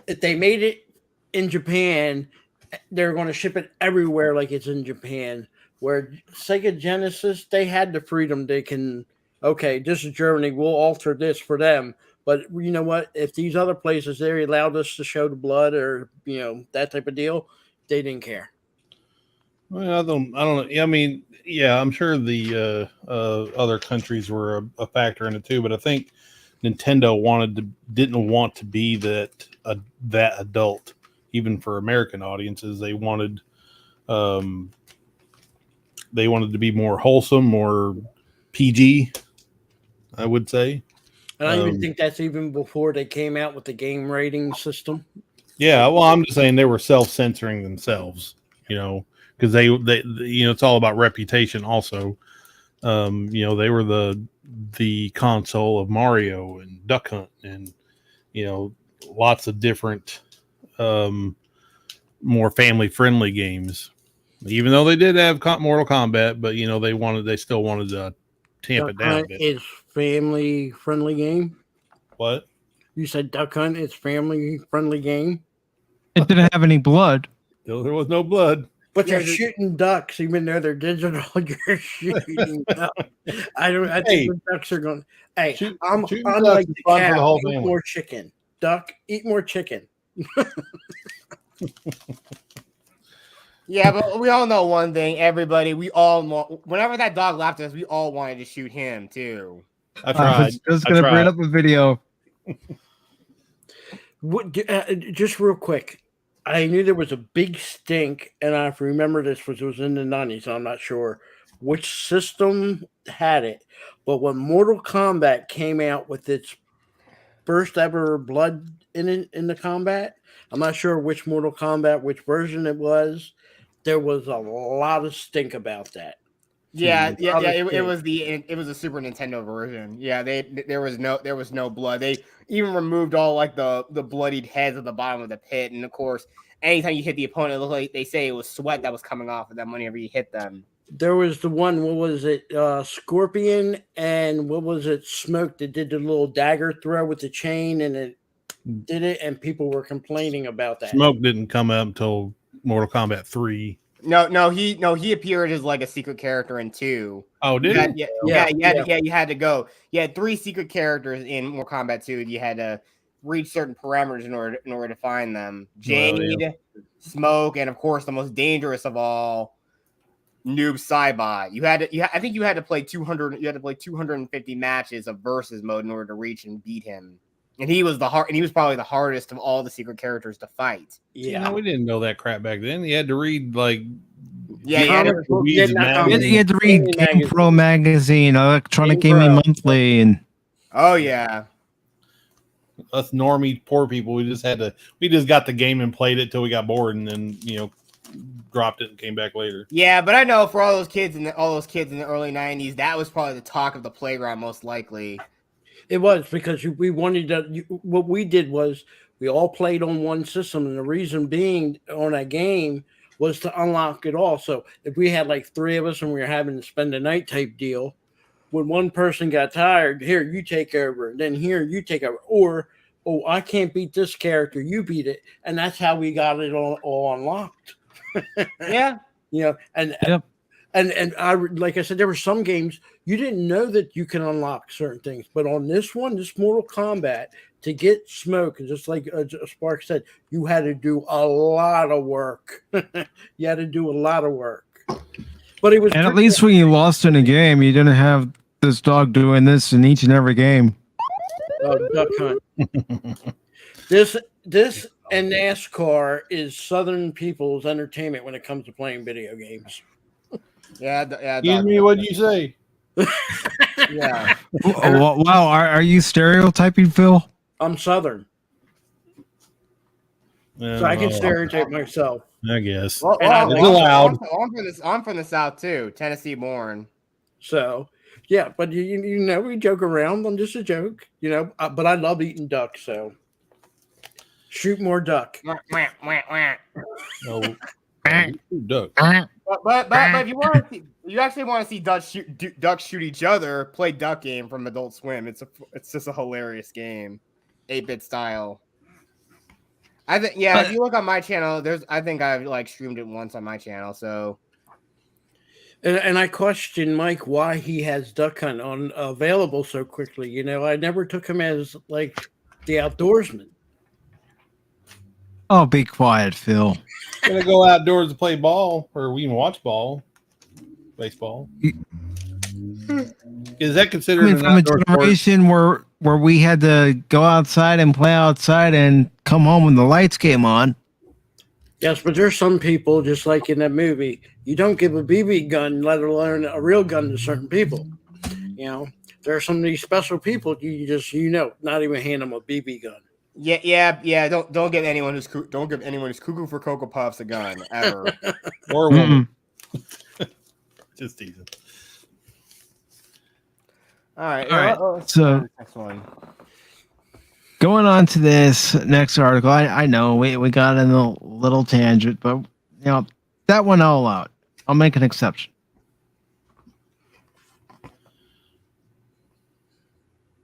C: if they made it in Japan, they're going to ship it everywhere like it's in Japan. Where Sega Genesis, they had the freedom. They can, okay, this is Germany. We'll alter this for them. But you know what? If these other places, they allowed us to show the blood or, that type of deal, they didn't care.
B: Well, I don't know. I mean, yeah, I'm sure the other countries were a factor in it too, but I think Nintendo didn't want to be that adult, even for American audiences. They wanted to be more wholesome, more PG, I would say.
C: And I even think that's even before they came out with the game rating system.
B: Yeah, well, I'm just saying they were self-censoring themselves, because they it's all about reputation. Also, they were the console of Mario and Duck Hunt, and lots of different more family-friendly games. Even though they did have Mortal Kombat, but they still wanted to tamp it down a bit.
C: It's family-friendly game.
B: What?
C: You said Duck Hunt. It's family-friendly game.
A: It didn't have any blood.
B: There was no blood.
C: But you're shooting ducks, even though they're digital. You're shooting ducks. I think the ducks are going. Hey, I'm like the cat. Eat more chicken. Duck, eat more chicken.
D: Yeah, but we all know one thing. Everybody, whenever that dog laughed at us, we all wanted to shoot him too.
B: I tried.
A: I was just going to bring up a video.
C: Just real quick, I knew there was a big stink, and I remember this was in the 90s. I'm not sure which system had it, but when Mortal Kombat came out with its first ever blood in the combat, I'm not sure which Mortal Kombat, which version it was. There was a lot of stink about that.
D: Yeah. It was a Super Nintendo version. Yeah, there was no blood. They even removed all like the bloodied heads at the bottom of the pit, and of course, anytime you hit the opponent, it looked like they say it was sweat that was coming off of them whenever you hit them.
C: There was the one. What was it? Scorpion and what was it? Smoke that did the little dagger throw with the chain, and it did it, and people were complaining about that.
B: Smoke didn't come up until Mortal Kombat 3.
D: No, he appeared as like a secret character in 2.
B: Oh, did he?
D: You had to go. You had 3 secret characters in Mortal Kombat 2. You had to reach certain parameters in order to find them. Jade, Smoke, and of course the most dangerous of all, Noob Saibot. I think you had to play 200. You had to play 250 matches of versus mode in order to reach and beat him. And he was probably the hardest of all the secret characters to fight.
C: Yeah,
B: we didn't know that crap back then. You had to read like
A: you had to read Game Pro magazine, Electronic Gaming Monthly, and
D: oh yeah.
B: Us normie poor people, we just got the game and played it till we got bored, and then dropped it and came back later.
D: Yeah, but I know for all those kids in the early 90s, that was probably the talk of the playground, most likely.
C: It was because we wanted to. What we did was we all played on one system, and the reason being on that game was to unlock it all. So if we had like 3 of us and we were having to spend a night type deal, when one person got tired, here you take over, then here you take over, or I can't beat this character, you beat it, and that's how we got it all unlocked.
D: Yeah,
C: And I, like I said, there were some games you didn't know that you can unlock certain things, but on this one, this Mortal Kombat, to get smoke, and just like Spark said, you had to do a lot of work. You had to do a lot of work. But it was,
A: and at least when you lost in a game, you didn't have this dog doing this in each and every game.
C: Duck hunt. This and NASCAR is Southern people's entertainment when it comes to playing video games.
D: Yeah.
B: Excuse me, what do you say?
D: Yeah.
A: Wow, are you stereotyping, Phil?
C: I'm Southern, so I can stereotype myself.
B: I guess.
D: Well,
C: And
B: it's allowed.
D: I'm from the South too, Tennessee born.
C: So, yeah, but you know, we joke around. I'm just a joke, you know. But I love eating duck, so shoot more duck.
B: No. Duck.
D: But if you want to see, you actually want to see ducks shoot each other, play Duck Game from Adult Swim. It's just a hilarious game, 8-bit style. I think if you look on my channel, I think I've like streamed it once on my channel. So,
C: and I question Mike why he has Duck Hunt on available so quickly. You know, I never took him as like the outdoorsman.
A: Oh, be quiet, Phil.
B: Gonna go outdoors to play ball, or we can watch ball, baseball. Is that considered an
A: From a
B: outdoor sport?
A: generation where we had to go outside and play outside and come home when the lights came on.
C: Yes, but there's some people, just like in that movie, you don't give a BB gun, let alone a real gun, to certain people. You know, there are some of these special people not even hand them a BB gun.
D: Yeah. Don't give anyone who's cuckoo for Cocoa Puffs a gun ever.
B: Or a woman. Just teasing.
D: All right.
A: So
D: next one.
A: going on to this next article, I know we got in a little tangent, but you know that one I'll allow it. I'll make an exception.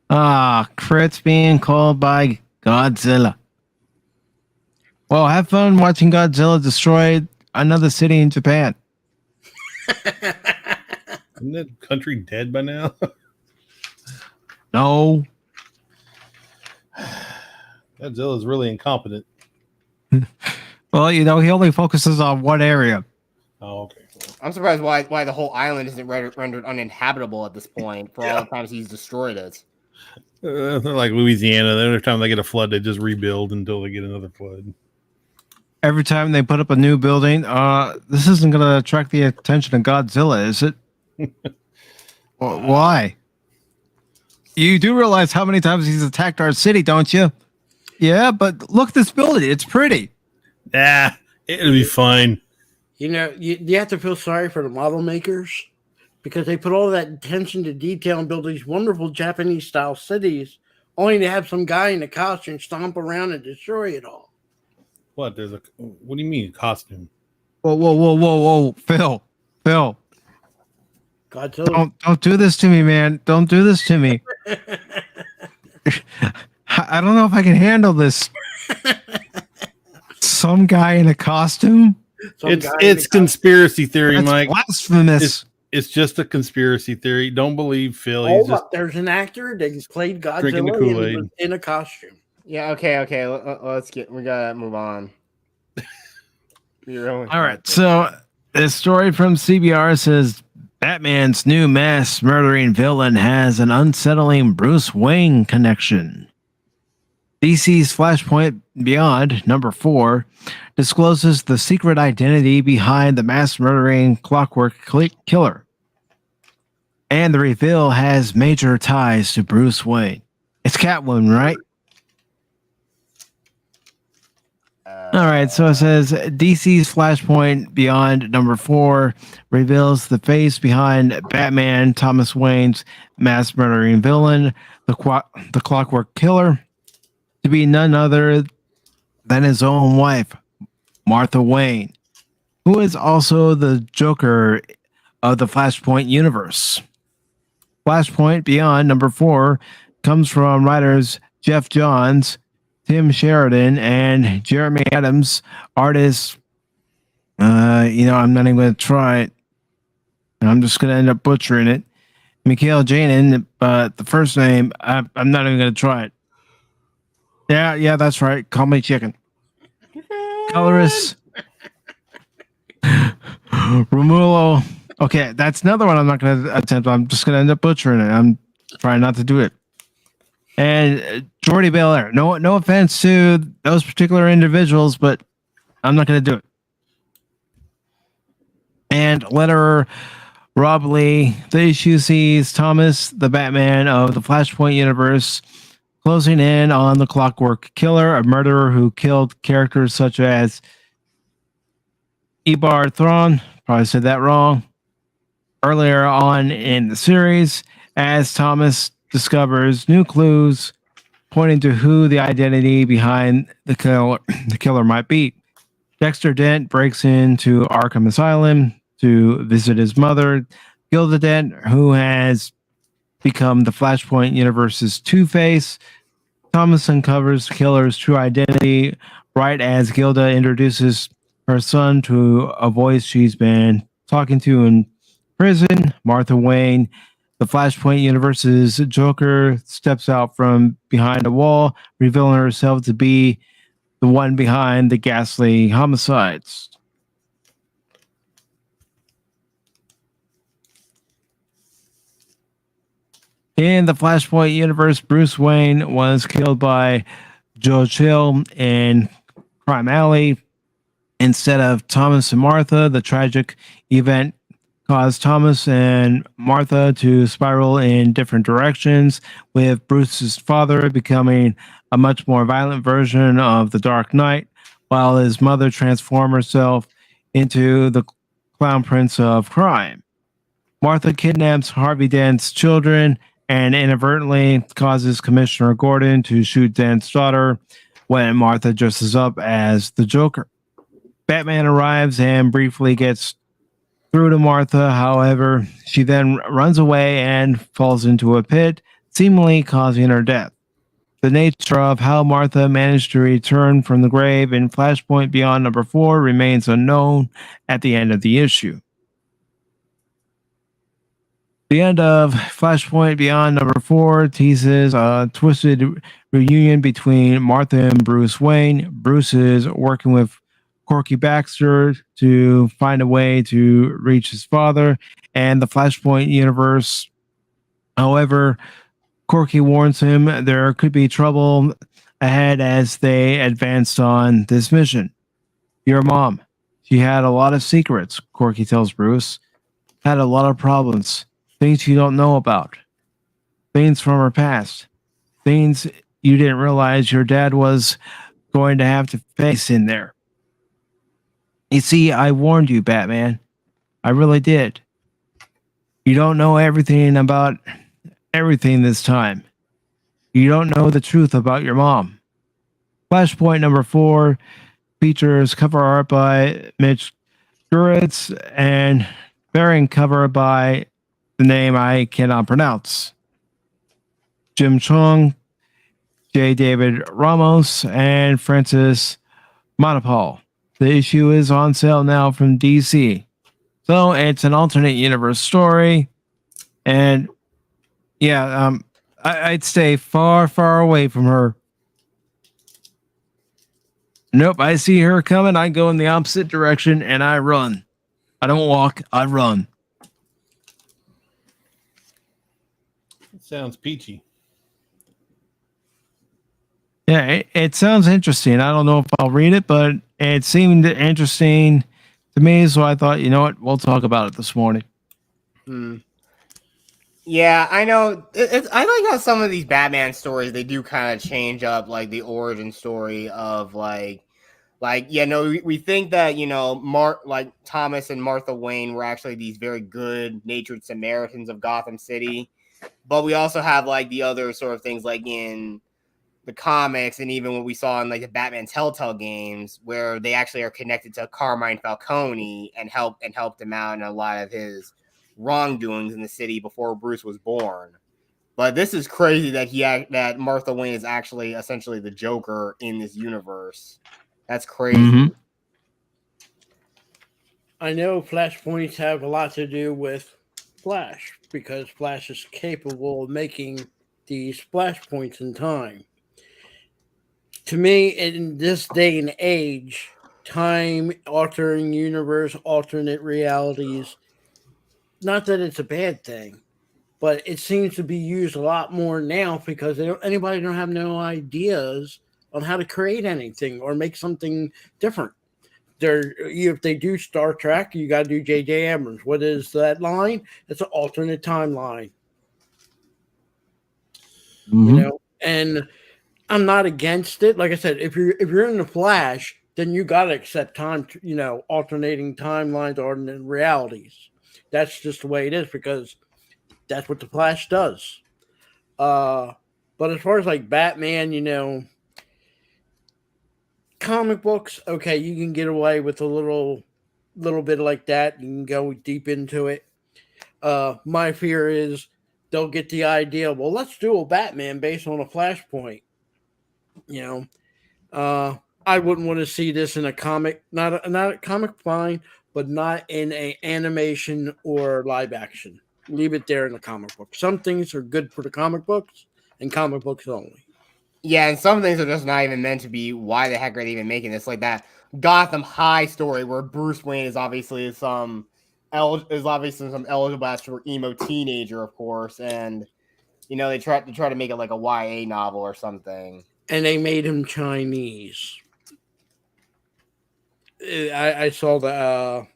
A: Crits being called by Godzilla. Well, have fun watching Godzilla destroy another city in Japan.
B: Isn't that country dead by now?
A: No.
B: Godzilla's really incompetent.
A: Well, you know, he only focuses on one area.
B: Oh, okay.
D: I'm surprised why the whole island isn't rendered uninhabitable at this point for all the times he's destroyed it.
B: They're like Louisiana. Every time they get a flood, they just rebuild until they get another flood.
A: Every time they put up a new building, this isn't going to attract the attention of Godzilla, is it? Why? You do realize how many times he's attacked our city, don't you? Yeah, but look at this building. It's pretty.
B: It'll be fine.
C: You know, you have to feel sorry for the model makers because they put all that attention to detail and build these wonderful Japanese-style cities only to have some guy in a costume stomp around and destroy it all.
B: What? What do you mean, costume?
A: Whoa, Phil.
C: Godzilla.
A: Don't do this to me, man. Don't do this to me. I don't know if I can handle this. Some guy in a costume?
B: It's conspiracy theory,
A: That's
B: Mike.
A: blasphemous.
B: It's just a conspiracy theory. Don't believe Phil.
C: Hold up. There's an actor that played
B: drinking the
C: Godzilla
B: Kool-Aid.
C: in a costume.
D: Yeah, okay. We gotta move on.
A: All right. So this story from CBR says Batman's new mass murdering villain has an unsettling Bruce Wayne connection. DC's Flashpoint Beyond #4 discloses the secret identity behind the mass murdering Clockwork Killer. And the reveal has major ties to Bruce Wayne. It's Catwoman, right? All right, so it says DC's Flashpoint Beyond #4 reveals the face behind Batman Thomas Wayne's mass murdering villain, the Clockwork Killer, to be none other than his own wife, Martha Wayne, who is also the Joker of the Flashpoint universe. Flashpoint Beyond #4 comes from writers Jeff Johns, Tim Sheridan, and Jeremy Adams. Artists, I'm not even going to try it. I'm just going to end up butchering it. Mikhail Janin, but the first name, I'm not even going to try it. Yeah, that's right. Call me chicken. Colorist. Romulo. Okay, that's another one I'm not going to attempt. I'm just going to end up butchering it. I'm trying not to do it. And Jordy Belair. No offense to those particular individuals, but I'm not going to do it. And letterer Rob Lee. The issue sees Thomas, the Batman of the Flashpoint universe, closing in on the Clockwork Killer, a murderer who killed characters such as Ebar Thrawn. Probably said that wrong. Earlier on in the series, as Thomas discovers new clues pointing to who the identity behind the killer might be. Dexter Dent breaks into Arkham Asylum to visit his mother, Gilda Dent, who has become the Flashpoint universe's Two-Face. Thomas uncovers the killer's true identity right as Gilda introduces her son to a voice she's been talking to in prison. Martha Wayne, the Flashpoint universe's Joker, steps out from behind a wall, revealing herself to be the one behind the ghastly homicides. In the Flashpoint universe, Bruce Wayne was killed by Joe Chill in Crime Alley. Instead of Thomas and Martha, the tragic event caused Thomas and Martha to spiral in different directions, with Bruce's father becoming a much more violent version of the Dark Knight, while his mother transformed herself into the Clown Prince of Crime. Martha kidnaps Harvey Dent's children and inadvertently causes Commissioner Gordon to shoot Dent's daughter when Martha dresses up as the Joker. Batman arrives and briefly gets through to Martha. However, she then runs away and falls into a pit, seemingly causing her death. The nature of how Martha managed to return from the grave in Flashpoint Beyond #4 remains unknown at the end of the issue. The end of Flashpoint Beyond #4 teases a twisted reunion between Martha and Bruce Wayne. Bruce is working with Corky Baxter to find a way to reach his father and the Flashpoint universe. However, Corky warns him there could be trouble ahead as they advanced on this mission. Your mom, she had a lot of secrets, Corky tells Bruce. Had a lot of problems. Things you don't know about. Things from her past. Things you didn't realize your dad was going to have to face in there. You see, I warned you, Batman. I really did. You don't know everything about everything this time. You don't know the truth about your mom. Flashpoint #4 features cover art by Mitch Gerads and variant cover by the name I cannot pronounce. Jim Chung, J. David Ramos, and Francis Monopole. The issue is on sale now from DC. So it's an alternate universe story. And yeah, I'd stay far, far away from her. Nope, I see her coming. I go in the opposite direction and I run. I don't walk, I run.
B: Sounds peachy.
A: Yeah, it sounds interesting. I don't know if I'll read it, but it seemed interesting to me. So I thought, you know what? We'll talk about it this morning.
D: Yeah, I know. I like how some of these Batman stories, they do kind of change up, like the origin story of we think that, like Thomas and Martha Wayne were actually these very good natured Samaritans of Gotham City. But we also have like the other sort of things like in the comics and even what we saw in like the Batman Telltale games where they actually are connected to Carmine Falcone and helped him out in a lot of his wrongdoings in the city before Bruce was born. But this is crazy that Martha Wayne is actually essentially the Joker in this universe. That's crazy.
A: Mm-hmm.
C: I know flashpoints have a lot to do with Flash because Flash is capable of making these flashpoints in time. to me, in this day and age, time altering universe, alternate realities, not that it's a bad thing, but it seems to be used a lot more now because anybody don't have no ideas on how to create anything or make something different. If they do Star Trek, you got to do J.J. Abrams. What is that line? It's an alternate timeline.
A: Mhm.
C: And I'm not against it. Like I said, if you're in the Flash, then you got to accept time. Alternating timelines, alternate realities. That's just the way it is because that's what the Flash does. But as far as like Batman, comic books, okay, you can get away with a little bit like that. You can go deep into it. My fear is they'll get the idea. Well, let's do a Batman based on a Flashpoint. I wouldn't want to see this in a comic, not a comic, fine, but not in a animation or live action. Leave it there in the comic book. Some things are good for the comic books and comic books only.
D: Yeah, and some things are just not even meant to be. Why the heck are they even making this? Like that Gotham High story where Bruce Wayne is obviously some eligible as for emo teenager, of course, and they try to make it like a YA novel or something.
C: And they made him Chinese. I saw the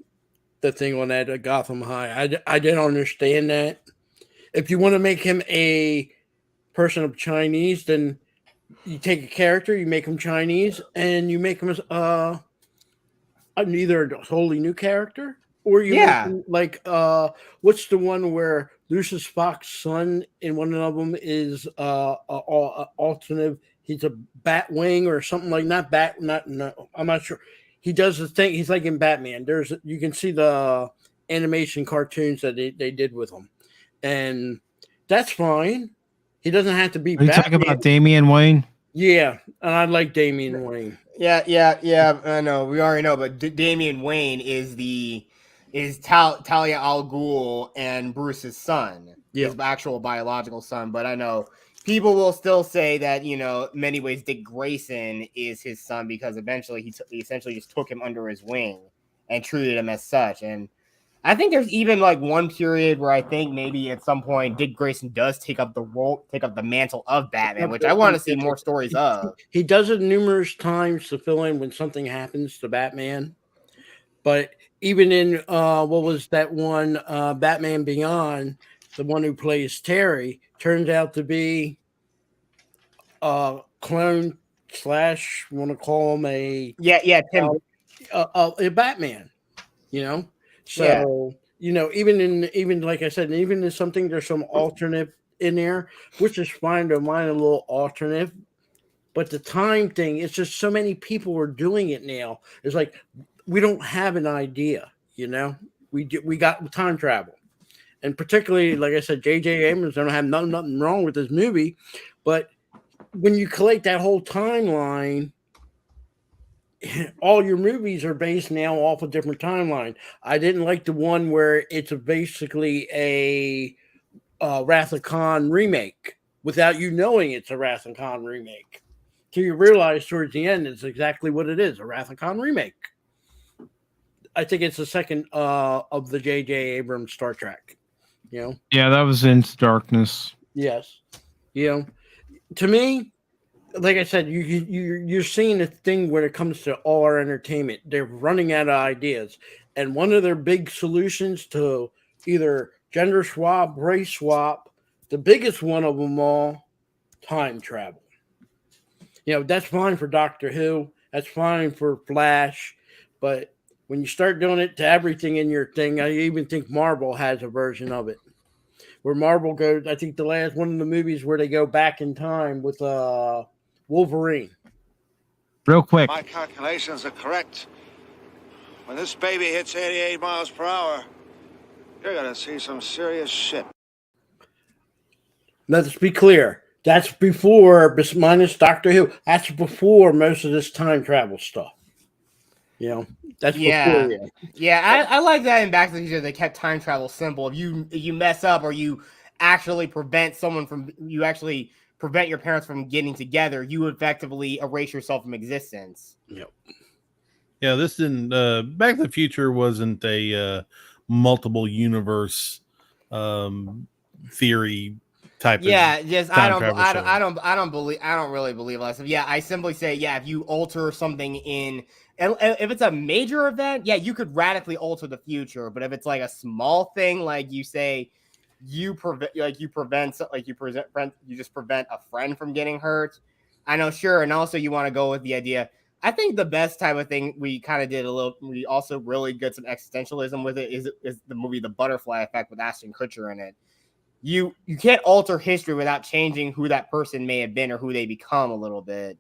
C: thing on that Gotham High. I didn't understand that. If you want to make him a person of Chinese, then you take a character, you make him Chinese, and you make him either a totally new character, or you make him like what's the one where Lucius Fox's son in one of them is alternative. He's a Batwing or something like no, I'm not sure. He does the thing. He's like in Batman. You can see the animation cartoons that they did with him, and that's fine. He doesn't have to be.
A: Are you talking about Damian Wayne?
C: Yeah, and I like Damian Wayne.
D: Yeah. I know we already know, but Damian Wayne is Talia al Ghul and Bruce's son, his actual biological son. But I know people will still say that in many ways Dick Grayson is his son because eventually he essentially just took him under his wing and treated him as such. And I think there's even like one period where I think maybe at some point Dick Grayson does take up the mantle of Batman, which I want to see more stories of.
C: He does it numerous times to fill in when something happens to Batman. But even in what was that one Batman Beyond, the one who plays Terry turns out to be a clone / want to call him a Batman. So even like I said, even in something there's some alternate in there, which is fine to mind a little alternate. But the time thing, it's just so many people are doing it now. It's like we don't have an idea, We got time travel, and particularly like I said, J.J. Abrams don't have nothing wrong with this movie, but when you collate that whole timeline, all your movies are based now off a different timeline. I didn't like the one where it's basically a Wrath of Khan remake without you knowing it's a Wrath of Khan remake. Till you realize towards the end it's exactly what it is, a Wrath of Khan remake. I think it's the second of the J.J. Abrams Star Trek. Yeah,
A: that was Into Darkness.
C: Yes. To me, like I said, you're seeing a thing when it comes to all our entertainment. They're running out of ideas. And one of their big solutions to either gender swap, race swap, the biggest one of them all, time travel. That's fine for Doctor Who. That's fine for Flash. But when you start doing it to everything in your thing, I even think Marvel has a version of it. Where Marvel goes, I think the last one of the movies where they go back in time with Wolverine.
A: Real quick.
E: My calculations are correct. When this baby hits 88 miles per hour, you're going to see some serious shit.
C: Let's be clear. That's before, minus Doctor Who, that's before most of this time travel stuff. That's before.
D: Yeah, I like that in Back to the Future. They kept time travel simple. If you mess up or you actually prevent your parents from getting together, you effectively erase yourself from existence.
C: Yep.
B: Yeah, this didn't. Back to the Future wasn't a multiple universe theory type.
D: Yeah,
B: of
D: just
B: time travel show.
D: I don't really believe that stuff. Yeah, I simply say, yeah, if you alter something and if it's a major event, yeah, you could radically alter the future. But if it's like a small thing, like you say, you just prevent a friend from getting hurt. I know, sure, and also you want to go with the idea. I think the best type of thing we kind of did we also really get some existentialism with it is the movie The Butterfly Effect with Ashton Kutcher in it. You can't alter history without changing who that person may have been or who they become a little bit.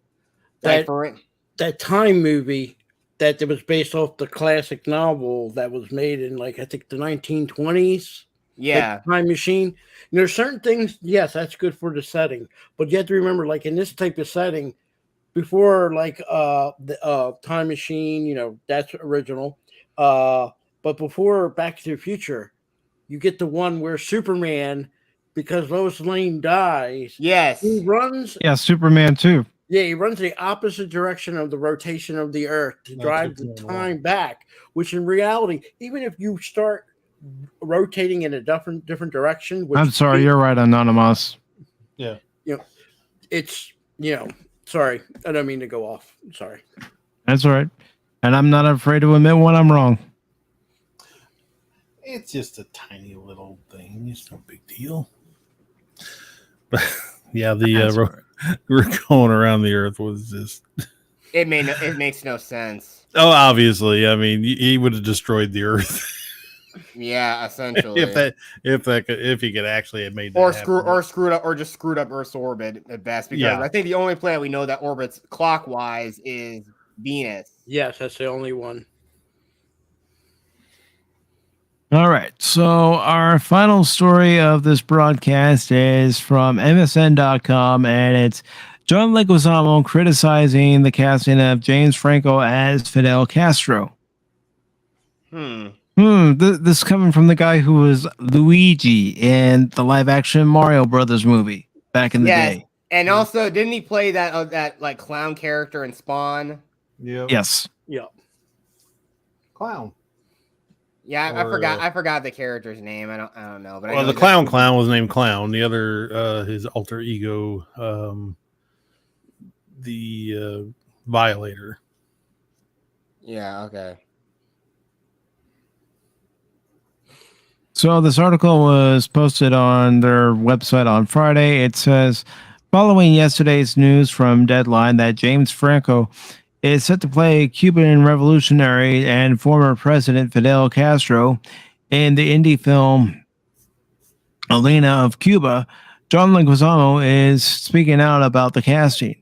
C: That Time movie that was based off the classic novel that was made in I think the 1920s.
D: Yeah.
C: Time Machine. There's certain things, yes, that's good for the setting. But you have to remember, in this type of setting, before the Time Machine, that's original. But before Back to the Future, you get the one where Superman, because Lois Lane dies,
D: yes,
C: he runs.
A: Yeah, Superman too.
C: Yeah, he runs the opposite direction of the rotation of the Earth to drive the time back. Which in reality, even if you start rotating in a different direction,
A: I'm sorry, you're right, Anonymous.
B: Yeah,
C: it's sorry, I don't mean to go off. Sorry.
A: That's all right. And I'm not afraid to admit when I'm wrong.
B: it's just a tiny little thing. It's no big deal. But yeah, we're going around the Earth was just.
D: It makes no sense.
B: Oh, obviously. I mean, he would have destroyed the Earth.
D: Yeah, essentially.
B: if he could actually have made that
D: screwed up Earth's orbit at best, because I think the only planet we know that orbits clockwise is Venus.
C: Yes, that's the only one.
A: All right. So our final story of this broadcast is from MSN.com, and it's John Leguizamo criticizing the casting of James Franco as Fidel Castro. This is coming from the guy who was Luigi in the live-action Mario Brothers movie back in the day.
D: And also, didn't he play that clown character in Spawn?
B: Yeah.
A: Yes.
C: Yeah.
B: Clown.
D: Yeah, I forgot the character's name. I don't know. But
B: the clown was named Clown. The other, his alter ego, the Violator.
D: Yeah. Okay.
A: So this article was posted on their website on Friday. It says, following yesterday's news from Deadline that James Franco is set to play Cuban revolutionary and former President Fidel Castro in the indie film Elena of Cuba, John Leguizamo is speaking out about the casting.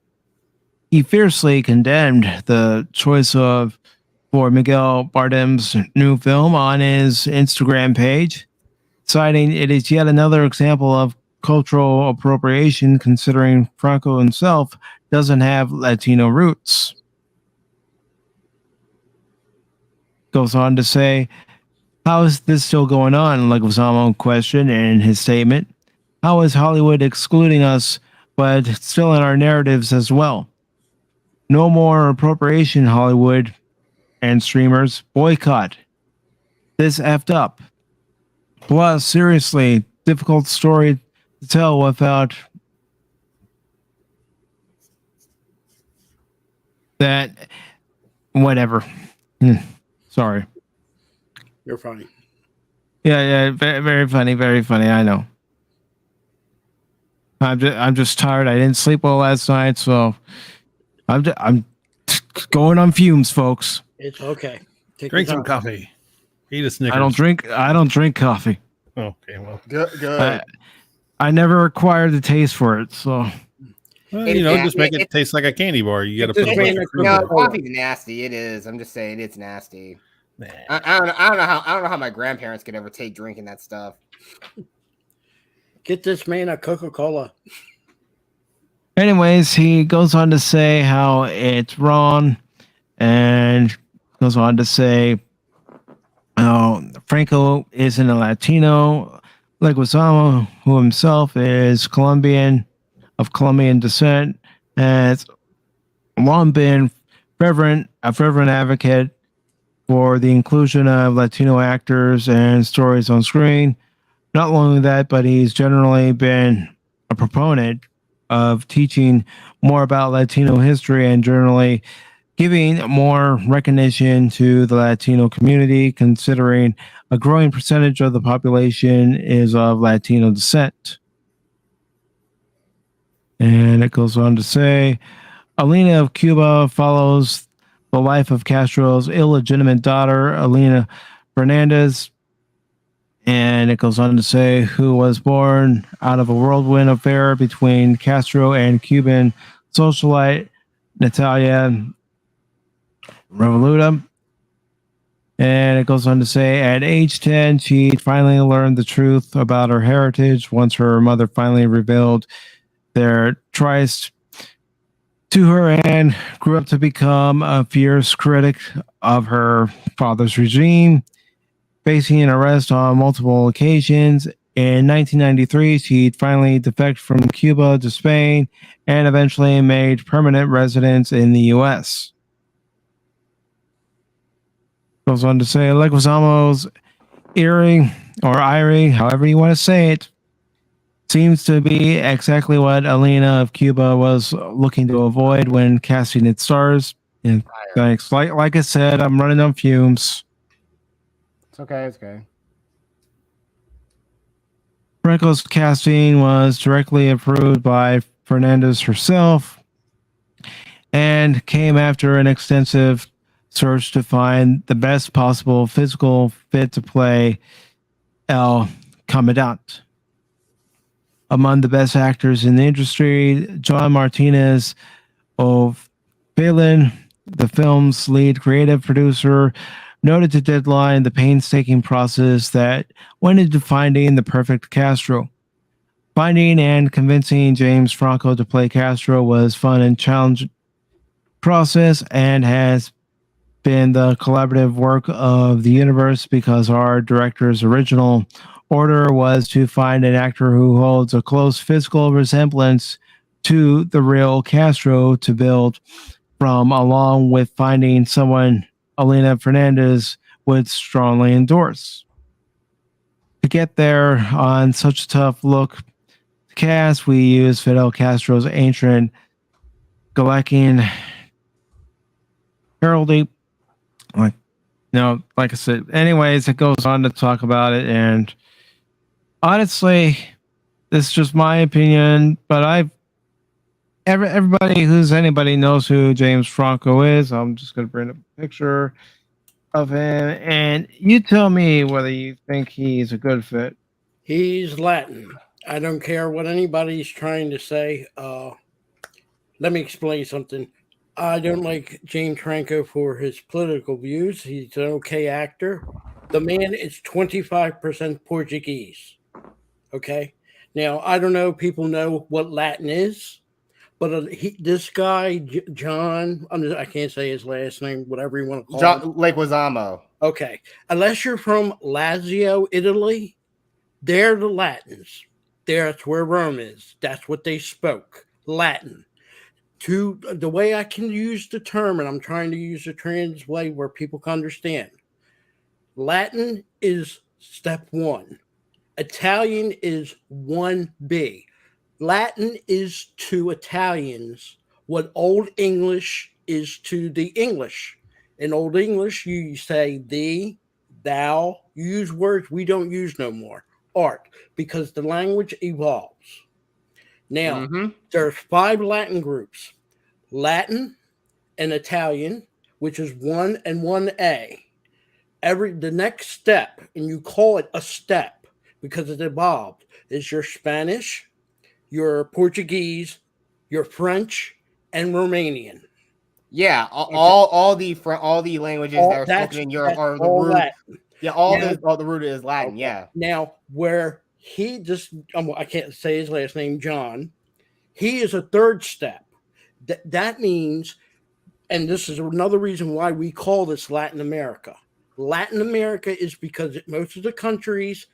A: He fiercely condemned the choice for Miguel Bardem's new film on his Instagram page, citing it is yet another example of cultural appropriation, considering Franco himself doesn't have Latino roots. Goes on to say, how is this still going on? Leguizamo questioned in his statement. How is Hollywood excluding us, but still in our narratives as well? No more appropriation, Hollywood and streamers. Boycott. This effed up. Plus, seriously, difficult story to tell without that. Whatever. Sorry.
C: You're funny.
A: Yeah, very, very funny, very funny. I know. I'm just tired. I didn't sleep well last night, so I'm going on fumes, folks.
C: It's okay.
B: Drink some coffee. Eat a Snickers.
A: I don't drink coffee.
B: Okay, well,
D: good.
A: I never acquired the taste for it, so.
B: Well, just make it taste like a candy bar. You got to put a bunch of fruit in it.
D: Coffee's nasty. It is. I'm just saying, it's nasty.
B: Nah.
D: I don't know how my grandparents could ever take drinking that stuff.
C: Get this man a Coca-Cola.
A: Anyways, he goes on to say how it's wrong, and goes on to say, Franco isn't a Latino. Leguizamo, who himself is Colombian, of Colombian descent, has long been a fervent advocate for the inclusion of Latino actors and stories on screen. Not only that, but he's generally been a proponent of teaching more about Latino history and generally giving more recognition to the Latino community, considering a growing percentage of the population is of Latino descent. And it goes on to say, Elena of Cuba follows the life of Castro's illegitimate daughter, Elena Fernandez. And it goes on to say, who was born out of a whirlwind affair between Castro and Cuban socialite Natalia Revoluta. And it goes on to say, at age 10, she finally learned the truth about her heritage once her mother finally revealed their tryst to her and grew up to become a fierce critic of her father's regime, facing arrest on multiple occasions. In 1993, she finally defected from Cuba to Spain and eventually made permanent residence in the U.S. Goes on to say, Leguizamo's Irie, however you want to say it, seems to be exactly what Elena of Cuba was looking to avoid when casting its stars. And thanks. Like I said, I'm running on fumes.
D: It's okay. It's okay.
A: Franco's casting was directly approved by Fernandez herself and came after an extensive search to find the best possible physical fit to play El Commandant. Among the best actors in the industry, John Martinez of Phelan, the film's lead creative producer, noted to Deadline the painstaking process that went into finding the perfect Castro. Finding and convincing James Franco to play Castro was fun and challenging process and has been the collaborative work of the universe because our director's original order was to find an actor who holds a close physical resemblance to the real Castro to build from, along with finding someone Elena Fernandez would strongly endorse. To get there on such a tough look cast, we used Fidel Castro's ancient Galician heraldry. Like I said, anyways, it goes on to talk about it, and honestly, this is just my opinion, but everybody who's anybody knows who James Franco is. I'm just gonna bring up a picture of him, and you tell me whether you think he's a good fit.
C: He's Latin. I don't care what anybody's trying to say. Let me explain something. I don't like James Franco for his political views. He's an okay actor. The man is 25% Portuguese. Okay. Now, I don't know if people know what Latin is, but this guy, John, I can't say his last name, whatever you want to call him.
D: Leguizamo.
C: Okay. Unless you're from Lazio, Italy, they're the Latins. That's where Rome is. That's what they spoke, Latin. To the way I can use the term, and I'm trying to use the trans way where people can understand. Latin is step one. Italian is 1B. Latin is to Italians what Old English is to the English. In Old English, you say thee, thou, you use words we don't use no more. Art, because the language evolves. Now, there's 5 Latin groups. Latin and Italian, which is 1 and 1A. The next step, and you call it a step because it evolved, is your Spanish, your Portuguese, your French, and Romanian.
D: Yeah, all the languages that are spoken in Europe are the root. Latin. Yeah, all the root is Latin. Okay. Yeah.
C: Now, where he just, I can't say his last name, John. He is a third step. That means, and this is another reason why we call this Latin America. Latin America is because most of the countries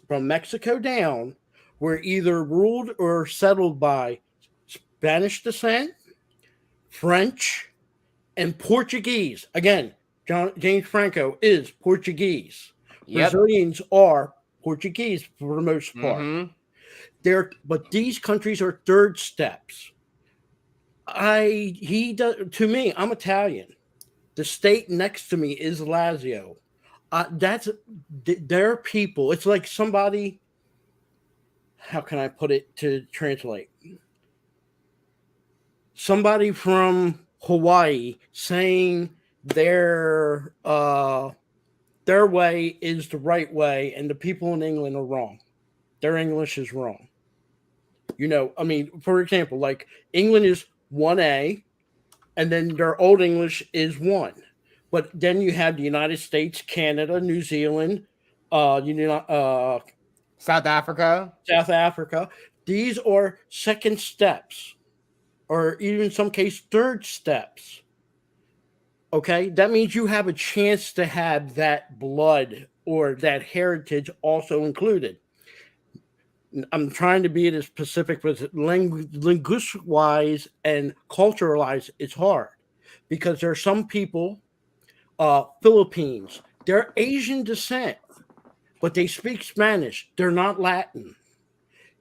C: from Mexico down were either ruled or settled by Spanish descent, French, and Portuguese. Again, James Franco is Portuguese.
D: Yep.
C: Brazilians are Portuguese for the most part.
D: Mm-hmm.
C: But these countries are third steps. He does to me. I'm Italian. The state next to me is Lazio. That's their people. It's like somebody. How can I put it to translate? Somebody from Hawaii saying their way is the right way, and the people in England are wrong. Their English is wrong. I mean, for example, like England is 1A, and then their Old English is 1. But then you have the United States, Canada, New Zealand,
D: South Africa.
C: These are second steps, or even in some case, third steps. Okay, that means you have a chance to have that blood or that heritage also included. I'm trying to be as specific, but linguistic-wise and cultural-wise, it's hard because there are some people, Philippines, they're Asian descent, but they speak Spanish. They're not Latin.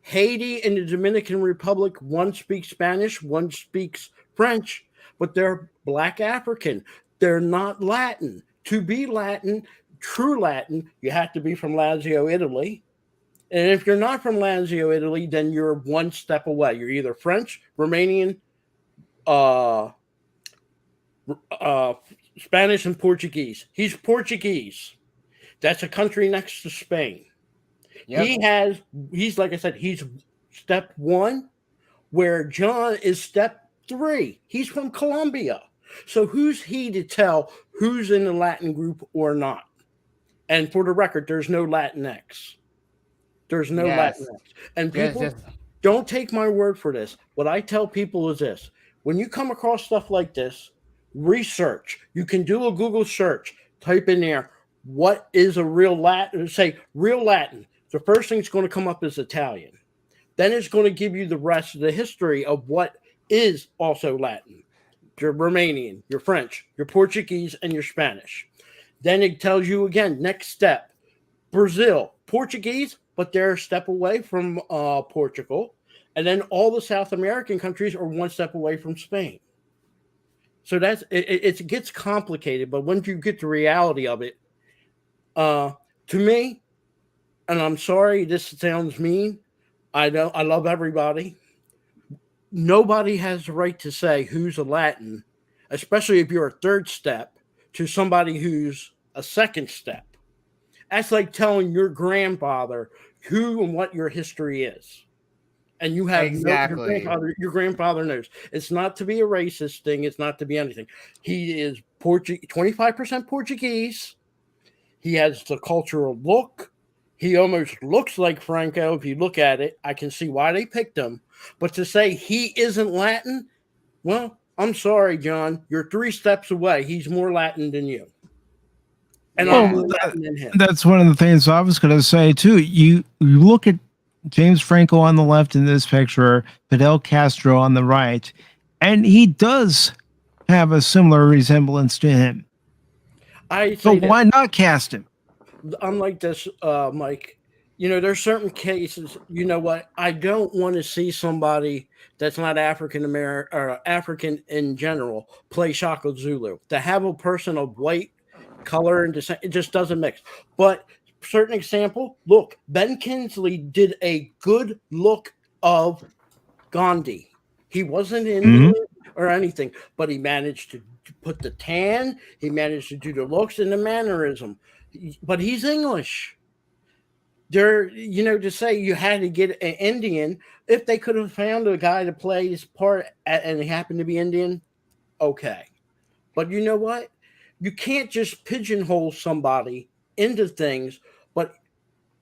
C: Haiti and the Dominican Republic, one speaks Spanish, one speaks French, but they're Black African. They're not Latin. To be Latin, true Latin, you have to be from Lazio, Italy. And if you're not from Lazio, Italy, then you're one step away. You're either French, Romanian, Spanish, and Portuguese. He's Portuguese. That's a country next to Spain. Yep. He's like I said, he's step 1, where John is step 3. He's from Colombia. So who's he to tell who's in the Latin group or not? And for the record, there's no Latinx. There's no Latinx. And people don't take my word for this. What I tell people is this. When you come across stuff like this, research. You can do a Google search. Type in there, what is a real Latin? Say real Latin. The first thing that's going to come up is Italian. Then it's going to give you the rest of the history of what is also Latin. Your Romanian, your French, your Portuguese, and your Spanish. Then it tells you again, next step, Brazil, Portuguese, but they're a step away from Portugal. And then all the South American countries are one step away from Spain. So it gets complicated, but once you get the reality of it, to me, and I'm sorry, this sounds mean. I love everybody. Nobody has the right to say who's a Latin, especially if you're a third step, to somebody who's a second step. That's like telling your grandfather who and what your history is. And you have your grandfather knows. It's not to be a racist thing. It's not to be anything. He is 25% Portuguese. He has the cultural look. He almost looks like Franco. If you look at it, I can see why they picked him. But to say he isn't Latin, well, I'm sorry, John. You're 3 steps away. He's more Latin than you. And I'm more Latin than him.
A: That's one of the things I was going to say, too. You look at James Franco on the left in this picture, Fidel Castro on the right, and he does have a similar resemblance to him. So why not cast him?
C: Unlike this, Mike, there's certain cases, you know what? I don't want to see somebody that's not African American or African in general play Shaka Zulu. To have a person of white color and descent, it just doesn't mix. But certain example, look, Ben Kingsley did a good look of Gandhi. He wasn't Indian or anything, but he managed to put the tan, he managed to do the looks and the mannerism. But he's English. To say you had to get an Indian, if they could have found a guy to play his part and he happened to be Indian, okay. But you know what? You can't just pigeonhole somebody into things. But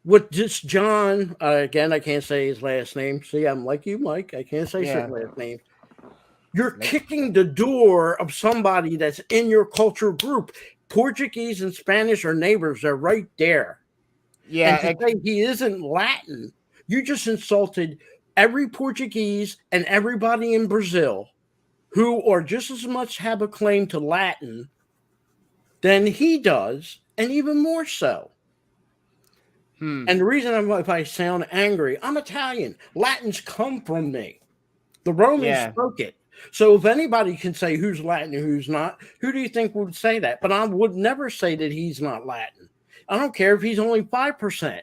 C: with this John, again, I can't say his last name. See, I'm like you, Mike. I can't say his last name. You're kicking the door of somebody that's in your cultural group. Portuguese and Spanish are neighbors. They're right there. Yeah. And to say he isn't Latin, you just insulted every Portuguese and everybody in Brazil who are just as much have a claim to Latin than he does, and even more so. And the reason if I sound angry, I'm Italian. Latins come from me. The Romans spoke it. So if anybody can say who's Latin and who's not, who do you think would say that? But I would never say that he's not Latin. I don't care if he's only 5%.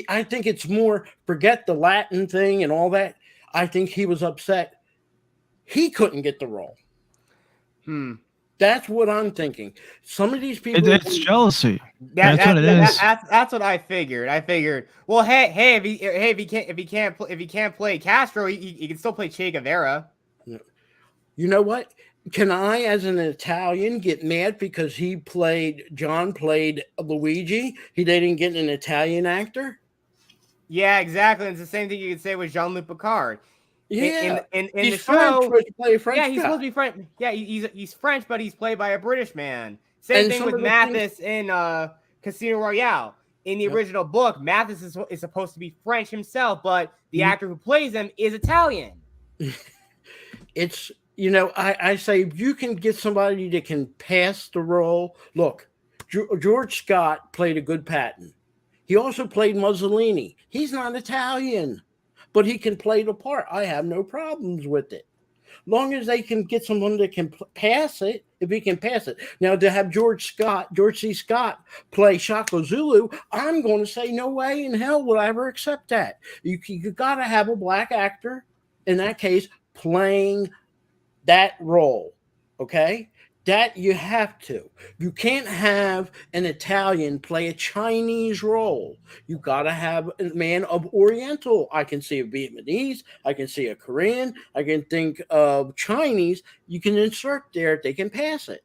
C: I think it's more, forget the Latin thing and all that. I think he was upset he couldn't get the role. That's what I'm thinking. Some of these people,
A: it's jealousy. That's what it is.
D: That's what I figured. Well, if he can't play Castro, he can still play Che Guevara.
C: You know what? Can I, as an Italian, get mad because John played Luigi? He didn't get an Italian actor?
D: Yeah, exactly. It's the same thing you could say with Jean-Luc Picard.
C: Yeah,
D: in
C: he's
D: the show,
C: French, to play a French
D: he's
C: guy.
D: supposed to be French. Yeah, he's French, but he's played by a British man. Same thing with Mathis in Casino Royale. In the original book, Mathis is supposed to be French himself, but the actor who plays him is Italian.
C: It's, I say if you can get somebody that can pass the role. Look, George Scott played a good Patton. He also played Mussolini. He's not Italian, but he can play the part. I have no problems with it. Long as they can get someone that can pass it, if he can pass it. Now, to have George C. Scott play Shaka Zulu, I'm going to say no way in hell would I ever accept that. You got to have a black actor, in that case, playing that role, okay? That you have to. You can't have an Italian play a Chinese role. You got to have a man of Oriental. I can see a Vietnamese. I can see a Korean. I can think of Chinese. You can insert there. They can pass it.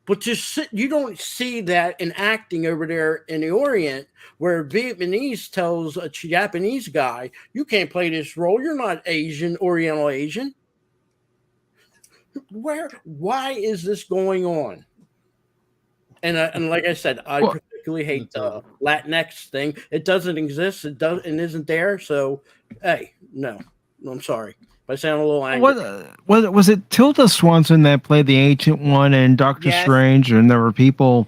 C: But you don't see that in acting over there in the Orient, where Vietnamese tells a Japanese guy, you can't play this role. You're not Asian, Oriental Asian. Why is this going on? And like I said, I particularly hate the Latinx thing. It doesn't exist. It isn't there. So, hey, no, I'm sorry if I sound a little angry.
A: Was it Tilda Swanson that played the Ancient One in Doctor Strange, and there were people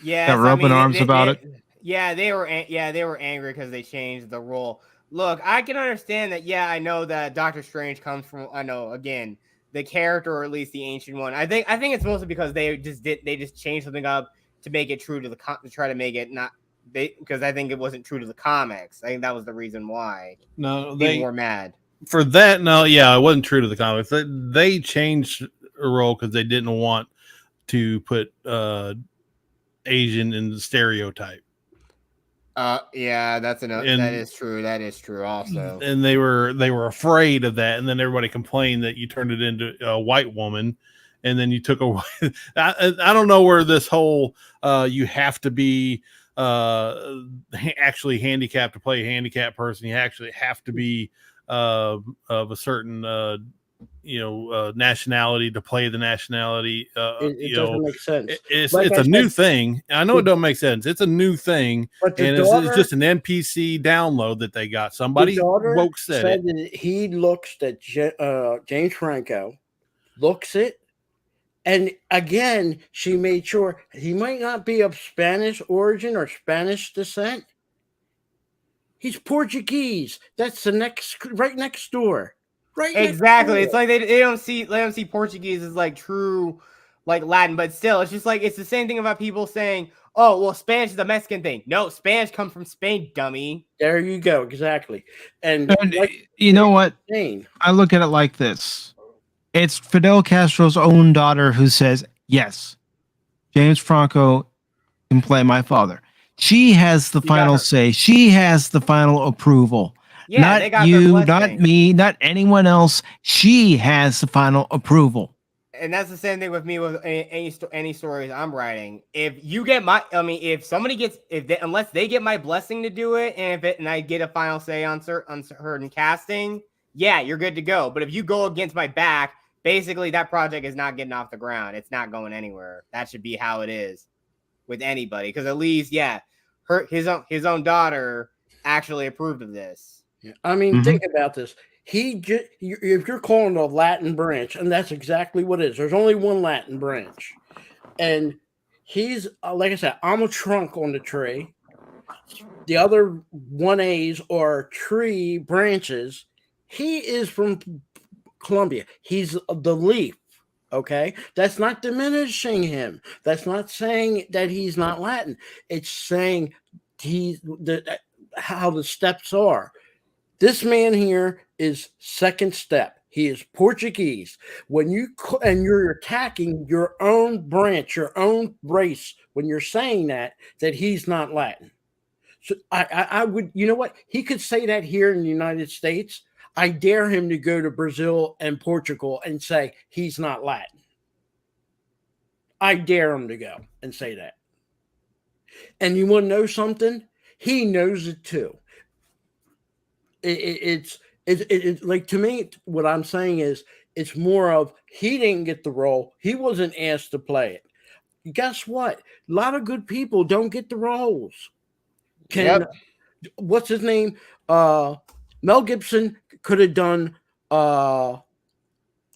A: that were up in arms about it?
D: Yeah, they were angry because they changed the role. Look, I can understand that. Yeah, I know that Doctor Strange comes from. I know again. The character, or at least the Ancient One. I think it's mostly because they just changed something up to make it true to to try to make it not because I think it wasn't true to the comics. I think that was the reason why.
B: No,
D: they were mad
B: for that. No, yeah, it wasn't true to the comics. They changed a role because they didn't want to put Asian in the stereotype.
D: Yeah, that is true. That is true also.
B: And they were afraid of that, and then everybody complained that you turned it into a white woman, and then you took a I don't know where this whole you have to be actually handicapped to play a handicapped person. You actually have to be of a certain nationality to play the nationality.
C: It doesn't make sense.
B: It's a new thing. I know it don't make sense. It's a new thing, and it's just an NPC download that they got. Somebody woke said
C: that he looks at James Franco, looks it, and again she made sure he might not be of Spanish origin or Spanish descent. He's Portuguese. That's right next door. Right.
D: Exactly. It's like they don't see Portuguese as like true like Latin, but still it's just like it's the same thing about people saying, oh, well, Spanish is a Mexican thing. No, Spanish comes from Spain, dummy.
C: There you go. Exactly. And
A: you know what? I look at it like this. It's Fidel Castro's own daughter who says, yes, James Franco can play my father. She has the final say. She has the final approval. Yeah, not you, not me, not anyone else. She has the final approval.
D: And that's the same thing with me with any stories I'm writing. If you get unless they get my blessing to do it, and I get a final say on certain casting, yeah, you're good to go. But if you go against my back, basically that project is not getting off the ground. It's not going anywhere. That should be how it is with anybody. Because at least, yeah, his own daughter actually approved of this.
C: I mean, think about this. If you're calling a Latin branch, and that's exactly what it is. There's only one Latin branch, and he's like I said, I'm a trunk on the tree. The other 1As are tree branches. He is from Colombia. He's the leaf. Okay, that's not diminishing him. That's not saying that he's not Latin. It's saying how the steps are. This man here is second step. He is Portuguese. When you're attacking your own branch, your own race, when you're saying that he's not Latin. So I would, you know what? He could say that here in the United States. I dare him to go to Brazil and Portugal and say he's not Latin. I dare him to go and say that. And you want to know something? He knows it too. It's like, to me, what I'm saying is it's more of he didn't get the role. He wasn't asked to play it. Guess what? A lot of good people don't get the roles. What's his name? Mel Gibson could have done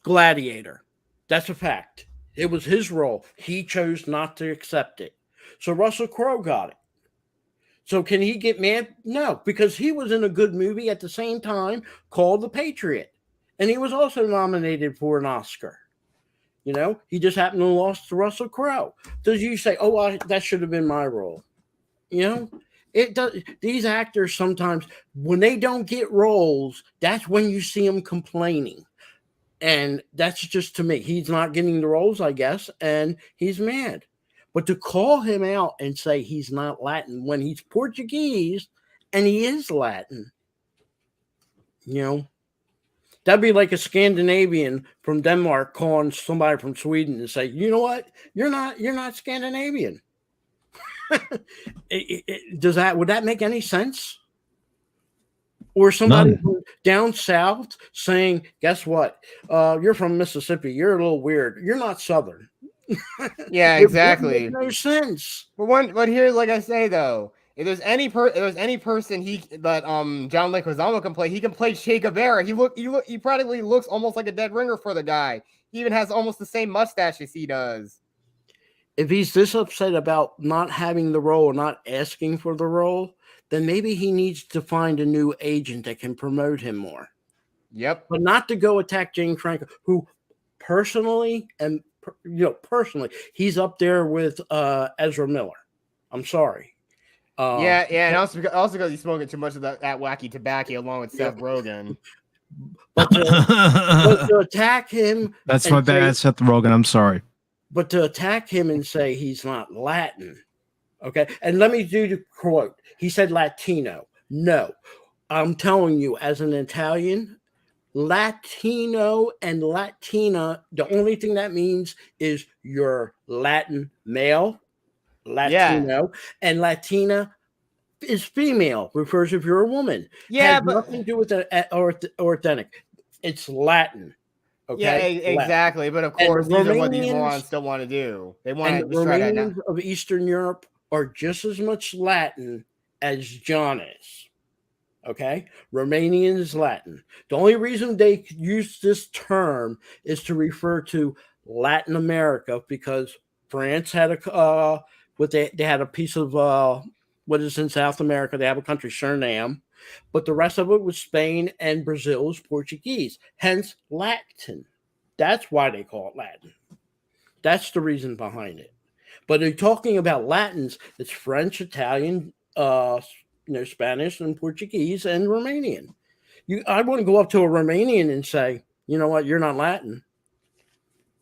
C: Gladiator. That's a fact. It was his role. He chose not to accept it. So Russell Crowe got it. So can he get mad? No, because he was in a good movie at the same time called The Patriot. And he was also nominated for an Oscar. You know, he just happened to lost to Russell Crowe. Does you say, that should have been my role? You know, it does. These actors sometimes, when they don't get roles, that's when you see them complaining. And that's just, to me, he's not getting the roles, I guess, and he's mad. But to call him out and say he's not Latin when he's Portuguese and he is Latin, you know, that'd be like a Scandinavian from Denmark calling somebody from Sweden and say, you know what, you're not Scandinavian. Would that make any sense? Or somebody down south saying, guess what? You're from Mississippi. You're a little weird. You're not Southern.
D: Yeah, exactly.
C: It makes no sense.
D: But here, like I say though, if there's any person that John Leguizamo can play, he can play Che Guevara. He practically looks almost like a dead ringer for the guy. He even has almost the same mustache as he does.
C: If he's this upset about not having the role or not asking for the role, then maybe he needs to find a new agent that can promote him more.
D: Yep.
C: But not to go attack James Franco, who personally, he's up there with Ezra Miller. I'm sorry.
D: And also because he's smoking too much of that wacky tobacco along with Seth Rogen.
C: But to attack him,
A: that's my bad, Seth Rogen. I'm sorry.
C: But to attack him and say he's not Latin, okay? And let me do the quote. He said Latino. No, I'm telling you, as an Italian, Latino and Latina, the only thing that means is you're Latin male, Latino, and Latina is female, refers if you're a woman.
D: Yeah,
C: but nothing to do with authentic. It's Latin. Okay.
D: Yeah, exactly. But of course, these are what these morons still want to do. They want to try that now.
C: Of Eastern Europe are just as much Latin as John is. Okay, Romanian is Latin. The only reason they use this term is to refer to Latin America because France had they had a piece of what is in South America. They have a country, Suriname, but the rest of it was Spain and Brazil is Portuguese. Hence Latin. That's why they call it Latin. That's the reason behind it. But they're talking about Latins. It's French, Italian, Spanish and Portuguese and Romanian. I want to go up to a Romanian and say, you know what, you're not Latin.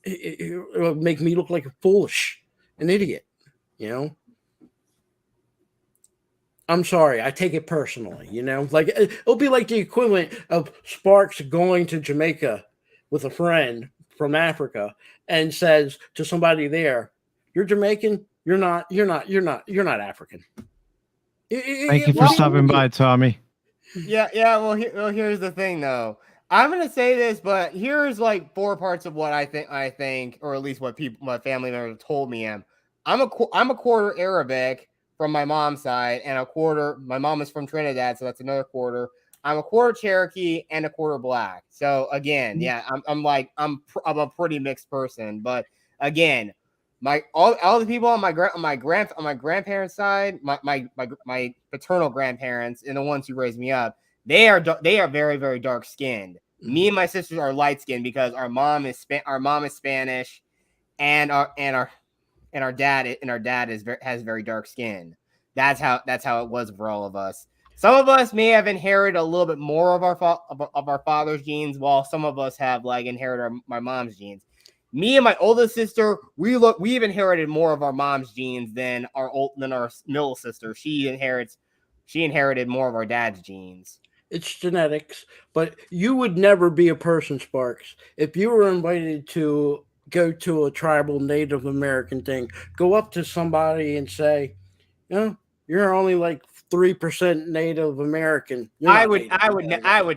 C: It'll make me look like a foolish, an idiot, you know. I'm sorry, I take it personally, you know. Like it'll be like the equivalent of Sparks going to Jamaica with a friend from Africa and says to somebody there, "You're Jamaican. You're not African."
A: Thank you for stopping by, Tommy.
D: Yeah. Well, here's the thing, though. I'm gonna say this, but here's like 4 parts of what I think, or at least what my family members told me. I'm a quarter Arabic, from my mom's side, and a quarter. My mom is from Trinidad, so that's another quarter. I'm a quarter Cherokee and a quarter Black. So again, yeah, I'm a pretty mixed person. But again, all the people on my grandparents' side, my paternal grandparents and the ones who raised me up, they are very, very dark skinned. Me and my sisters are light skinned because our mom is Spanish, and our dad has very dark skin. That's how it was for all of us. Some of us may have inherited a little bit more of our father's genes, while some of us have like inherited my mom's genes. Me and my oldest sister, we've inherited more of our mom's genes than our middle sister. She inherited more of our dad's genes.
C: It's genetics, but you would never be a person, Sparks, if you were invited to go to a tribal Native American thing. Go up to somebody and say, you're only like 3% Native American.
D: I would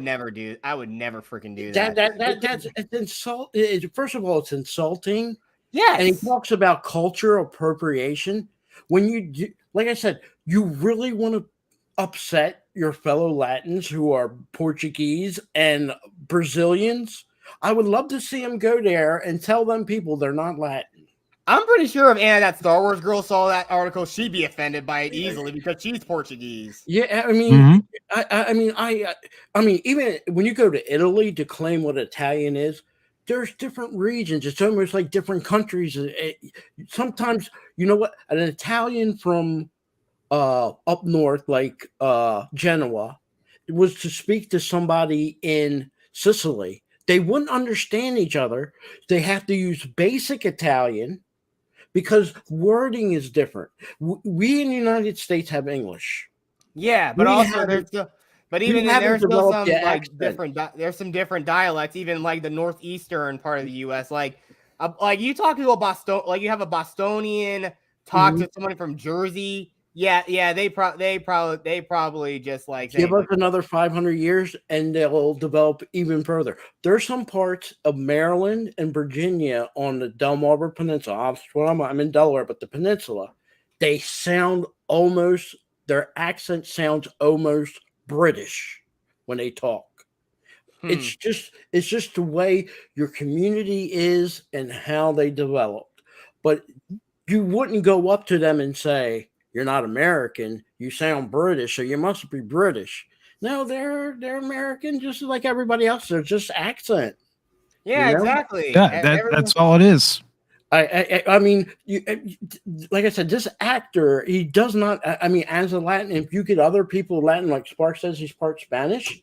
D: never freaking do that.
C: That's it's insult. First of all, it's insulting.
D: Yes.
C: And he talks about culture appropriation. When you do, like I said, you really want to upset your fellow Latins who are Portuguese and Brazilians. I would love to see him go there and tell them people they're not Latin.
D: I'm pretty sure if Anna, that Star Wars girl, saw that article, she'd be offended by it easily because she's Portuguese.
C: Yeah, I mean, I mean, even when you go to Italy to claim what Italian is, there's different regions. It's almost like different countries. Sometimes, you know what, an Italian from up north, like Genoa, was to speak to somebody in Sicily. They wouldn't understand each other. They have to use basic Italian because wording is different. We in the United States have English.
D: Yeah, but there's still some like different. There's some different dialects, even like the northeastern part of the U.S. Like you talk to a Boston, like you have a Bostonian talk to someone from Jersey. Yeah, they probably just like
C: give us another 500 years and they'll develop even further. There's some parts of Maryland and Virginia on the Delmarva Peninsula. I'm in Delaware, but the peninsula, they sound almost, their accent sounds almost British when they talk. It's just the way your community is and how they developed. But you wouldn't go up to them and say, you're not American, you sound British, so you must be British. No, they're American just like everybody else. They're just accent.
D: Yeah, exactly.
A: Yeah, that's all it is.
C: I mean, like I said, this actor, he does not, I mean, as a Latin, if you get other people Latin, like Sparks says he's part Spanish,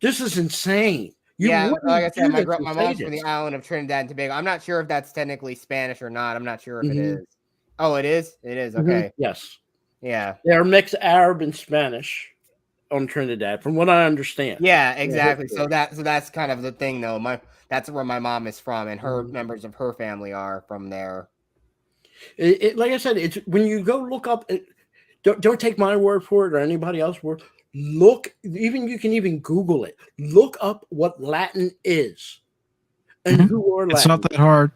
C: this is insane.
D: Like I said, my mom's from the island of Trinidad and Tobago. I'm not sure if that's technically Spanish or not. I'm not sure if it is. Oh, it is? It is. Okay.
C: Yes.
D: Yeah.
C: They're mixed Arab and Spanish on Trinidad, from what I understand.
D: Yeah, exactly. So that's kind of the thing, though. That's where my mom is from, and her members of her family are from there.
C: Like I said, it's when you go look up. Don't take my word for it or anybody else's word. Look, you can even Google it. Look up what Latin is and who are Latin.
A: It's not that hard.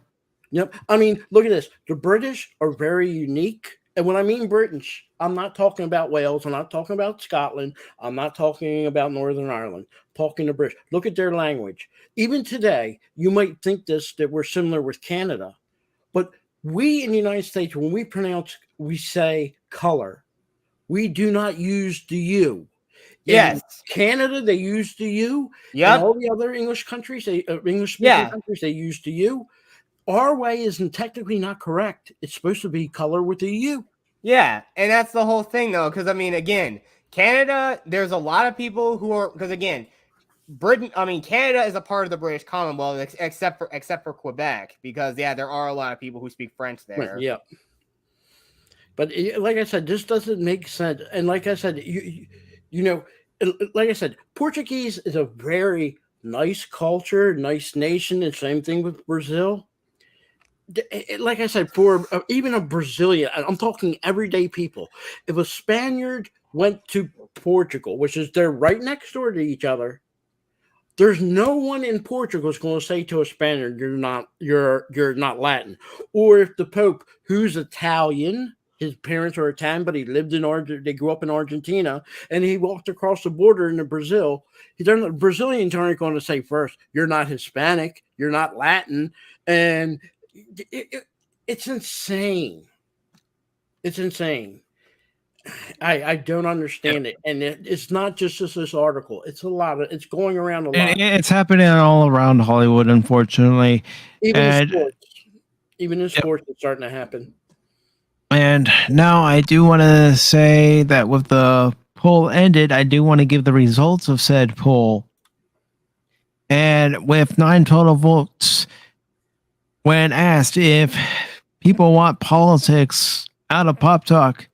C: Yep. I mean, look at this. The British are very unique. And when I mean British, I'm not talking about Wales. I'm not talking about Scotland. I'm not talking about Northern Ireland. I'm talking to British. Look at their language. Even today, you might think that we're similar with Canada. But we in the United States, when we say color. We do not use the U.
D: Yes.
C: In Canada, they use the U.
D: Yeah.
C: In all the other English countries, English-speaking countries, they use the U. Our way isn't technically not correct. It's supposed to be color with a U.
D: Yeah, and that's the whole thing, though, because, I mean, again, Canada, there's a lot of people who are, because, again, Canada is a part of the British Commonwealth, except for Quebec, because, there are a lot of people who speak French there.
C: Right, yeah. But like I said, this doesn't make sense. And like I said, like I said, Portuguese is a very nice culture, nice nation, and same thing with Brazil. Like I said, for even a Brazilian, I'm talking everyday people. If a Spaniard went to Portugal, which is they're right next door to each other, there's no one in Portugal is going to say to a Spaniard, "You're not Latin." Or if the Pope, who's Italian, his parents are Italian, but he lived in they grew up in Argentina, and he walked across the border into Brazil. The Brazilians aren't going to say first, you're not Hispanic, you're not Latin, and it's insane. It's insane. I don't understand it, and it's not just this article. It's a lot of it's going around a lot.
A: It's happening all around Hollywood, unfortunately.
C: Even in
A: And
C: sports, it's starting to happen.
A: And now I do want to say that with the poll ended, I do want to give the results of said poll. And with 9 total votes, when asked if people want politics out of Pop Talk,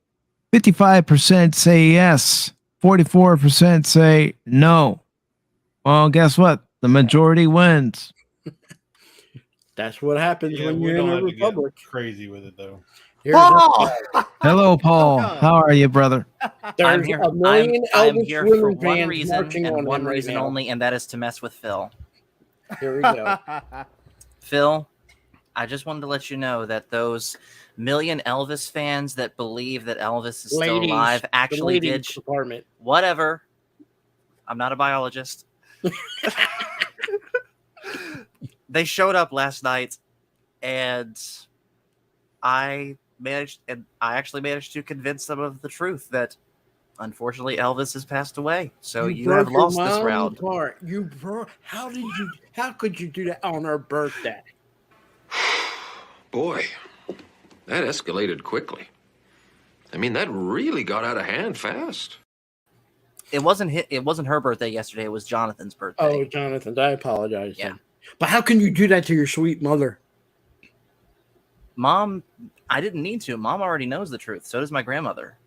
A: 55% say yes, 44% say no. Well, guess what? The majority wins.
C: That's what happens when
B: we
C: you're in
B: don't
C: a
B: have to get
C: republic.
B: crazy with it though.
D: Paul!
A: Hello, Paul. How are you, brother?
F: I'm
C: There's
F: here.
C: a million
F: I'm
C: Elvis
F: here for
C: women
F: one
C: fans
F: reason
C: marching on
F: and one
C: him right
F: reason
C: now.
F: only, and that is to mess with Phil.
C: Here we go.
F: Phil, I just wanted to let you know that those million Elvis fans that believe that Elvis is still alive actually did
C: department.
F: whatever. I'm not a biologist. They showed up last night, and I actually managed to convince them of the truth that unfortunately Elvis has passed away. So you have lost this round.
C: How could you do that on her birthday?
G: Boy, that escalated quickly. I mean, that really got out of hand fast.
F: It wasn't her birthday yesterday. It was Jonathan's birthday.
C: Oh, Jonathan, I apologize.
F: Yeah.
C: Then. But how can you do that to your sweet mother?
F: Mom, I didn't need to. Mom already knows the truth. So does my grandmother.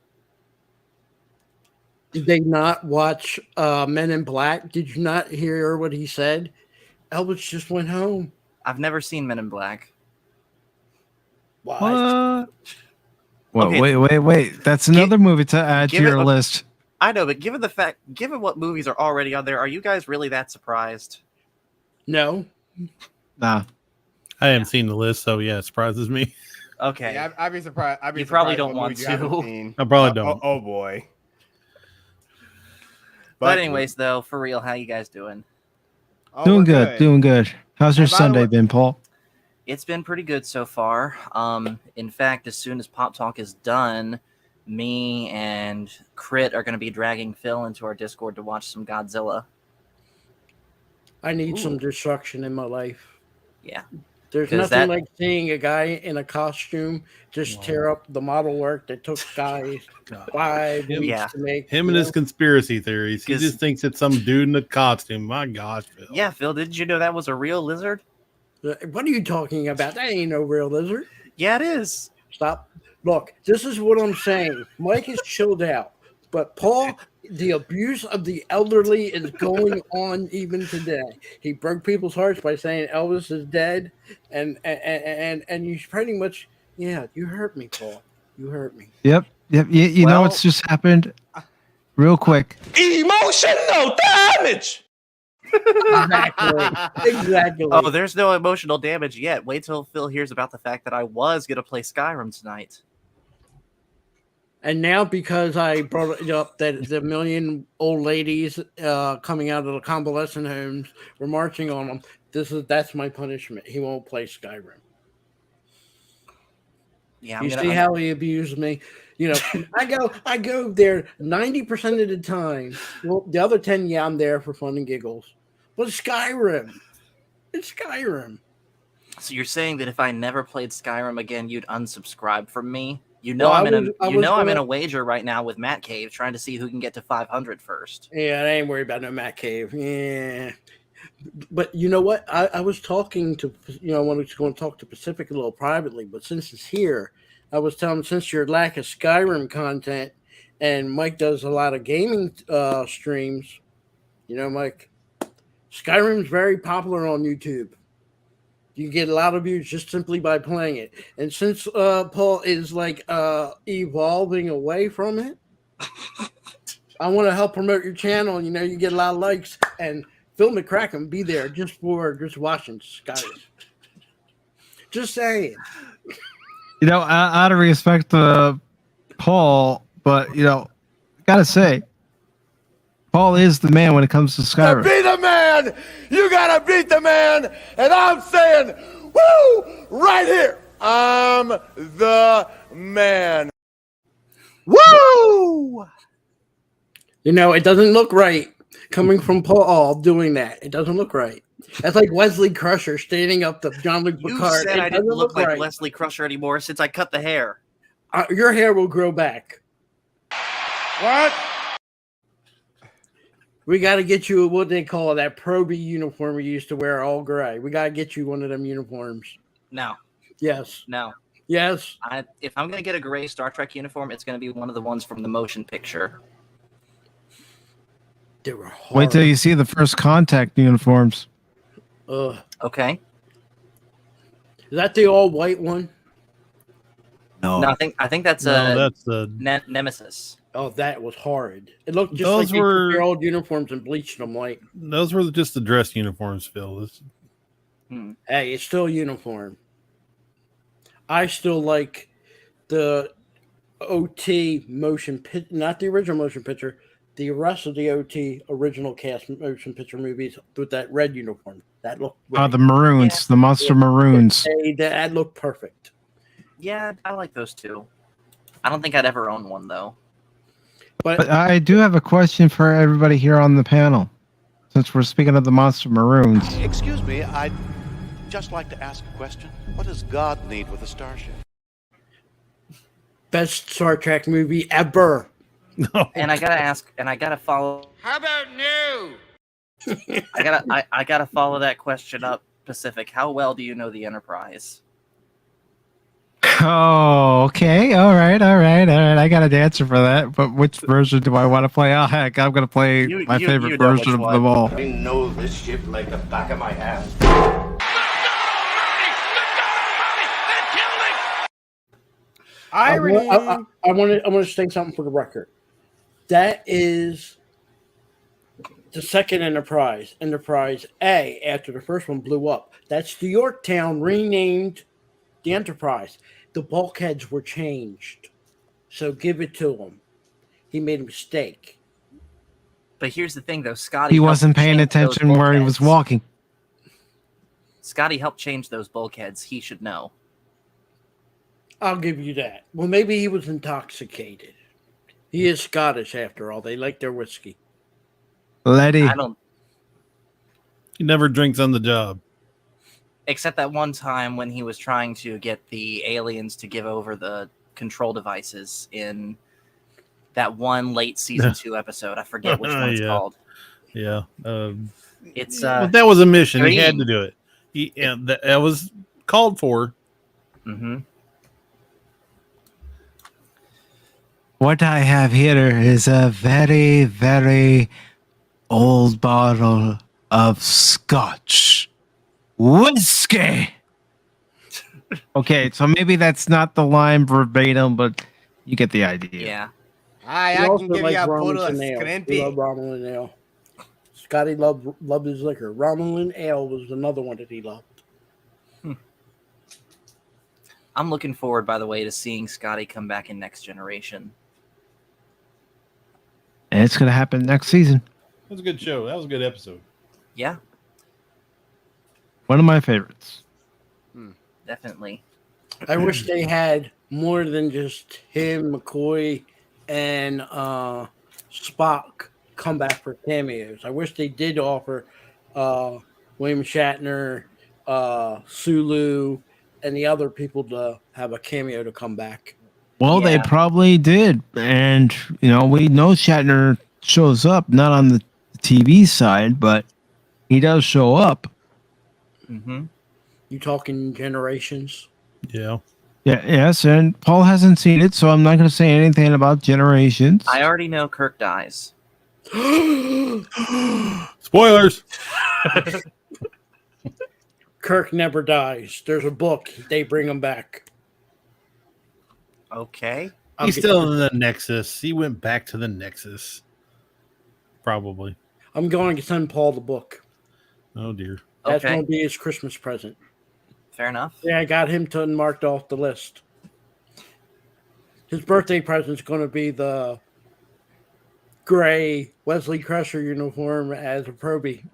C: Did they not watch Men in Black? Did you not hear what he said? Elvis just went home.
F: I've never seen Men in Black.
C: Why?
A: What?
F: Okay.
A: Wait. That's another movie to add to your list.
F: I know, but given what movies are already on there, are you guys really that surprised?
C: No.
A: Nah.
B: I haven't seen the list, so yeah, it surprises me.
F: Okay.
D: Yeah, I'd be surprised.
F: You probably don't want to.
B: I probably don't.
D: Oh boy.
F: But anyways, though, for real, how you guys doing?
A: Doing good. How's your
D: And by the
A: Sunday
D: way-
A: been, Paul?
F: It's been pretty good so far. In fact, as soon as Pop Talk is done, me and Crit are going to be dragging Phil into our Discord to watch some Godzilla.
C: I need some destruction in my life.
F: Yeah.
C: There's
F: 'Cause
C: nothing like seeing a guy in a costume just tear up the model work that took guys 5 weeks
F: Yeah.
C: to make.
B: Him and his conspiracy theories. He
F: 'Cause-
B: just thinks it's some dude in a costume. My gosh, Phil.
F: Yeah, Phil, didn't you know that was a real lizard?
C: What are you talking about? That ain't no real lizard.
F: Yeah, it is.
C: Stop. Look, this is what I'm saying. Mike is chilled out, but Paul, the abuse of the elderly is going on even today. He broke people's hearts by saying Elvis is dead, and you pretty much, yeah, you hurt me, Paul. You hurt me.
A: Yep. You know
F: Well-
A: what's just happened? Real quick.
G: Emotional damage!
C: Exactly.
F: Oh, there's no emotional damage yet. Wait till Phil hears about the fact that I was going to play Skyrim tonight.
C: And now, because I brought it up that the million old ladies coming out of the convalescent homes were marching on him, that's my punishment. He won't play Skyrim.
F: Yeah,
C: You see how he abused me? You know, I go there 90% of the time. Well, the other 10, yeah, I'm there for fun and giggles. But Skyrim, it's Skyrim.
F: So you're saying that if I never played Skyrim again, you'd unsubscribe from me? You know,
C: Well,
F: I'm in a wager right now with Matt Cave, trying to see who can get to 500 first.
C: Yeah, I ain't worried about no Matt Cave. Yeah. But you know what? I was talking to, I wanted to go and talk to Pacific a little privately, but since it's here, I was telling him, since your lack of Skyrim content, and Mike does a lot of gaming streams, Mike, Skyrim's very popular on YouTube. You get a lot of views just simply by playing it. And since Paul is like evolving away from it, I want to help promote your channel. You get a lot of likes, and Phil McCracken be there just watching Skyrim. Just saying.
A: Out of respect to Paul, but gotta say, Paul is the man when it comes to Skyrim.
H: To be the man, you gotta beat the man, and I'm saying, woo, right here, I'm the man.
C: Woo! It doesn't look right coming from Paul doing that. It doesn't look right. That's like Wesley Crusher standing up to Jean-Luc
F: You
C: Picard.
F: said
C: It
F: I didn't
C: doesn't
F: look like
C: right.
F: Leslie Crusher anymore since I cut the hair.
C: Your hair will grow back.
H: What?
C: We got to get you what they call that Proby uniform you used to wear, all gray. We got to get you one of them uniforms.
F: No,
C: Yes.
F: no.
C: Yes.
F: If I'm gonna get a gray Star Trek uniform, it's gonna be one of the ones from the motion picture.
C: They were hard.
A: Wait till you see the first Contact uniforms.
F: Okay.
C: Is that the all white one?
A: No.
F: No, I think that's
B: that's the
F: Nemesis.
C: Oh, that was horrid. It looked just
B: Those
C: like they
B: were-
C: took their old uniforms and bleached them white.
B: those were just the dress uniforms, Phil.
C: Hey, it's still a uniform. I still like the OT motion picture, not the original motion picture, the rest of the OT original cast motion picture movies with that red uniform. That looked great.
A: The Maroons, the Monster Maroons.
C: That looked perfect.
F: Yeah, I like those too. I don't think I'd ever own one though.
A: But I do have a question for everybody here on the panel. Since we're speaking of the Monster Maroons.
I: Excuse me, I'd just like to ask a question. What does God need with a starship?
C: Best Star Trek movie ever.
F: And I gotta ask, and I gotta follow.
H: How about no?
F: I gotta follow that question up, Pacific. How well do you know the Enterprise?
A: Oh, okay. All right. I got an answer for that. But which version do I want to play? Oh, heck, I'm going to play my favorite
F: know
A: version of
F: which
A: them all.
I: I know this ship like the back of my hand.
C: I want to state something for the record. That is the second Enterprise, Enterprise A, after the first one blew up. That's the Yorktown renamed the Enterprise. The bulkheads were changed. So give it to him. He made a mistake.
F: But here's the thing, though. Scotty.
A: He
F: helped
A: wasn't paying
F: change those
A: attention where he was
F: bulkheads.
A: walking.
F: Scotty helped change those bulkheads. He should know.
C: I'll give you that. Well, maybe he was intoxicated. He is Scottish, after all. They like their whiskey.
A: Letty.
F: I don't.
B: He never drinks on the job.
F: Except that one time when he was trying to get the aliens to give over the control devices in that one late season 2 episode. I forget which one it's called.
B: Yeah.
F: It's
B: Well, that was a mission. He had
F: Green.
B: to do it. That was called for.
F: Mm-hmm.
A: What I have here is a very, very old bottle of Scotch whiskey. Okay, so maybe that's not the line verbatim, but you get the idea.
F: Yeah.
D: Hi,
C: He
D: I
C: also
D: can give you
C: liked
D: a bottle of
C: Romulan ale. He
D: Scrimpy.
C: loved Romulan ale. Scotty loved his liquor. Romulan ale was another one that he loved.
F: I'm looking forward, by the way, to seeing Scotty come back in Next Generation.
A: And it's going to happen next season.
B: That was a good show. That was a good episode.
F: Yeah,
A: One of my favorites.
F: definitely.
C: I wish they had more than just him, McCoy, and Spock come back for cameos. I wish they did offer William Shatner, Sulu, and the other people to have a cameo to come back.
A: Well, they
F: Yeah.
A: probably did. And, we know Shatner shows up, not on the TV side, but he does show up.
F: Mm-hmm.
C: You talking Generations?
B: Yeah.
A: Yeah, yes, and Paul hasn't seen it, so I'm not going to say anything about Generations.
F: I already know Kirk dies.
B: Spoilers.
C: Kirk never dies. There's a book. They bring him back.
F: Okay.
B: He's still in the Nexus. He went back to the Nexus. Probably.
C: I'm going to send Paul the book.
B: Oh, dear.
C: That's
F: Okay.
C: going to be his Christmas present.
F: Fair enough.
C: Yeah, I got him marked off the list. His birthday present's going to be the gray Wesley Crusher uniform as a Proby.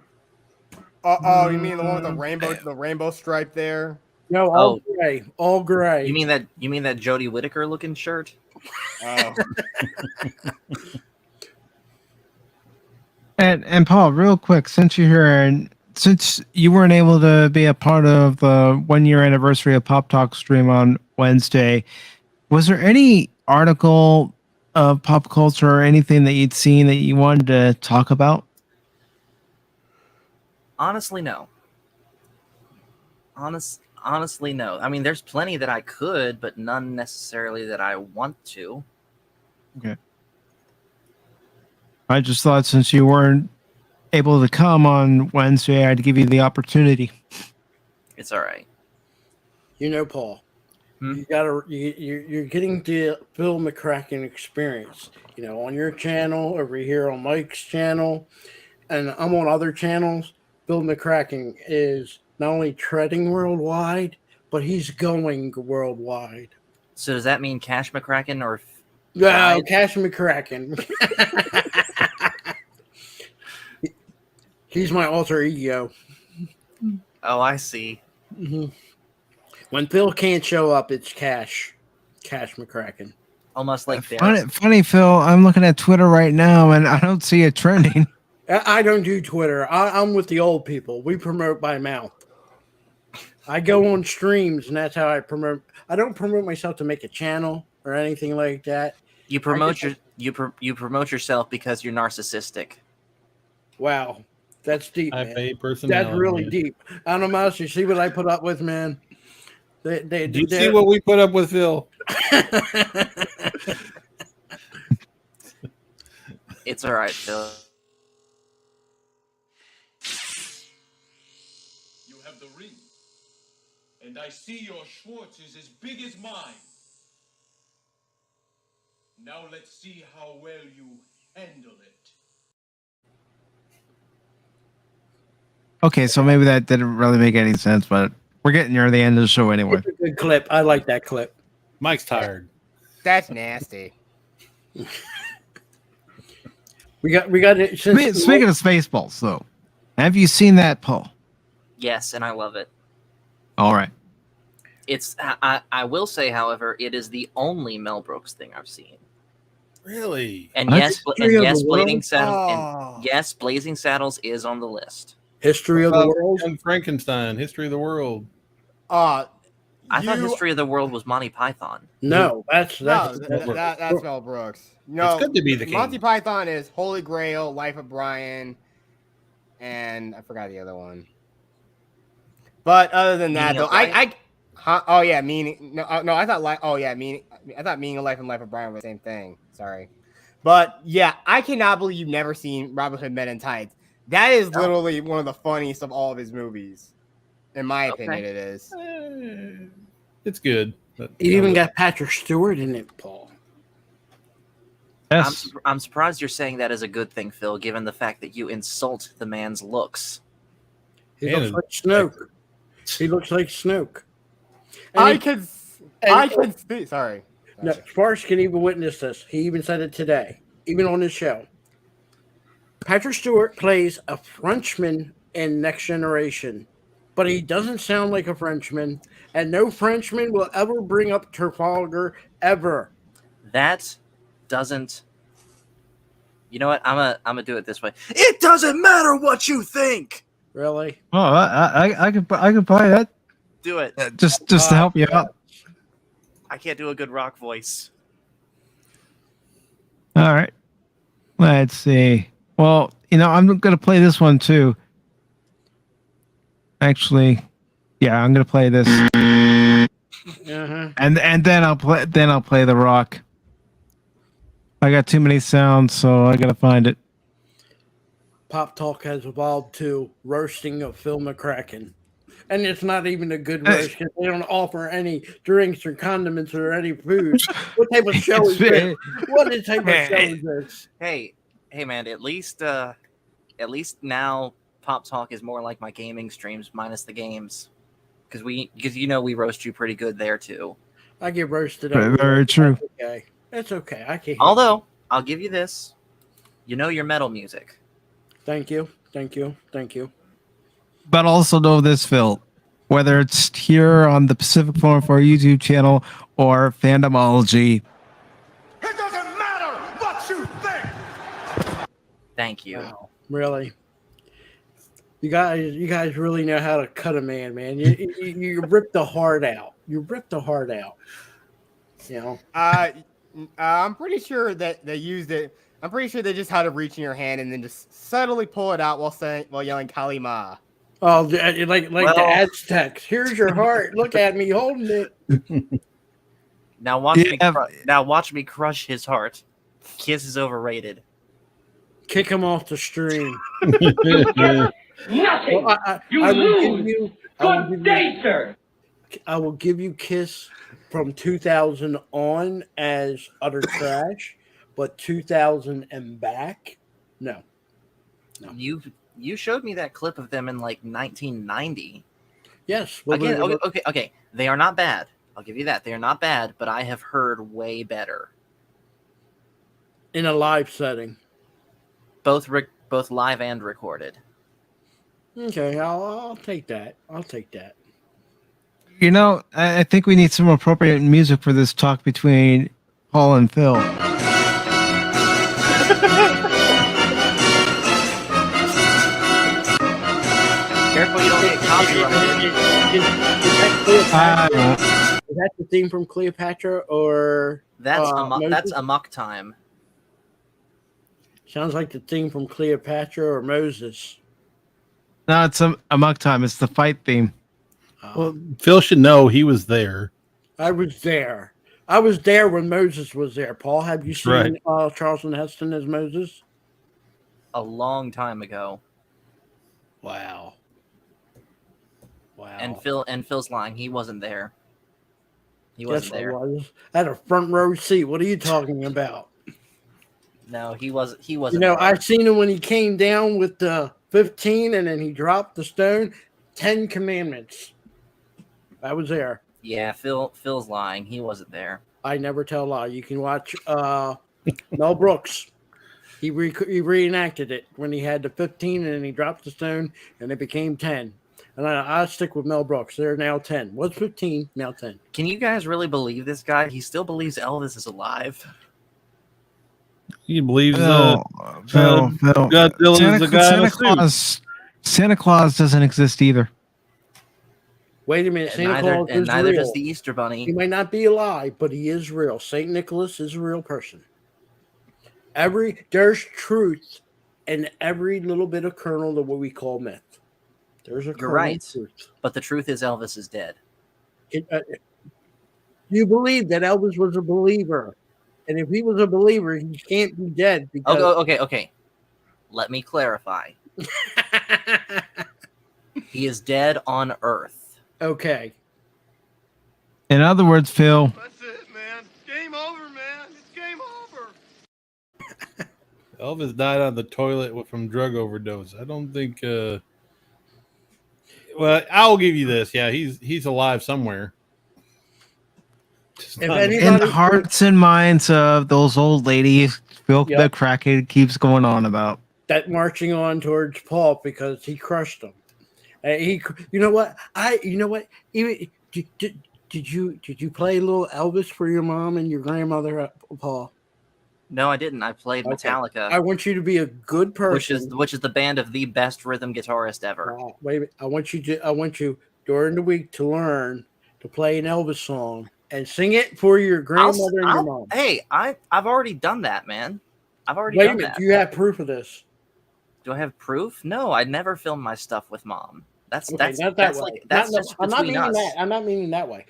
D: Oh, you mean the one with the rainbow stripe there?
C: No, all gray, all gray.
F: You mean that Jodie Whittaker looking shirt?
D: Oh.
A: And Paul, real quick, since you're here and since you weren't able to be a part of the 1 year anniversary of Pop Talk stream on Wednesday, was there any article of pop culture or anything that you'd seen that you wanted to talk about?
F: Honestly, no. Honestly, no. I mean, there's plenty that I could, but none necessarily that I want to.
A: Okay. I just thought since you weren't able to come on Wednesday, I'd give you the opportunity.
F: It's all right.
C: You know, Paul, you're getting the Phil McCracken experience. You know, on your channel, over here on Mike's channel, and I'm on other channels. Phil McCracken is not only treading worldwide, but he's going worldwide.
F: So does that mean Cash McCracken or?
C: No, Cash McCracken. He's my alter ego.
F: Oh, I see.
C: Mm-hmm. When Phil can't show up, it's Cash McCracken.
F: Almost like
A: funny, Phil. I'm looking at Twitter right now, and I don't see it trending.
C: I don't do Twitter. I'm with the old people. We promote by mouth. I go on streams, and that's how I promote. I don't promote myself to make a channel or anything like that.
F: You promote you promote yourself because you're narcissistic.
C: Wow, that's deep.
B: I
C: Man.
B: pay personality.
C: That's really deep. I don't know. You see what I put up with, man.
B: Do you see what we put up with, Phil?
F: It's all right, Phil.
J: You have the ring, and I see your Schwartz is as big as mine. Now let's see how well you handle it.
A: Okay, so maybe that didn't really make any sense, but we're getting near the end of the show anyway.
C: It's a good clip. I like that clip.
B: Mike's tired.
D: That's nasty.
C: We got it.
A: Speaking of Spaceballs, though, have you seen that, Paul?
F: Yes, and I love it.
A: All right.
F: It's I will say, however, it is the only Mel Brooks thing I've seen.
B: Really?
F: And
A: What?
F: yes, Blazing Saddles. And yes, Blazing Saddles is on the list.
C: History of the world.
B: And Frankenstein. History of the world.
F: I thought History of the World was Monty Python.
C: No, that's
D: Mel Brooks. No,
B: it's good to be the king.
D: Monty Python is Holy Grail, Life of Brian, and I forgot the other one. But other than that, though, I Meaning of Life and Life of Brian were the same thing. Sorry, but yeah, I cannot believe you've never seen Robin Hood Men in Tights. That is literally one of the funniest of all of his movies. In my opinion, it is.
B: It's good. But
C: it even got Patrick Stewart in it, Paul.
A: Yes.
F: I'm surprised you're saying that as a good thing, Phil, given the fact that you insult the man's looks.
C: He looks like Snoke. He looks like Snoke.
D: I can see. Sorry.
C: No, Sparks can even witness this. He even said it today, even on his show. Patrick Stewart plays a Frenchman in Next Generation, but he doesn't sound like a Frenchman, and no Frenchman will ever bring up Trafalgar ever.
F: That doesn't. You know what? I'm gonna do it this way. It doesn't matter what you think.
C: Really?
A: Oh, I could buy that.
F: Do it.
A: Just to help you out.
F: I can't do a good rock voice.
A: All right. Let's see. Well, I'm going to play this one too. Actually, yeah, I'm going to play this.
C: Uh-huh.
A: And then I'll play the rock. I got too many sounds, so I got to find it.
C: Pop Talk has evolved to roasting of Phil McCracken. And it's not even a good roast because they don't offer any drinks or condiments or any food. What type of show is this? What type of show is this?
F: Hey, man! At least now Pop Talk is more like my gaming streams minus the games, because we roast you pretty good there too.
C: I get roasted.
A: Very, very true.
C: That's okay. That's okay. I can't.
F: Although, I'll give you this. You know your metal music.
C: Thank you. Thank you. Thank you.
A: But also know this, Phil. Whether it's here on the Pacific Forum for our YouTube channel or Fandomology.
H: It doesn't matter what you think.
F: Thank you.
C: Wow. Really? You guys really know how to cut a man, man. You rip the heart out. You rip the heart out. You know.
D: I'm pretty sure that they used it. I'm pretty sure they just had to reach in your hand and then just subtly pull it out while yelling Kali Ma.
C: Oh, like the Aztecs. Here's your heart. Look at me holding it.
F: Now watch me crush his heart. Kiss is overrated.
C: Kick him off the stream.
K: Nothing.
C: Well,
K: You lose. Good day, sir.
C: I will give you Kiss from 2000 on as utter trash, but 2000 and back, no.
F: You showed me that clip of them in like 1990.
C: Yes.
F: Again, okay. They are not bad. I'll give you that. They are not bad, but I have heard way better.
C: In a live setting.
F: Both live and recorded.
C: Okay, I'll take that. I'll take that.
A: You know, I think we need some appropriate music for this talk between Paul and Phil.
F: Careful you don't get copyrighted.
C: Is that the theme from Cleopatra or
F: that's Amok Time?
C: Sounds like the theme from Cleopatra or Moses.
A: No, it's Amok Time. It's the fight theme.
B: Well, Phil should know he was there.
C: I was there. I was there when Moses was there. Paul, have you seen Charlton Heston as Moses?
F: A long time ago.
C: Wow.
F: And Phil's lying. He wasn't there. He wasn't there.
C: I had a front row seat. What are you talking about?
F: No, he wasn't. He wasn't.
C: You know,
F: there.
C: I seen him when he came down with the 15, and then he dropped the stone. 10 Commandments. I was there.
F: Yeah, Phil's lying. He wasn't there.
C: I never tell a lie. You can watch Mel Brooks. He reenacted it when he had the 15 and then he dropped the stone and it became 10. And I stick with Mel Brooks. They're now 10. Was 15, now 10.
F: Can you guys really believe this guy? He still believes Elvis is alive.
B: He believes
A: Phil.
B: Godzilla's the guy.
A: Santa Claus doesn't exist either.
C: Wait a minute. Santa Claus is
F: neither
C: real.
F: does the Easter Bunny.
C: He might not be alive, but he is real. Saint Nicholas is a real person. There's truth in every little bit of kernel of what we call myth. There's a kernel of truth.
F: But the truth is Elvis is dead.
C: You believe that Elvis was a believer. And if he was a believer, he can't be dead. Because...
F: Okay. Let me clarify. He is dead on Earth.
C: Okay.
A: In other words, Phil.
H: That's it, man. Game over, man. It's game over.
B: Elvis died on the toilet from drug overdose. I don't think. Well, I'll give you this. Yeah, he's alive somewhere.
A: In the hearts and minds of those old ladies, Phil the crackhead keeps going on about
C: that marching on towards Paul because he crushed him. You know what? Even did you play a little Elvis for your mom and your grandmother, Paul?
F: No, I didn't. I played Metallica.
C: I want you to be a good person,
F: which is the band of the best rhythm guitarist ever.
C: Wait a minute. I want you during the week to learn to play an Elvis song and sing it for your grandmother and your mom.
F: Hey, I've already done that, man. I've already
C: done
F: that. Wait a minute.
C: Do you have proof of this?
F: Do I have proof? No, I never filmed my stuff with mom. That's
C: not that
F: that's
C: way.
F: like that's just
C: I'm not
F: between
C: meaning
F: us.
C: that. I'm not meaning that way.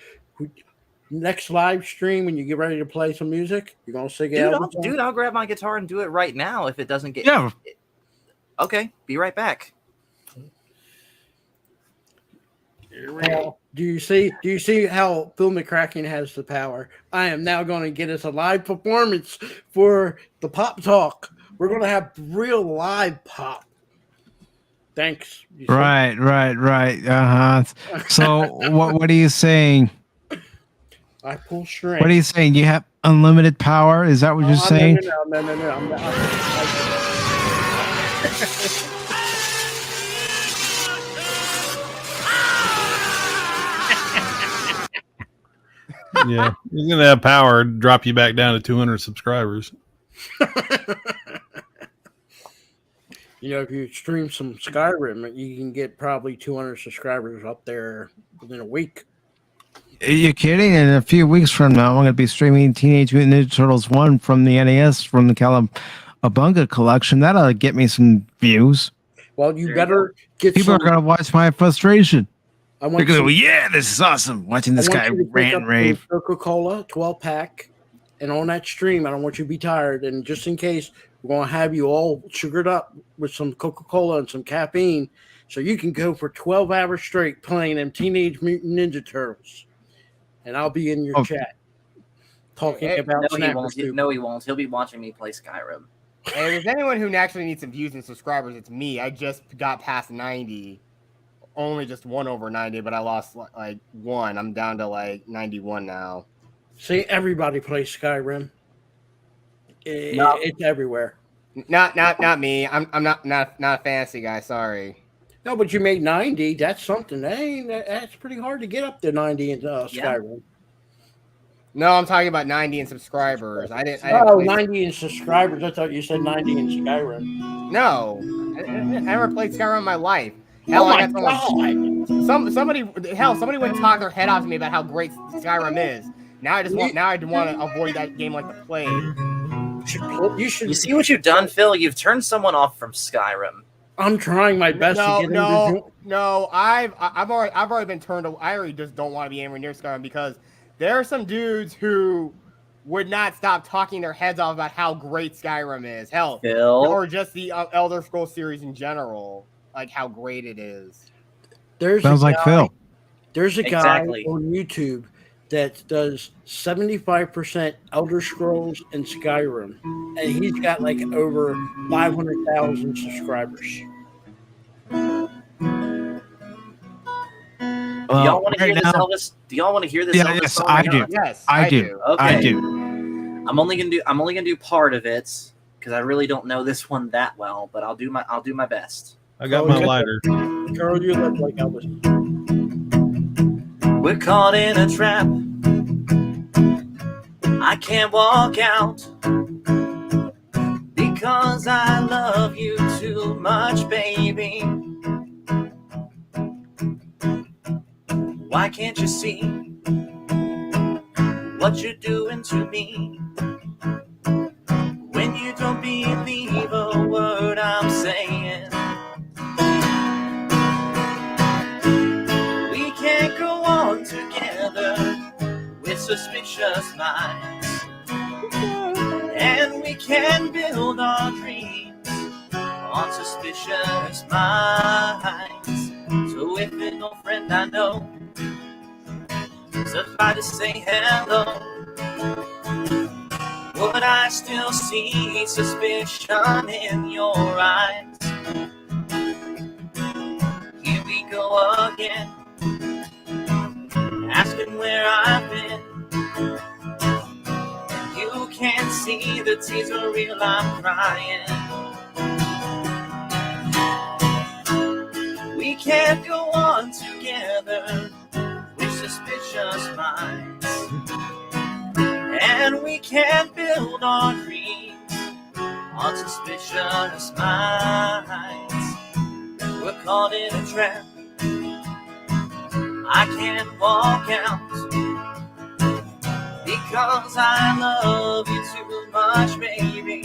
C: Next live stream when you get ready to play some music, you're gonna sing it.
F: Dude, I'll grab my guitar and do it right now if it doesn't get.
A: Yeah.
F: Okay, be right back.
C: Do you see how Phil McCracken has the power? I am now going to get us a live performance for the Pop Talk. We're going to have real live pop. Thanks.
A: Right. So what are you saying?
C: I pull strings.
A: What are you saying? You have unlimited power? Is that what you're saying?
C: No. I'm not.
B: Yeah, he's gonna have power to drop you back down to 200 subscribers.
C: If you stream some Skyrim, you can get probably 200 subscribers up there within a week.
A: Are you kidding? In a few weeks from now, I'm going to be streaming Teenage Mutant Ninja Turtles 1 from the NES from the Calabunga collection. That'll get me some views.
C: Well, you better get
A: People are going to watch my frustration.
C: I want
A: They're going to
C: some-
A: go, yeah, this is awesome. Watching this guy rant and rave.
C: Coca-Cola 12-pack, and on that stream, I don't want you to be tired. And just in case, we're going to have you all sugared up with some Coca-Cola and some caffeine, so you can go for 12 hours straight playing them Teenage Mutant Ninja Turtles. And I'll be in your chat talking about
L: No, he won't. He'll be watching me play Skyrim.
D: And if there's anyone who naturally needs some views and subscribers, it's me. I just got past 90. Only just one over 90, but I lost like one. I'm down to like 91 now.
C: See, everybody plays Skyrim. It's everywhere.
D: Not me. I'm not a fantasy guy. Sorry.
C: No, but you made 90. That's something. That's pretty hard to get up to 90 in Skyrim.
D: No, I'm talking about 90 in subscribers. I didn't
C: 90 in subscribers. I thought you said 90 in Skyrim.
D: No, I never played Skyrim in my life.
C: Hell, my God.
D: Somebody went and talked their head off to me about how great Skyrim is. Now I want to avoid that game like the plague.
C: You should.
L: You see what you've done, Phil? You've turned someone off from Skyrim.
C: I'm trying my best to get
D: No. I've already been turned away. I already just don't want to be anywhere near Skyrim because there are some dudes who would not stop talking their heads off about how great Skyrim is. Hell,
L: Phil?
D: Or just the Elder Scrolls series in general, like how great it is.
A: Sounds like Phil.
C: There's a guy on YouTube that does 75% Elder Scrolls and Skyrim, and he's got like over 500,000 subscribers.
L: Do y'all want to hear this, Elvis? Do y'all want to hear this? Elvis
A: Yes,
L: song
A: I
L: or
A: do.
L: not?
D: Yes,
A: I do.
L: Okay.
A: I do.
L: I'm only gonna do part of it because I really don't know this one that well, but I'll do my best.
B: I got my lighter.
C: Carl, you look like Elvis.
L: We're caught in a trap. I can't walk out because I love you too much, baby. Why can't you see what you're doing to me when you don't believe a word I'm saying? We can't go on together with suspicious minds, and we can build our dreams on suspicious minds. So if there's no friend I know, so try to say hello, would I still see suspicion in your eyes? Here we go again, asking where I've been. And you can't see the tears are real, I'm crying. We can't go on together with suspicious minds, and we can't build our dreams on suspicious minds. We're caught in a trap. I can't walk out because I love you too much, baby.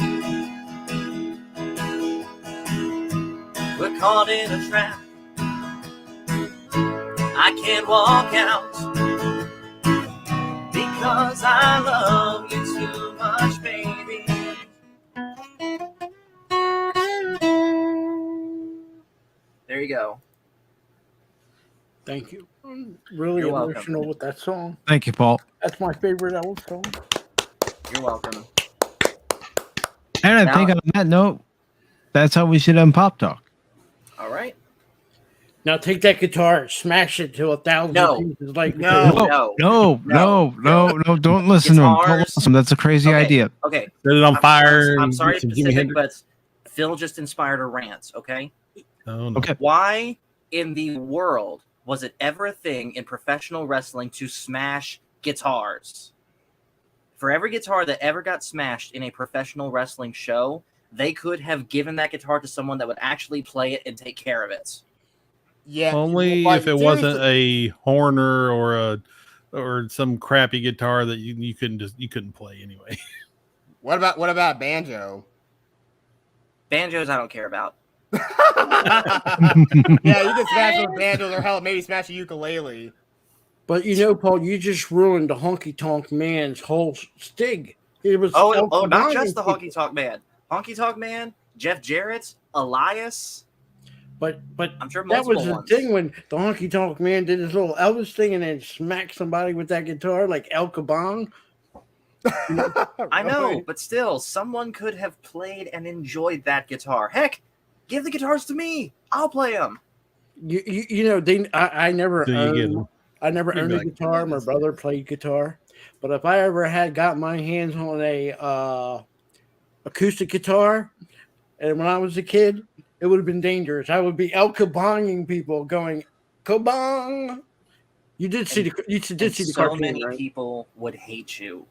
L: We're caught in a trap. I can't walk out because I love you too much, baby. There you go.
C: Thank you. I'm really
L: You're welcome.
C: emotional with that song.
A: Thank you, Paul.
C: That's my favorite Elvis song.
L: You're welcome.
A: And I
L: Now-
A: think on that note, that's how we should end Pop Talk.
L: All right.
C: Now take that guitar, smash it to 1,000 pieces. Like
A: No. Don't listen to him. Don't listen to him. That's a crazy idea.
F: Okay.
B: Set it on fire.
F: I'm
B: and
F: sorry,
B: get some Jimi
F: Pacific,
B: Hendrix.
F: but Phil just inspired a rant, okay?
B: Oh, no.
A: Okay.
F: Why in the world was it ever a thing in professional wrestling to smash guitars? For every guitar that ever got smashed in a professional wrestling show, they could have given that guitar to someone that would actually play it and take care of it.
D: Yeah,
B: Only
D: like,
B: if it wasn't a Horner or some crappy guitar that you couldn't play anyway.
D: What about banjo?
F: Banjos, I don't care about.
D: Yeah, you can smash with banjos, or hell, maybe smash a ukulele.
C: But you know, Paul, you just ruined the Honky Tonk Man's whole stig. It was
F: not just the Honky Tonk Man. Honky Tonk Man, Jeff Jarrett, Elias.
C: But
F: I'm sure
C: that was
F: multiple
C: the
F: ones.
C: thing when the Honky Tonk Man did his little Elvis thing and then smacked somebody with that guitar like El Kabong.
F: I know, but still, someone could have played and enjoyed that guitar. Heck, give the guitars to me. I'll play them.
C: You know, I never
B: So you get
C: owned,
B: 'em.
C: I never
B: You'd
C: owned
B: be
C: a
B: like,
C: guitar. My brother played guitar, but if I ever had got my hands on a acoustic guitar, and when I was a kid, it would have been dangerous. I would be El Kabonging people going Kabong. You did see the
F: So
C: cartoon,
F: many
C: right?
F: people would hate you.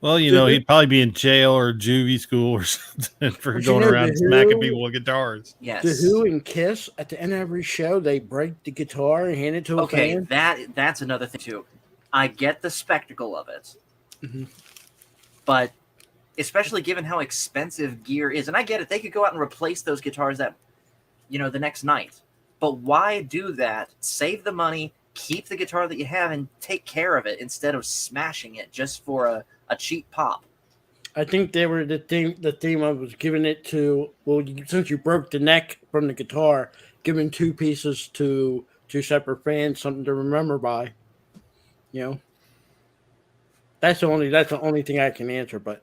B: Well, you know, he'd probably be in jail or juvie school or something for
C: But
B: going
C: you know,
B: around
C: The
B: smacking
C: Who-
B: people with guitars.
F: Yes.
C: The Who and Kiss at the end of every show, they break the guitar and hand it to a
F: Okay,
C: fan.
F: that's another thing too. I get the spectacle of it,
C: Mhm.
F: but especially given how expensive gear is, and I get it, they could go out and replace those guitars the next night. But why do that? Save the money, keep the guitar that you have, and take care of it instead of smashing it just for a cheap pop.
C: I think they were the theme I was giving it to. Well, since you broke the neck from the guitar, giving two pieces to two separate fans, something to remember by. You know, that's the only thing I can answer. But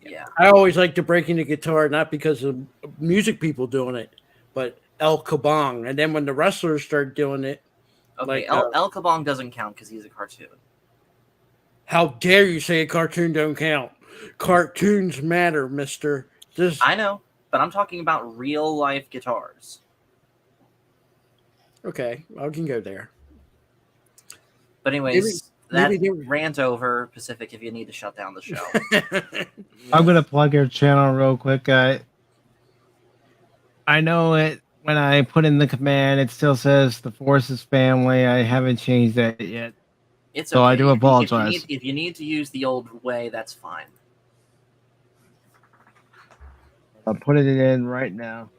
F: yeah,
C: I always like to breaking the guitar, not because of music people doing it, but El Kabong. And then when the wrestlers start doing it,
F: Okay,
C: like,
F: El Kabong doesn't count because he's a cartoon.
C: how dare you say a cartoon don't count? Cartoons matter, mister.
F: I know, but I'm talking about real life guitars.
C: Okay, I can go there.
F: But anyways,
C: maybe
F: that rant over, Pacific, if you need to shut down the show.
A: I'm gonna plug your channel real quick. I know it when I put in the command, it still says the Forces family. I haven't changed that yet.
F: It's
A: So
F: okay.
A: I do apologize.
F: If you need to use the old way, that's fine.
A: I'll put it in right now.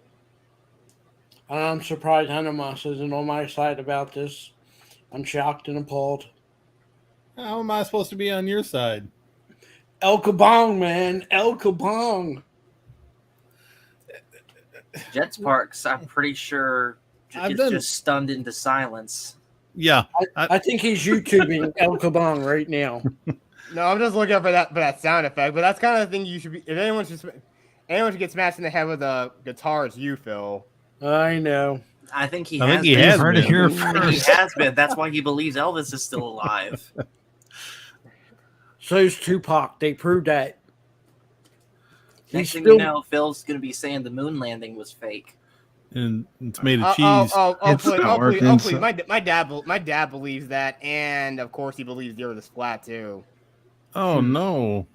C: I'm surprised Hanumas isn't on my side about this. I'm shocked and appalled.
B: How am I supposed to be on your side?
C: El Kabong, man. El Kabong.
F: Jet Sparks, I'm pretty sure, is just stunned into silence.
B: Yeah.
C: I think he's YouTubing El Kabong right now.
D: No, I'm just looking for that sound effect. But that's kind of the thing you should be. If anyone should get smashed in the head with a guitar, it's you, Phil.
C: I know.
F: I think he
B: I
F: has
B: think he
F: been.
B: has
A: heard
B: been.
A: it here
F: I think
A: first.
F: he has been. That's why he believes Elvis is still alive.
C: So's Tupac. They proved that.
F: Next thing you know, Phil's going to be saying the moon landing was fake.
B: And it's made of cheese.
A: It's not working,
D: please.
A: so-
D: My dad believes that, and of course he believes the Earth is flat too.
B: Oh no.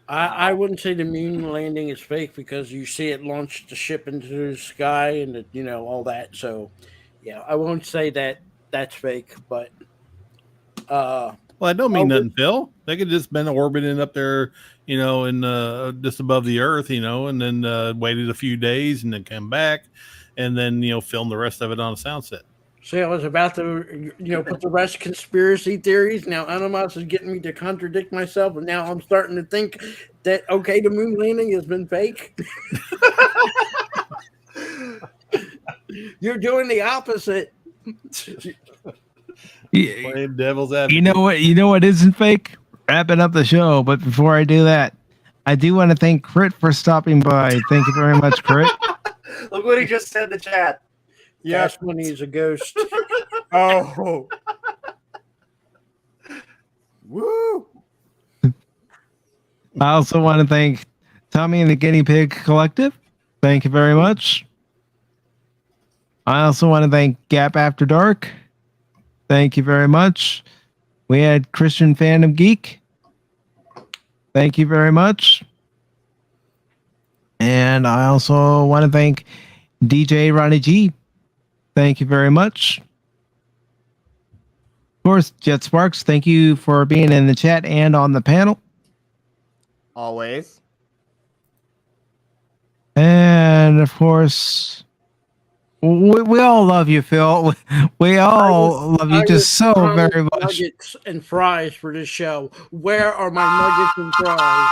C: I wouldn't say the moon landing is fake because you see it launch the ship into the sky and all that. So, yeah, I won't say that that's fake, but
B: Well, that don't mean nothing, Phil. They could just been orbiting up there, in just above the Earth, and then waited a few days and then come back, and then film the rest of it on a sound set.
C: see, I was about to put the rest conspiracy theories. Now Animas is getting me to contradict myself, and now I'm starting to think that the moon landing has been fake. You're doing the opposite.
B: Playing devil's advocate.
A: You know what isn't fake? Wrapping up the show, but before I do that, I do want to thank Crit for stopping by. Thank you very much, Crit.
F: Look what he just said in the chat.
C: Cash Money is a ghost.
D: Oh. Woo.
A: I also want to thank Tommy and the Guinea Pig Collective. Thank you very much. I also want to thank Gap After Dark. Thank you very much. We had Christian Fandom Geek. Thank you very much. And I also want to thank DJ Ronnie G. Thank you very much. Of course, Jet Sparks, thank you for being in the chat and on the panel.
D: Always.
A: And of course, we all love you, Phil. We all love you just so very much.
C: Nuggets and fries for this show. Where are my nuggets and fries?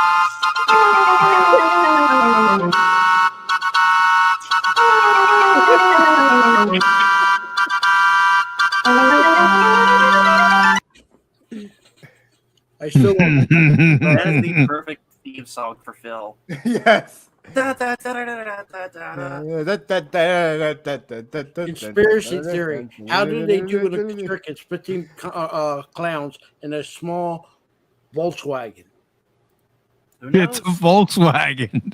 C: I still want
F: That is the perfect theme song for Phil.
D: Yes.
C: Conspiracy theory. How did they do the crickets? 15 clowns in a small Volkswagen.
A: It's a Volkswagen.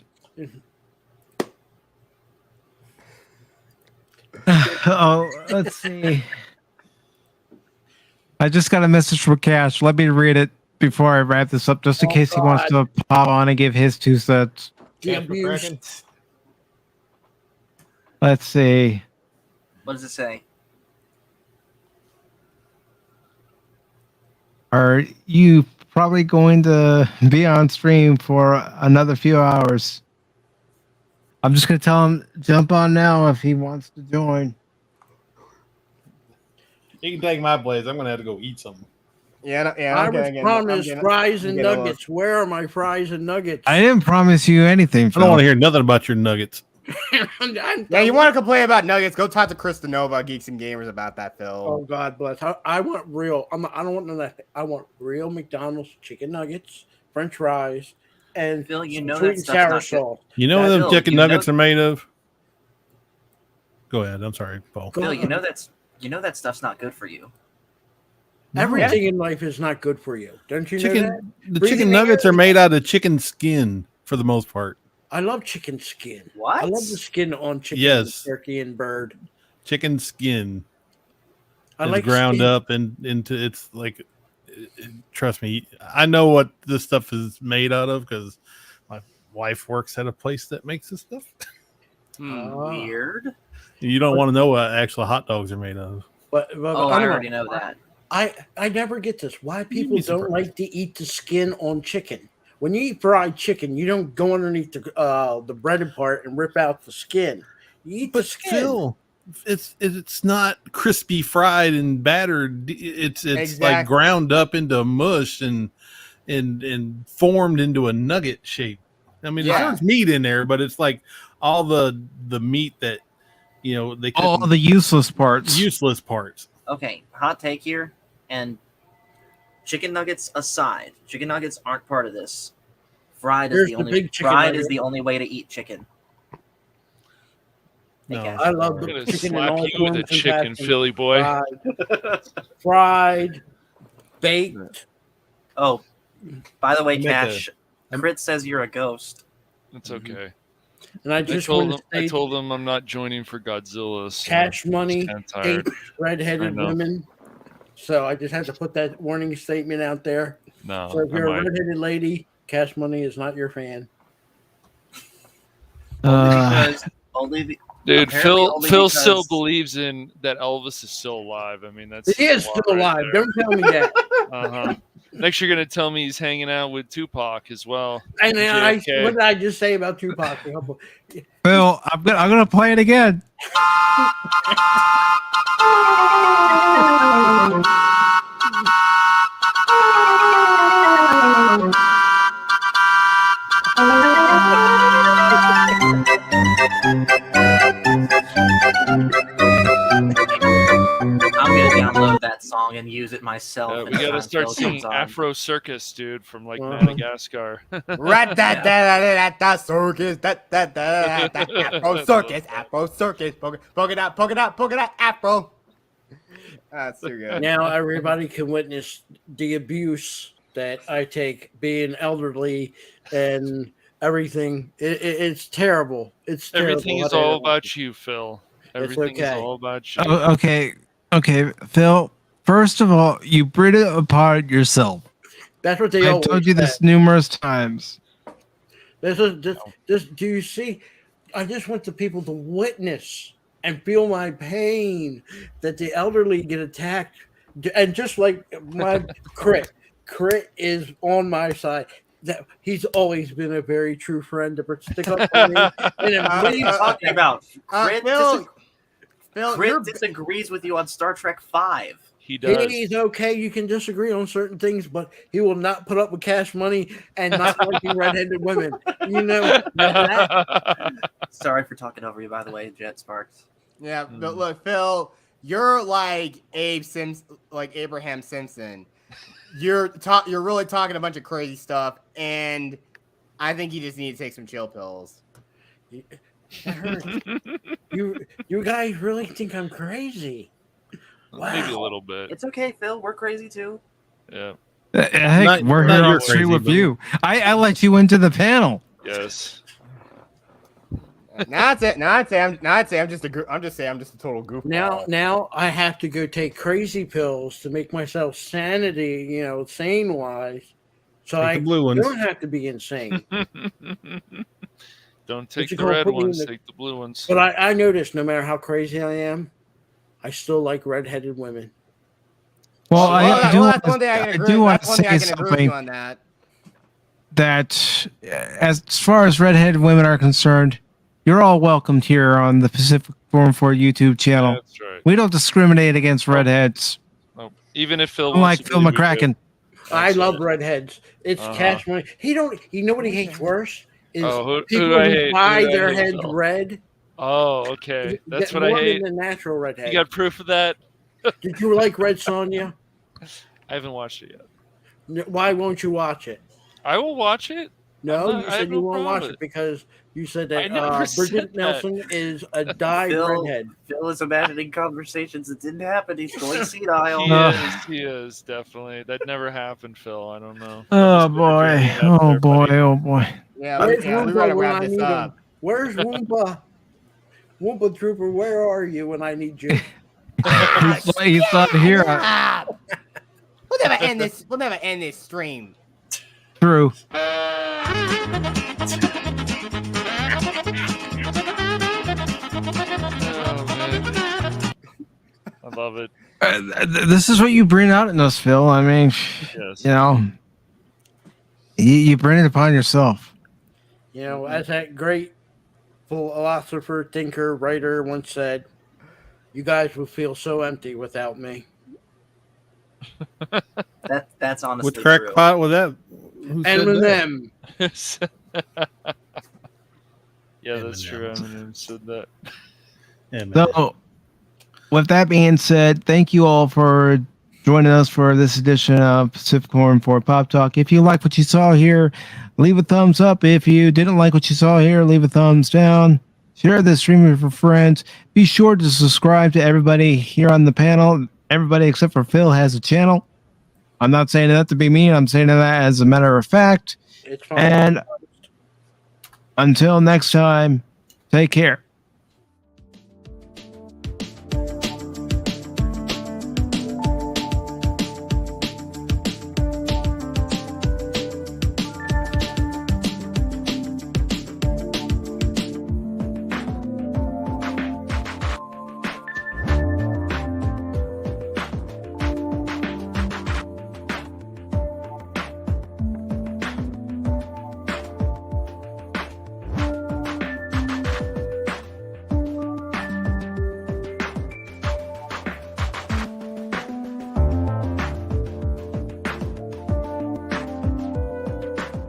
A: Oh, let's see. I just got a message from Cash. Let me read it before I wrap this up, just in case he wants to pop on and give his 2 cents. Let's see.
F: What does it say?
A: Are you probably going to be on stream for another few hours? I'm just going to tell him jump on now if he wants to join.
B: You can take my place. I'm going to have to go eat something.
D: Yeah,
C: I was promised fries and nuggets. Where are my fries and nuggets?
A: I didn't promise you anything, Phil.
B: I don't want to hear nothing about your nuggets.
D: Yeah, you want to complain about nuggets? Go talk to Chris Nova, Geeks and Gamers, about that, Phil.
C: Oh, God bless. I want real. I don't want none of that. I want real McDonald's chicken nuggets, French fries, and
F: Phil, you know
C: sweet
F: that
C: and
F: stuff's
C: sour
F: not good.
C: salt.
B: You know what
F: Phil,
B: them chicken
F: you
B: nuggets
F: know-
B: are made of? Go ahead. I'm sorry, Paul.
F: Phil, you know that stuff's not good for you.
C: Everything in life is not good for you. Don't you know that?
B: The
C: Breathing
B: chicken nuggets
C: air-
B: are made out of chicken skin for the most part.
C: I love chicken skin.
F: What?
C: I love the skin on chicken,
B: Yes.
C: turkey, and bird.
B: Chicken skin.
C: I
B: is
C: like
B: ground
C: skin.
B: up into it's like trust me, I know what this stuff is made out of because my wife works at a place that makes this stuff.
F: Weird.
B: You don't want to know what actual hot dogs are made of.
C: But
F: Oh, I already know that.
C: I never get this. Why people
B: be
C: don't
B: surprised.
C: like to eat the skin on chicken? When you eat fried chicken, you don't go underneath the breaded part and rip out the skin. You eat the skin.
B: Phil, it's not crispy fried and battered. It's like
D: Exactly.
B: ground up into mush and formed into a nugget shape. I mean, there's meat in there, but it's like all the meat that they
A: All
B: couldn't-
A: the useless parts.
B: useless parts.
F: Okay, hot take here, and chicken nuggets aside, chicken nuggets aren't part of this. Fried
C: Here's
F: is
C: the
F: the only
C: big chicken
F: fried
C: nugget.
F: is the only way to eat chicken.
B: No.
C: I love
M: I'm
C: the
M: gonna
C: chicken in
M: slap
C: all
M: you with a
C: forms and
M: chicken,
C: fashions.
M: Philly boy.
C: Fried, baked.
F: Oh, by the way,
B: Make
F: Cash, Crit says you're a ghost.
M: That's okay.
C: And I
M: I
C: just
M: told
C: want
M: him.
C: to
M: I
C: say
M: told him I'm not joining for Godzilla. So
C: Cash
M: I'm
C: Money
M: kinda tired.
C: hates redheaded
M: I know.
C: women. So I just had to put that warning statement out there.
M: No,
C: So if
M: I
C: you're a
M: might.
C: redheaded lady, Cash Money is not your fan.
F: Because only the
M: Dude,
F: apparently
M: Phil
F: only
M: still
F: because-
M: believes in that Elvis is still alive. I mean, that's
C: He is still alive. Don't tell me that.
M: Uh-huh. Next, you're gonna tell me he's hanging out with Tupac as well.
C: And
M: JFK.
C: what did I just say about Tupac?
A: Phil, I'm gonna play it again.
F: I'm gonna download that song song and use it myself.
M: We gotta
F: anytime
M: start
F: Phil
M: singing
F: comes on.
M: Afro Circus, dude, from like
C: Uh-huh.
M: Madagascar.
D: Rat that that circus that Afro circus polka dot Afro. That's too good.
C: Now everybody can witness the abuse that I take being elderly and everything. It's terrible. It's terrible.
M: Everything is all about you, Phil. Everything is
C: okay.
M: all about you.
A: Oh, okay, Phil. First of all, you bring it apart yourself.
C: That's what they
A: I've
C: always
A: told you this
C: said.
A: numerous times.
C: This. Do you see? I just want the people to witness and feel my pain that the elderly get attacked, and just like my Crit is on my side. That he's always been a very true friend to stick up for me. And
F: What are you talking about?
D: Phil,
F: Crit disagrees with you on Star Trek 5.
M: He does.
C: He's okay. You can disagree on certain things, but he will not put up with cash money and not liking redheaded women. You know that.
F: Sorry for talking over you, by the way, Jet Sparks.
D: Yeah, but look, Phil, you're like Abraham Simpson. You're really talking a bunch of crazy stuff, and I think you just need to take some chill pills.
C: You guys really think I'm crazy? Wow.
M: Maybe a little bit.
F: It's okay, Phil. We're crazy too.
M: Yeah.
A: Heck, we're here on stream with you. I let you into the panel.
M: Yes.
D: I'd say I'm just a total goofball.
C: Now I have to go take crazy pills to make myself sanity, sane wise. So
B: Take
C: I
B: the blue ones.
C: don't have to be insane.
M: Don't take
C: you
M: the
C: gonna
M: red
C: put me in
M: ones.
C: the-
M: Take the blue ones.
C: But I noticed no matter how crazy I am, I still like redheaded women.
A: Well, I do
D: that's one thing I can agree.
A: want
D: That's
A: to
D: one thing I
A: say
D: can agree with you
A: something
D: on that.
A: that, as far as redheaded women are concerned, you're all welcomed here on the Pacific 414 YouTube channel.
M: That's right.
A: We don't discriminate against redheads.
M: Oh, even if Phil
A: Unlike
M: wants to
A: Phil
M: believe we do.
A: McCracken.
C: I love redheads. It's
M: Uh-huh.
C: cash money. You know what he hates worse is
M: who
C: people
M: do I
C: who
M: hate?
C: dye
M: Who do I
C: their
M: hate,
C: heads
M: Phil?
C: red.
M: Oh, okay. That's what I
C: more
M: hate.
C: than the natural redhead.
M: You got proof of that?
C: Did you like Red Sonja?
M: I haven't watched it yet.
C: Why won't you watch it?
M: I will watch it.
C: No,
M: I
C: you
M: have
C: said
M: no
C: you won't
M: problem
C: watch
M: with
C: it
M: it.
C: because you said
M: I
C: that
M: never said
C: Bridget
M: that.
C: Nelson is a dyed
F: Phil,
C: redhead.
F: Phil is imagining conversations that didn't happen. He's going senile.
M: He is definitely. That never happened, Phil. I don't know.
A: Oh boy. Oh boy. Oh boy.
D: Yeah,
C: Where's
D: we
C: Roomba
D: gotta
C: when
D: wrap
C: I
D: this
C: need
D: up.
C: him? Where's Roomba? Roomba Trooper, where are you when I need you?
A: He's not here.
D: We'll never end this. We'll never end this stream.
A: True.
M: Oh, man. I love it.
A: This is what you bring out in us, Phil. I mean,
M: Yes.
A: you bring it upon yourself.
C: As that great philosopher, thinker, writer once said, you guys will feel so empty without me.
F: That's honestly
B: With
F: true.
B: crackpot, with that. Who said that?
C: Eminem.
M: Yeah, that's true. Eminem said that.
A: So, with that being said, thank you all for joining us for this edition of Pacific 414 Pop Talk. If you like what you saw here, leave a thumbs up. If you didn't like what you saw here, leave a thumbs down. Share this stream with your friends. Be sure to subscribe to everybody here on the panel. Everybody except for Phil has a channel. I'm not saying that to be mean. I'm saying that as a matter of fact.
C: It's fine.
A: And until next time, take care.